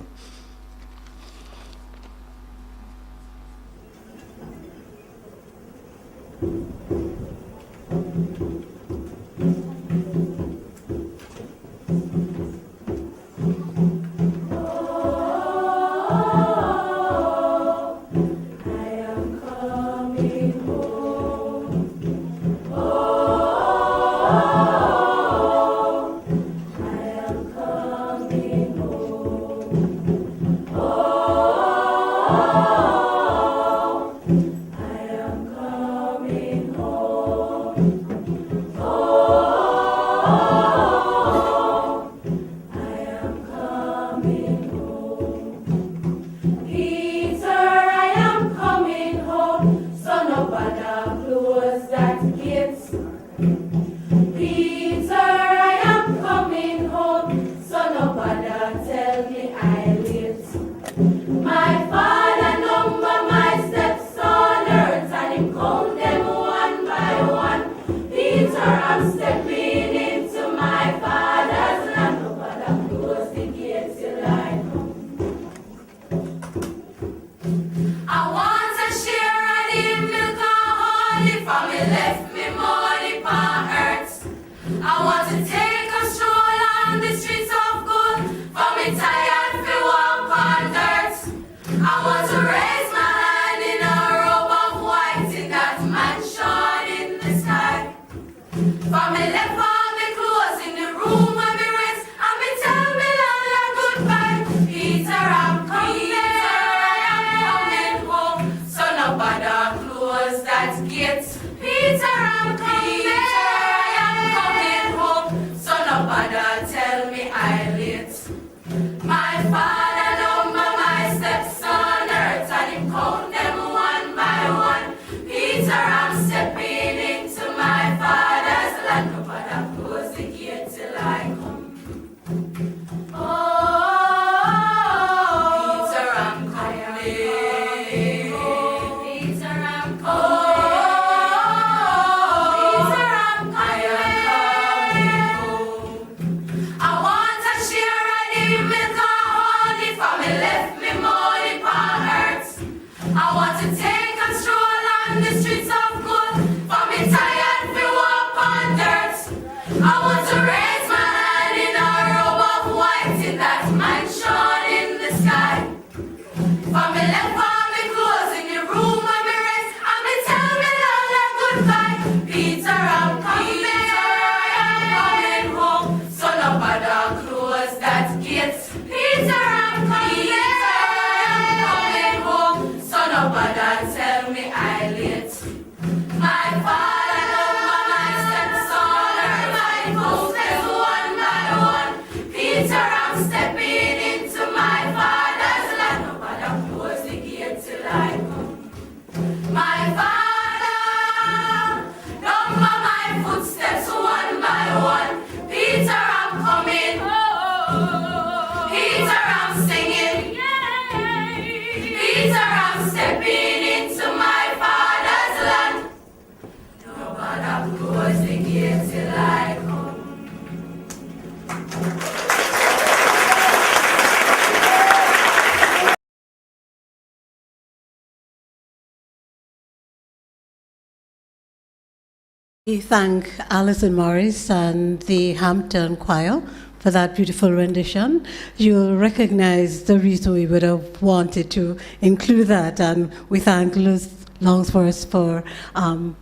We thank Alison Morris and the Hampton Choir for that beautiful rendition. You'll recognize the reason we would have wanted to include that, and we thank Luz Longsworth for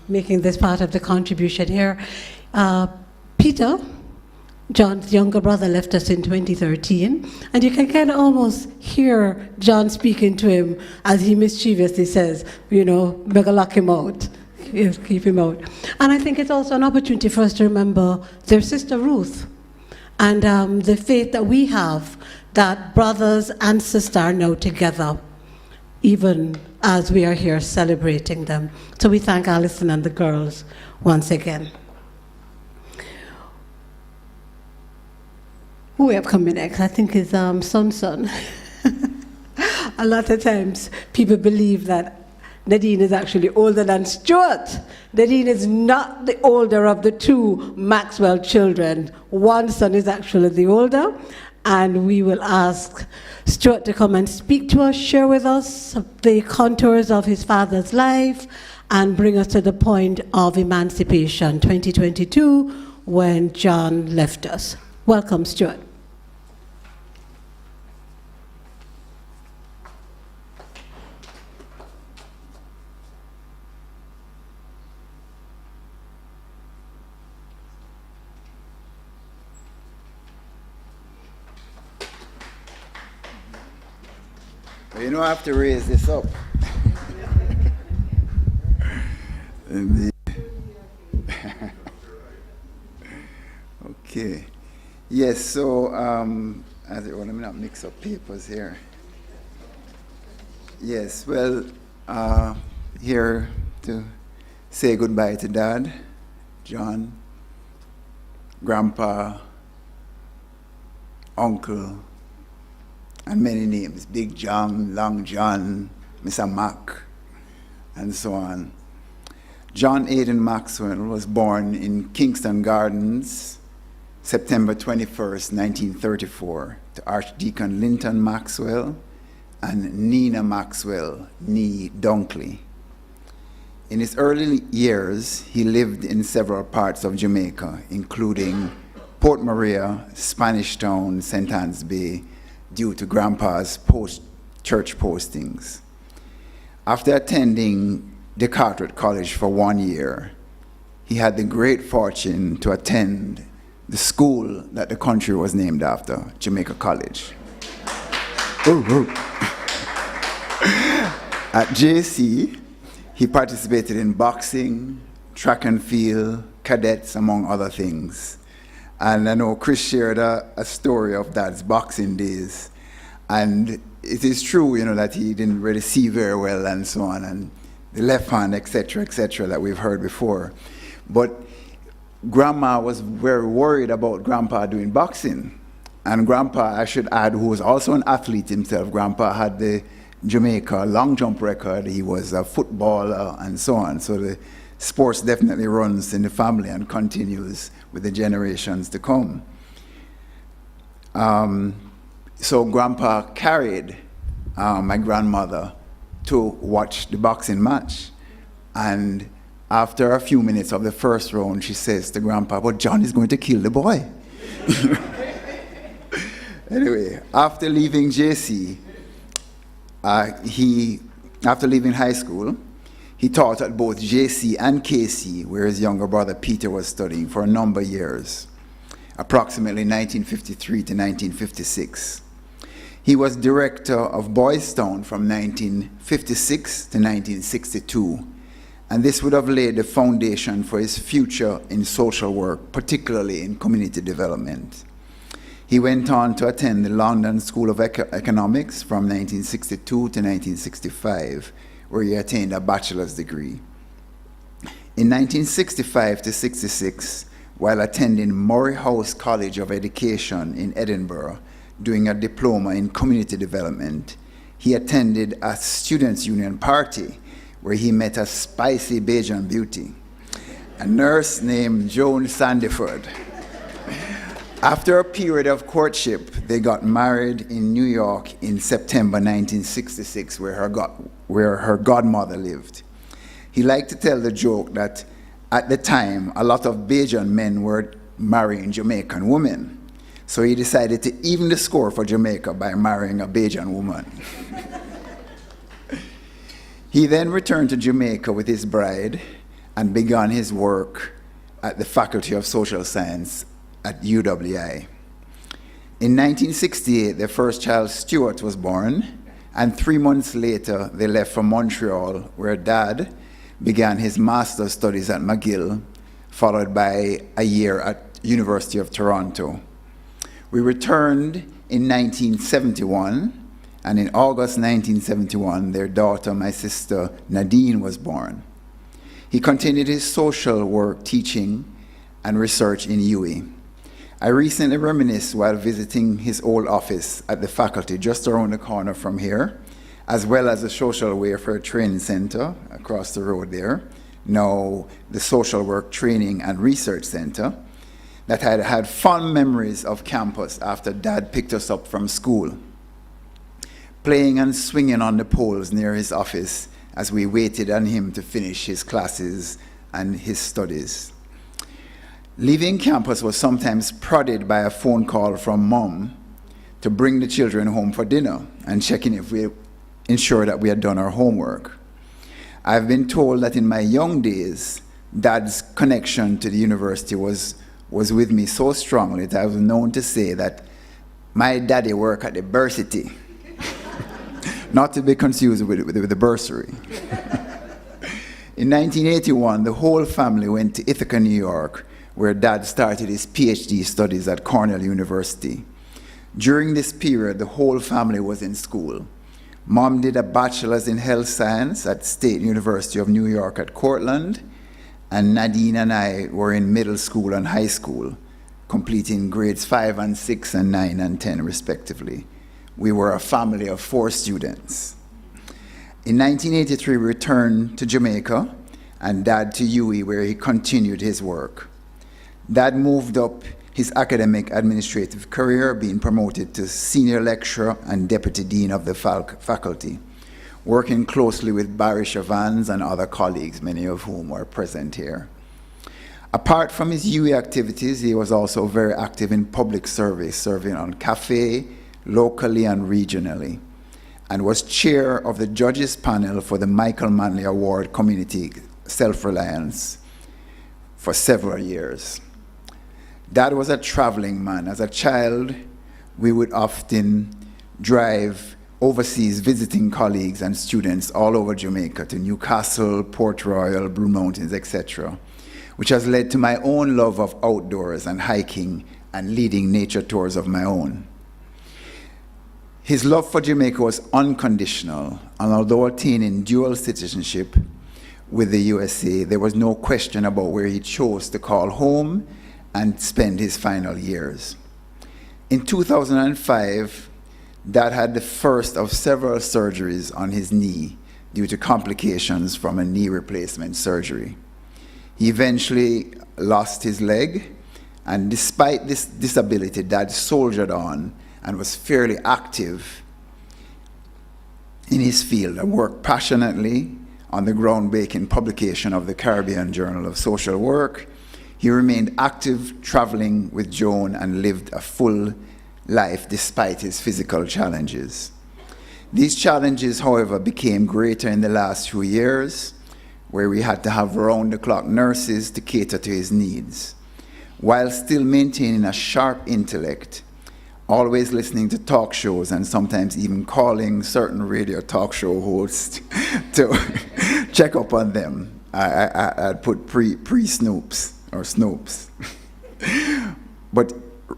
making this part of the contribution here. Peter, John's younger brother, left us in 2013, and you can kind of almost hear John speaking to him as he mischievously says, you know, better lock him out. Keep him out. And I think it's also an opportunity for us to remember their sister Ruth and the faith that we have that brothers and sisters are now together, even as we are here celebrating them. So we thank Alison and the girls once again. Who we have coming next? I think is Son. A lot of times people believe that Nadine is actually older than Stuart. Nadine is not the older of the two Maxwell children. One son is actually the older, and we will ask Stuart to come and speak to us, share with us the contours of his father's life, and bring us to the point of emancipation, 2022, when John left us. Welcome, Stuart. You don't have to raise this up. Okay. Yes, so let me not mix up papers here. Yes, well, here to say goodbye to Dad, John, Grandpa, Uncle, and many names, Big John, Long John, Mr. Mac, and so on. John Aidan Maxwell was born in Kingston Gardens, September 21st, 1934, to Archdeacon Linton Maxwell and Nina Maxwell, nee Dunkley. In his early years, he lived in several parts of Jamaica, including Port Maria, Spanish Town, St. Anne's Bay, due to Grandpa's church postings. After attending the Carteret College for 1 year, he had the great fortune to attend the school that the country was named after, Jamaica College. At JC, he participated in boxing, track and field, cadets, among other things. And I know Chris shared a story of Dad's boxing days. And it is true, you know, that he didn't really see very well and so on, and the left hand, et cetera, that we've heard before. But Grandma was very worried about Grandpa doing boxing. And Grandpa, I should add, who was also an athlete himself, Grandpa had the Jamaica long jump record. He was a footballer and so on. So the sports definitely runs in the family and continues with the generations to come. So Grandpa carried my grandmother to watch the boxing match. And after a few minutes of the first round, she says to Grandpa, "But John is going to kill the boy." Anyway, after leaving JC, after leaving high school, he taught at both JC and KC, where his younger brother Peter was studying, for a number of years, approximately 1953 to 1956. He was director of Boys Town from 1956 to 1962, and this would have laid the foundation for his future in social work, particularly in community development. He went on to attend the London School of Economics from 1962 to 1965, where he attained a bachelor's degree. In 1965 to 66, while attending Murray House College of Education in Edinburgh, doing a diploma in community development, he attended a students' union party where he met a spicy Bajan beauty, a nurse named Joan Sandiford. After a period of courtship, they got married in New York in September 1966, where her godmother lived. He liked to tell the joke that at the time, a lot of Bajan men were marrying Jamaican women. So he decided to even the score for Jamaica by marrying a Bajan woman. He then returned to Jamaica with his bride and began his work at the Faculty of Social Science at UWI. In 1968, their first child, Stuart, was born, and 3 months later, they left for Montreal, where Dad began his master's studies at McGill, followed by a year at University of Toronto. We returned in 1971, and in August 1971, their daughter, my sister Nadine, was born. He continued his social work, teaching, and research in UWI. I recently reminisced while visiting his old office at the faculty just around the corner from here, as well as the Social Welfare Training Center across the road there, now the Social Work Training and Research Center, that I had fond memories of campus after Dad picked us up from school, playing and swinging on the poles near his office as we waited on him to finish his classes and his studies. Leaving campus was sometimes prodded by a phone call from Mom to bring the children home for dinner and checking if we ensure that we had done our homework. I've been told that in my young days, Dad's connection to the university was with me so strongly that I was known to say that my daddy worked at the bursity, not to be confused with the bursary. In 1981, the whole family went to Ithaca, New York, where Dad started his PhD studies at Cornell University. During this period, the whole family was in school. Mom did a bachelor's in health science at State University of New York at Cortland, and Nadine and I were in middle school and high school, completing grades 5 and 6 and 9 and 10 respectively. We were a family of 4 students. In 1983, we returned to Jamaica and Dad to UWI, where he continued his work. Dad moved up his academic administrative career, being promoted to senior lecturer and deputy dean of the faculty, working closely with Barry Chavans and other colleagues, many of whom are present here. Apart from his UWI activities, he was also very active in public service, serving on CAFE, locally and regionally, and was chair of the judges panel for the Michael Manley Award Community Self-Reliance for several years. Dad was a traveling man. As a child, we would often drive overseas visiting colleagues and students all over Jamaica to Newcastle, Port Royal, Blue Mountains, etc., which has led to my own love of outdoors and hiking and leading nature tours of my own. His love for Jamaica was unconditional, and although attaining dual citizenship with the USA, there was no question about where he chose to call home and spend his final years. In 2005, Dad had the first of several surgeries on his knee due to complications from a knee replacement surgery. He eventually lost his leg, and despite this disability, Dad soldiered on and was fairly active in his field and worked passionately on the groundbreaking publication of the Caribbean Journal of Social Work. He remained active, traveling with Joan, and lived a full life despite his physical challenges. These challenges, however, became greater in the last few years, where we had to have round-the-clock nurses to cater to his needs, while still maintaining a sharp intellect, always listening to talk shows and sometimes even calling certain radio talk show hosts to check up on them. I'd put pre-Snoops or Snoops. But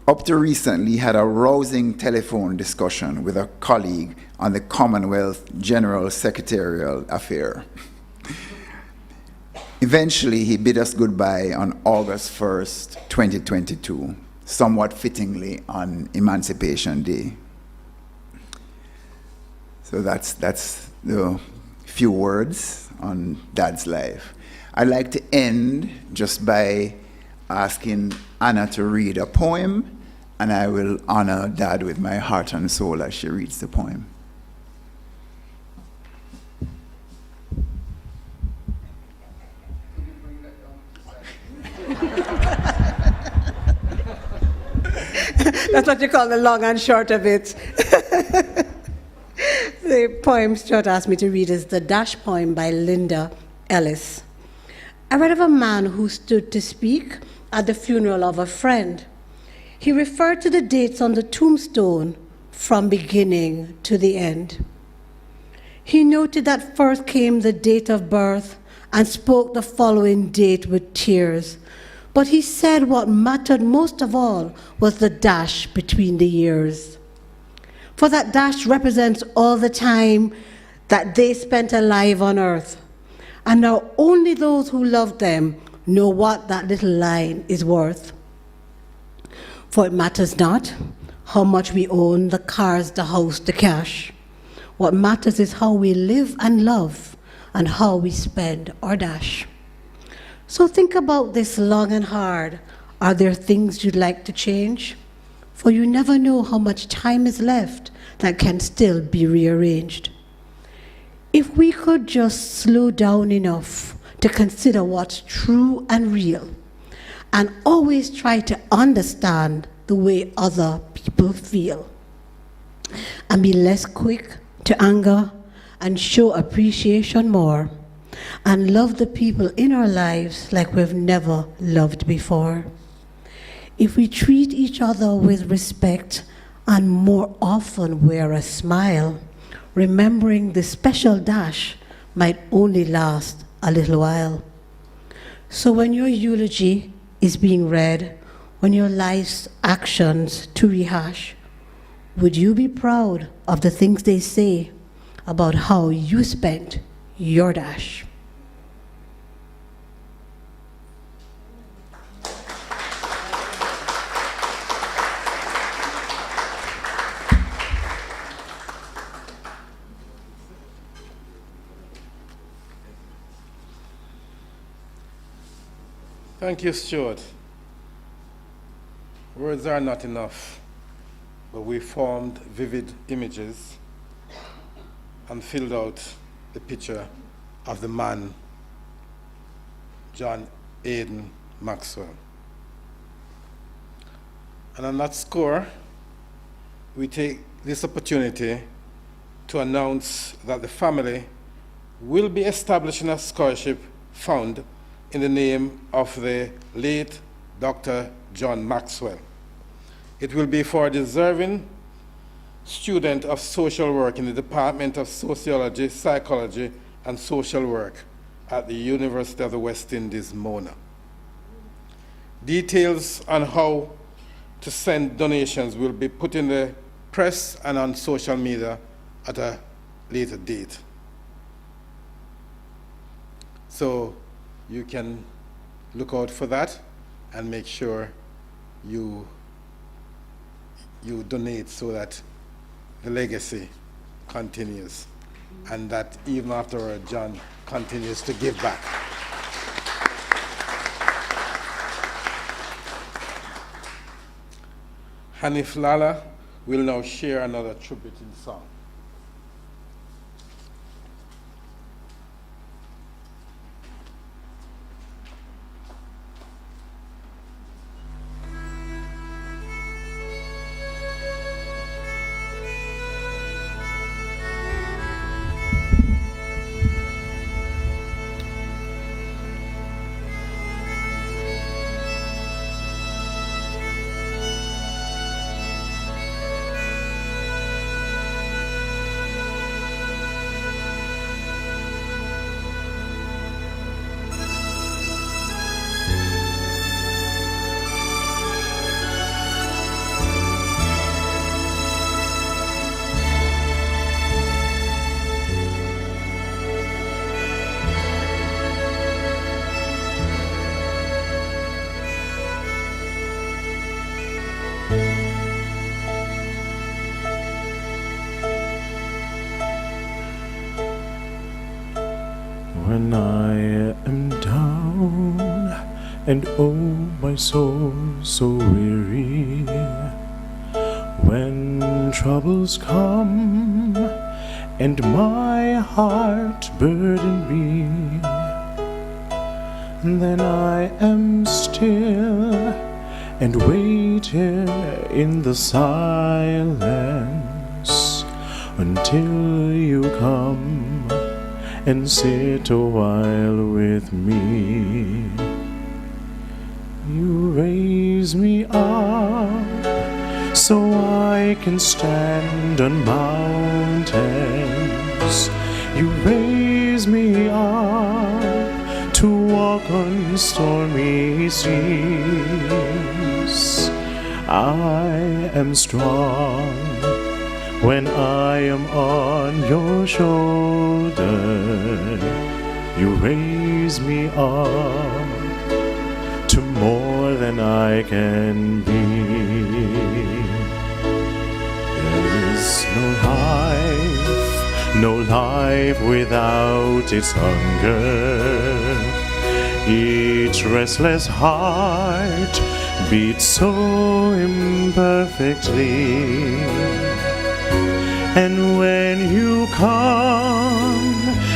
up to recently, had a rousing telephone discussion with a colleague on the Commonwealth General Secretarial affair. Eventually, he bid us goodbye on August 1st, 2022, somewhat fittingly on Emancipation Day. So that's the few words on Dad's life. I'd like to end just by asking Anna to read a poem, and I will honor Dad with my heart and soul as she reads the poem. That's what you call the long and short of it. The poem Stuart asked me to read is the Dash poem by Linda Ellis. I read of a man who stood to speak at the funeral of a friend. He referred to the dates on the tombstone from beginning to the end. He noted that first came the date of birth and spoke the following date with tears. But he said what mattered most of all was the dash between the years. For that dash represents all the time that they spent alive on earth. And now only those who loved them know what that little line is worth. For it matters not how much we own, the cars, the house, the cash. What matters is how we live and love and how we spend our dash. So think about this long and hard. Are there things you'd like to change? For you never know how much time is left that can still be rearranged. If we could just slow down enough to consider what's true and real, and always try to understand the way other people feel, and be less quick to anger and show appreciation more, and love the people in our lives like we've never loved before. If we treat each other with respect and more often wear a smile, remembering the special dash might only last a little while. So when your eulogy is being read, when your life's actions to rehash, would you be proud of the things they say about how you spent your dash? Thank you, Stuart. Words are not enough, but we formed vivid images and filled out the picture of the man, John Aidan Maxwell. And on that score, we take this opportunity to announce that the family will be establishing a scholarship fund in the name of the late Dr. John Maxwell. It will be for a deserving student of social work in the Department of Sociology, Psychology, and Social Work at the University of the West Indies, Mona. Details on how to send donations will be put in the press and on social media at a later date. So you can look out for that and make sure you donate so that the legacy continues, and that even afterward, John continues to give back. Hanif Lala will now share another tributing song. When I am down and oh my soul so weary, when troubles come and my heart burden me, then I am still and waiting in the silence until you come and sit a while with me. You raise me up so I can stand on mountains. You raise me up to walk on stormy seas. I am strong when I am on your shoulder. You raise me up to more than I can be. There is no life without its hunger. Each restless heart beats so imperfectly. And when you come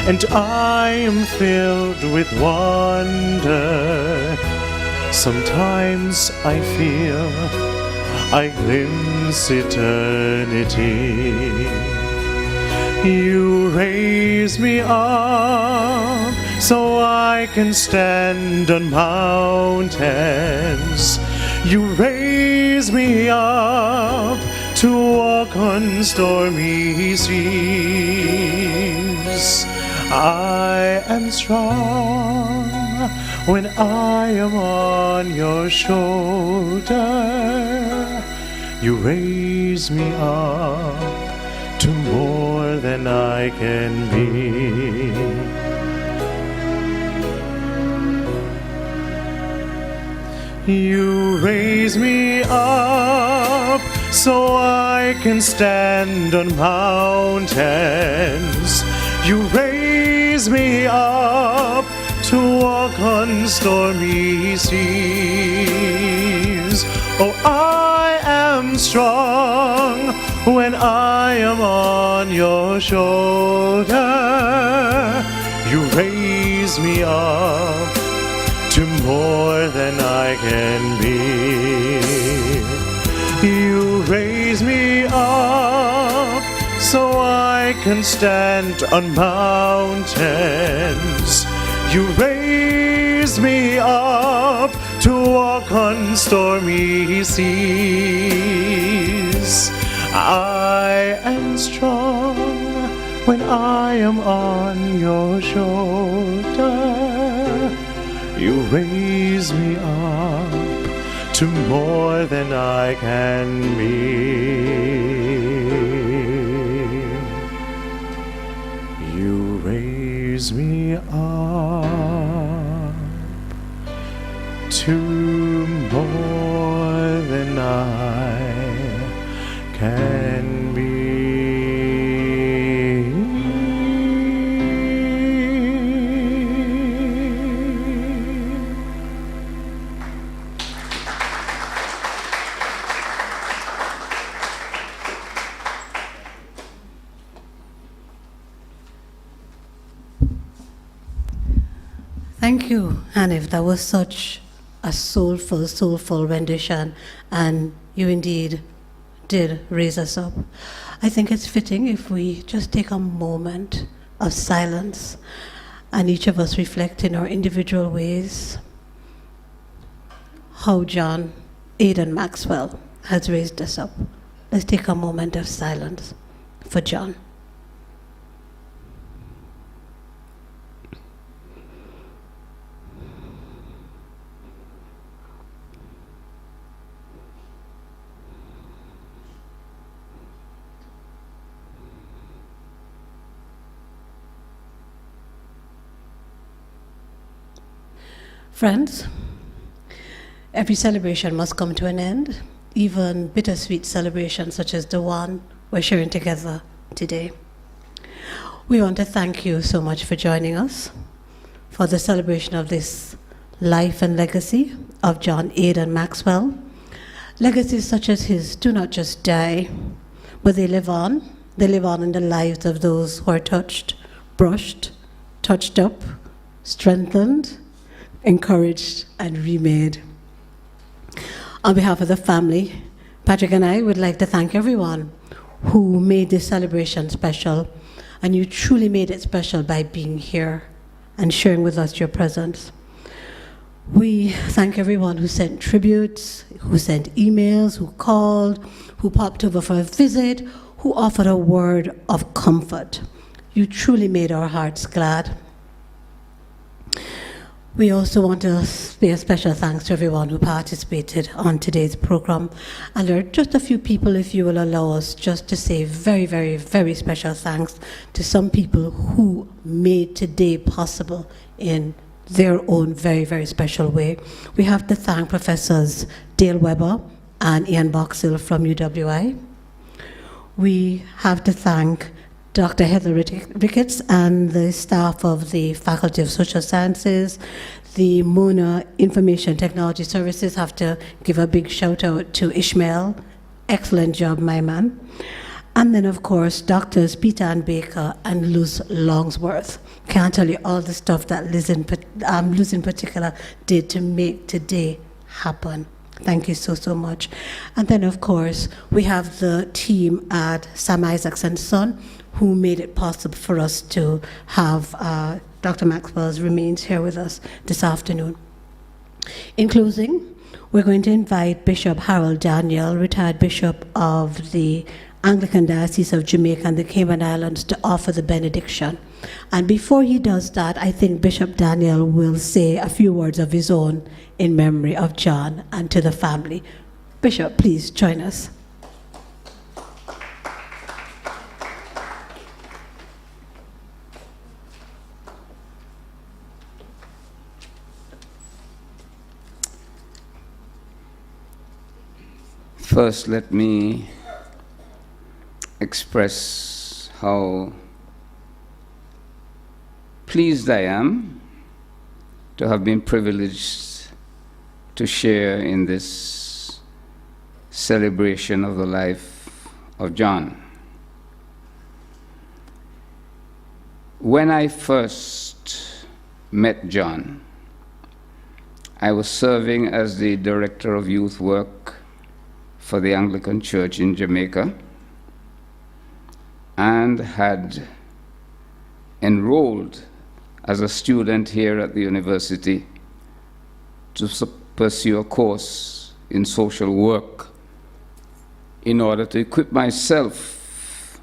and I am filled with wonder, sometimes I feel I glimpse eternity. You raise me up so I can stand on mountains. You raise me up to walk on stormy seas. I am strong when I am on your shoulder. You raise me up to more than I can be. You raise me up so I can stand on mountains. You raise me up to walk on stormy seas. Oh, I am strong when I am on your shoulder. You raise me up to more than I can be. You raise me up so I can stand on mountains. You raise me up to walk on stormy seas. I am strong when I am on your shoulder. You raise me up to more than I can be. You raise me up to more than I can be. Thank you, Hanif. That was such a soulful rendition, and you indeed did raise us up. I think it's fitting if we just take a moment of silence and each of us reflect in our individual ways how John Aidan Maxwell has raised us up. Let's take a moment of silence for John. Friends, every celebration must come to an end, even bittersweet celebrations such as the one we're sharing together today. We want to thank you so much for joining us for the celebration of this life and legacy of John Aidan Maxwell. Legacies such as his do not just die, but they live on. They live on in the lives of those who are touched, brushed, touched up, strengthened, encouraged, and remade. On behalf of the family, Patrick and I would like to thank everyone who made this celebration special, and you truly made it special by being here and sharing with us your presence. We thank everyone who sent tributes, who sent emails, who called, who popped over for a visit, who offered a word of comfort. You truly made our hearts glad. We also want to pay a special thanks to everyone who participated on today's program. And there are just a few people, if you will allow us, just to say very, very, very special thanks to some people who made today possible in their own very, very special way. We have to thank Professors Dale Weber and Ian Boxill from UWI. We have to thank Dr. Heather Ricketts and the staff of the Faculty of Social Sciences. The Mona Information Technology Services have to give a big shout out to Ishmael. Excellent job, my man. And then, of course, Doctors Peter and Baker and Luz Longsworth. Can't tell you all the stuff that Luz in particular did to make today happen. Thank you so, so much. And then, of course, we have the team at Sam Isaacs and Son, who made it possible for us to have Dr. Maxwell's remains here with us this afternoon. In closing, we're going to invite Bishop Harold Daniel, retired Bishop of the Anglican Diocese of Jamaica and the Cayman Islands, to offer the benediction. And before he does that, I think Bishop Daniel will say a few words of his own in memory of John and to the family. Bishop, please join us. First, let me express how pleased I am to have been privileged to share in this celebration of the life of John. When I first met John, I was serving as the Director of Youth Work for the Anglican Church in Jamaica and had enrolled as a student here at the university to pursue a course in social work in order to equip myself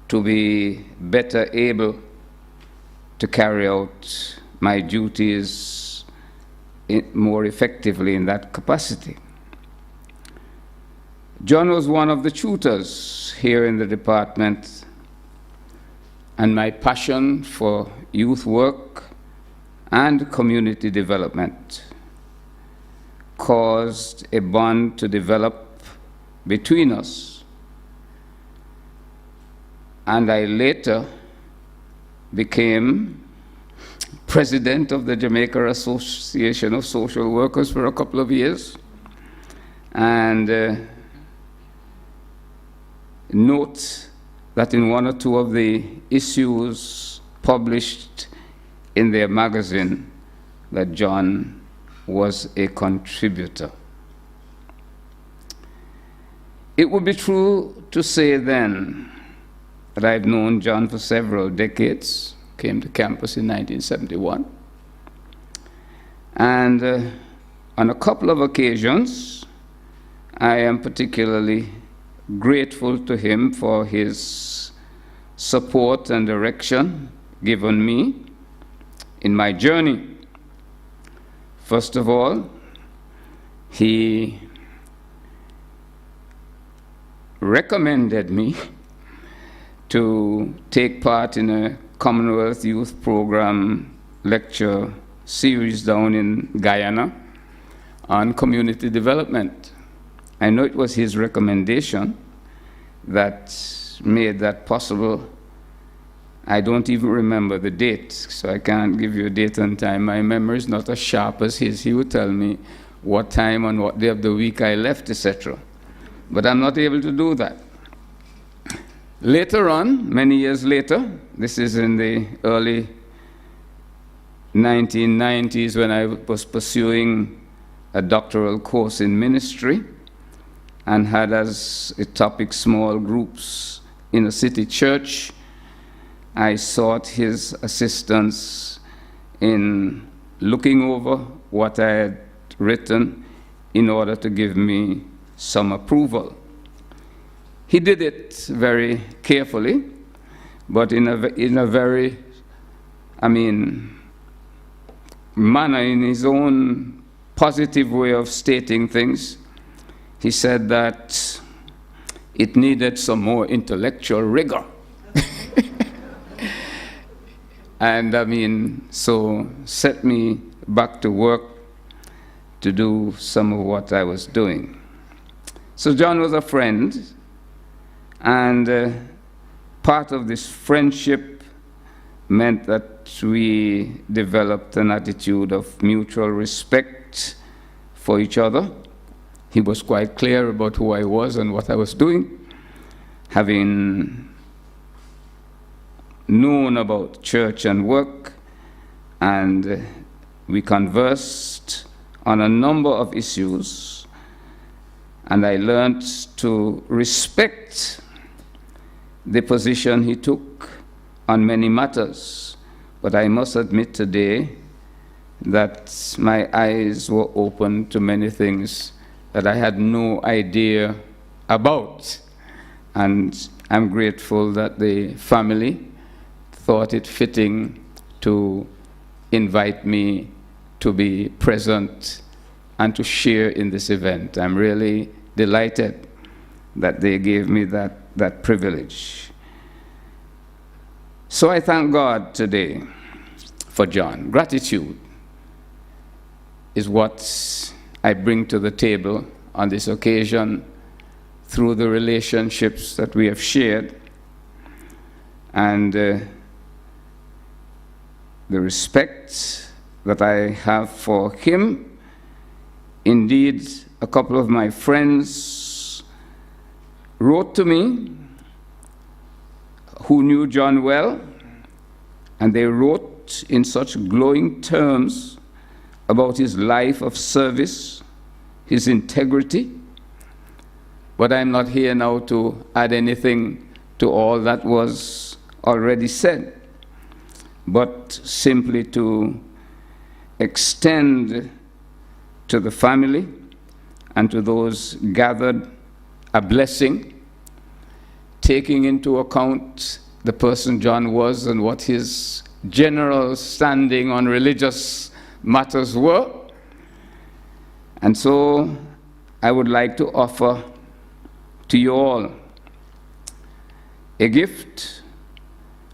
to be better able to carry out my duties more effectively in that capacity. John was one of the tutors here in the department, and my passion for youth work and community development caused a bond to develop between us. And I later became president of the Jamaica Association of Social Workers for a couple of years. And note that in one or two of the issues published in their magazine, that John was a contributor. It would be true to say then that I've known John for several decades, came to campus in 1971, and on a couple of occasions, I am particularly grateful to him for his support and direction given me in my journey. First of all, he recommended me to take part in a Commonwealth Youth Program lecture series down in Guyana on community development. I know it was his recommendation that made that possible. I don't even remember the date, so I can't give you a date and time. My memory is not as sharp as his. He would tell me what time and what day of the week I left, etc. But I'm not able to do that. Later on, many years later, this is in the early 1990s when I was pursuing a doctoral course in ministry and had as a topic small groups in a city church, I sought his assistance in looking over what I had written in order to give me some approval. He did it very carefully, but in a very, manner, in his own positive way of stating things. He said that it needed some more intellectual rigor. And so set me back to work to do some of what I was doing. So John was a friend, and part of this friendship meant that we developed an attitude of mutual respect for each other. He was quite clear about who I was and what I was doing, having known about church and work, and we conversed on a number of issues, and I learned to respect the position he took on many matters. But I must admit today that my eyes were open to many things that I had no idea about. And I'm grateful that the family thought it fitting to invite me to be present and to share in this event. I'm really delighted that they gave me that privilege. So I thank God today for John. Gratitude is what I bring to the table on this occasion through the relationships that we have shared and the respect that I have for him. Indeed, a couple of my friends wrote to me who knew John well, and they wrote in such glowing terms about his life of service, his integrity. But I'm not here now to add anything to all that was already said, but simply to extend to the family and to those gathered a blessing, taking into account the person John was and what his general standing on religious matters were. And so I would like to offer to you all a gift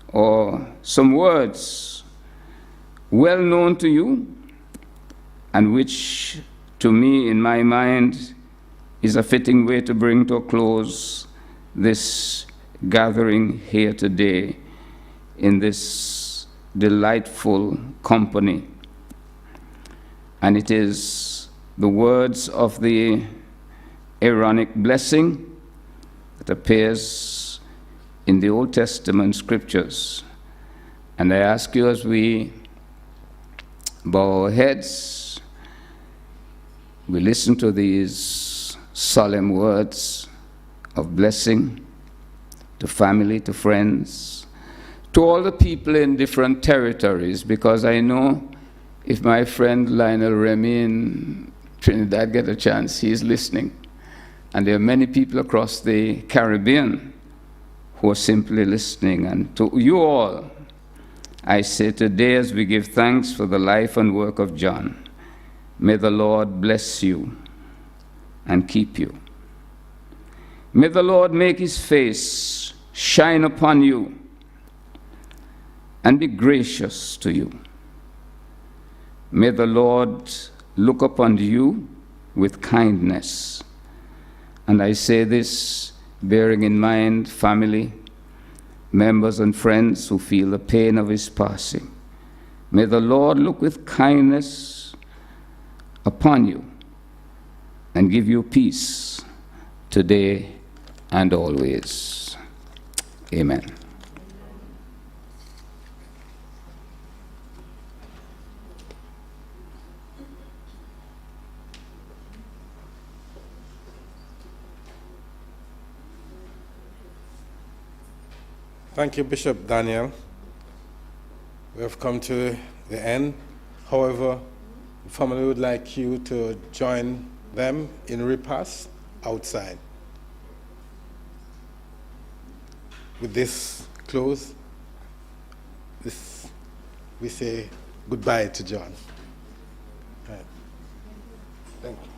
or some words well known to you and which to me in my mind is a fitting way to bring to a close this gathering here today in this delightful company. And it is the words of the Aaronic blessing that appears in the Old Testament scriptures. And I ask you, as we bow our heads. We listen to these solemn words of blessing to family, to friends, to all the people in different territories, because I know if my friend Lionel Remy in Trinidad get a chance, he's listening. And there are many people across the Caribbean who are simply listening. And to you all, I say today, as we give thanks for the life and work of John, may the Lord bless you and keep you. May the Lord make his face shine upon you and be gracious to you. May the Lord look upon you with kindness. And I say this bearing in mind family, members and friends who feel the pain of his passing. May the Lord look with kindness upon you and give you peace today and always. Amen. Thank you, Bishop Daniel. We have come to the end. However, the family would like you to join them in repast outside. With this close, we say goodbye to John. All right. Thank you.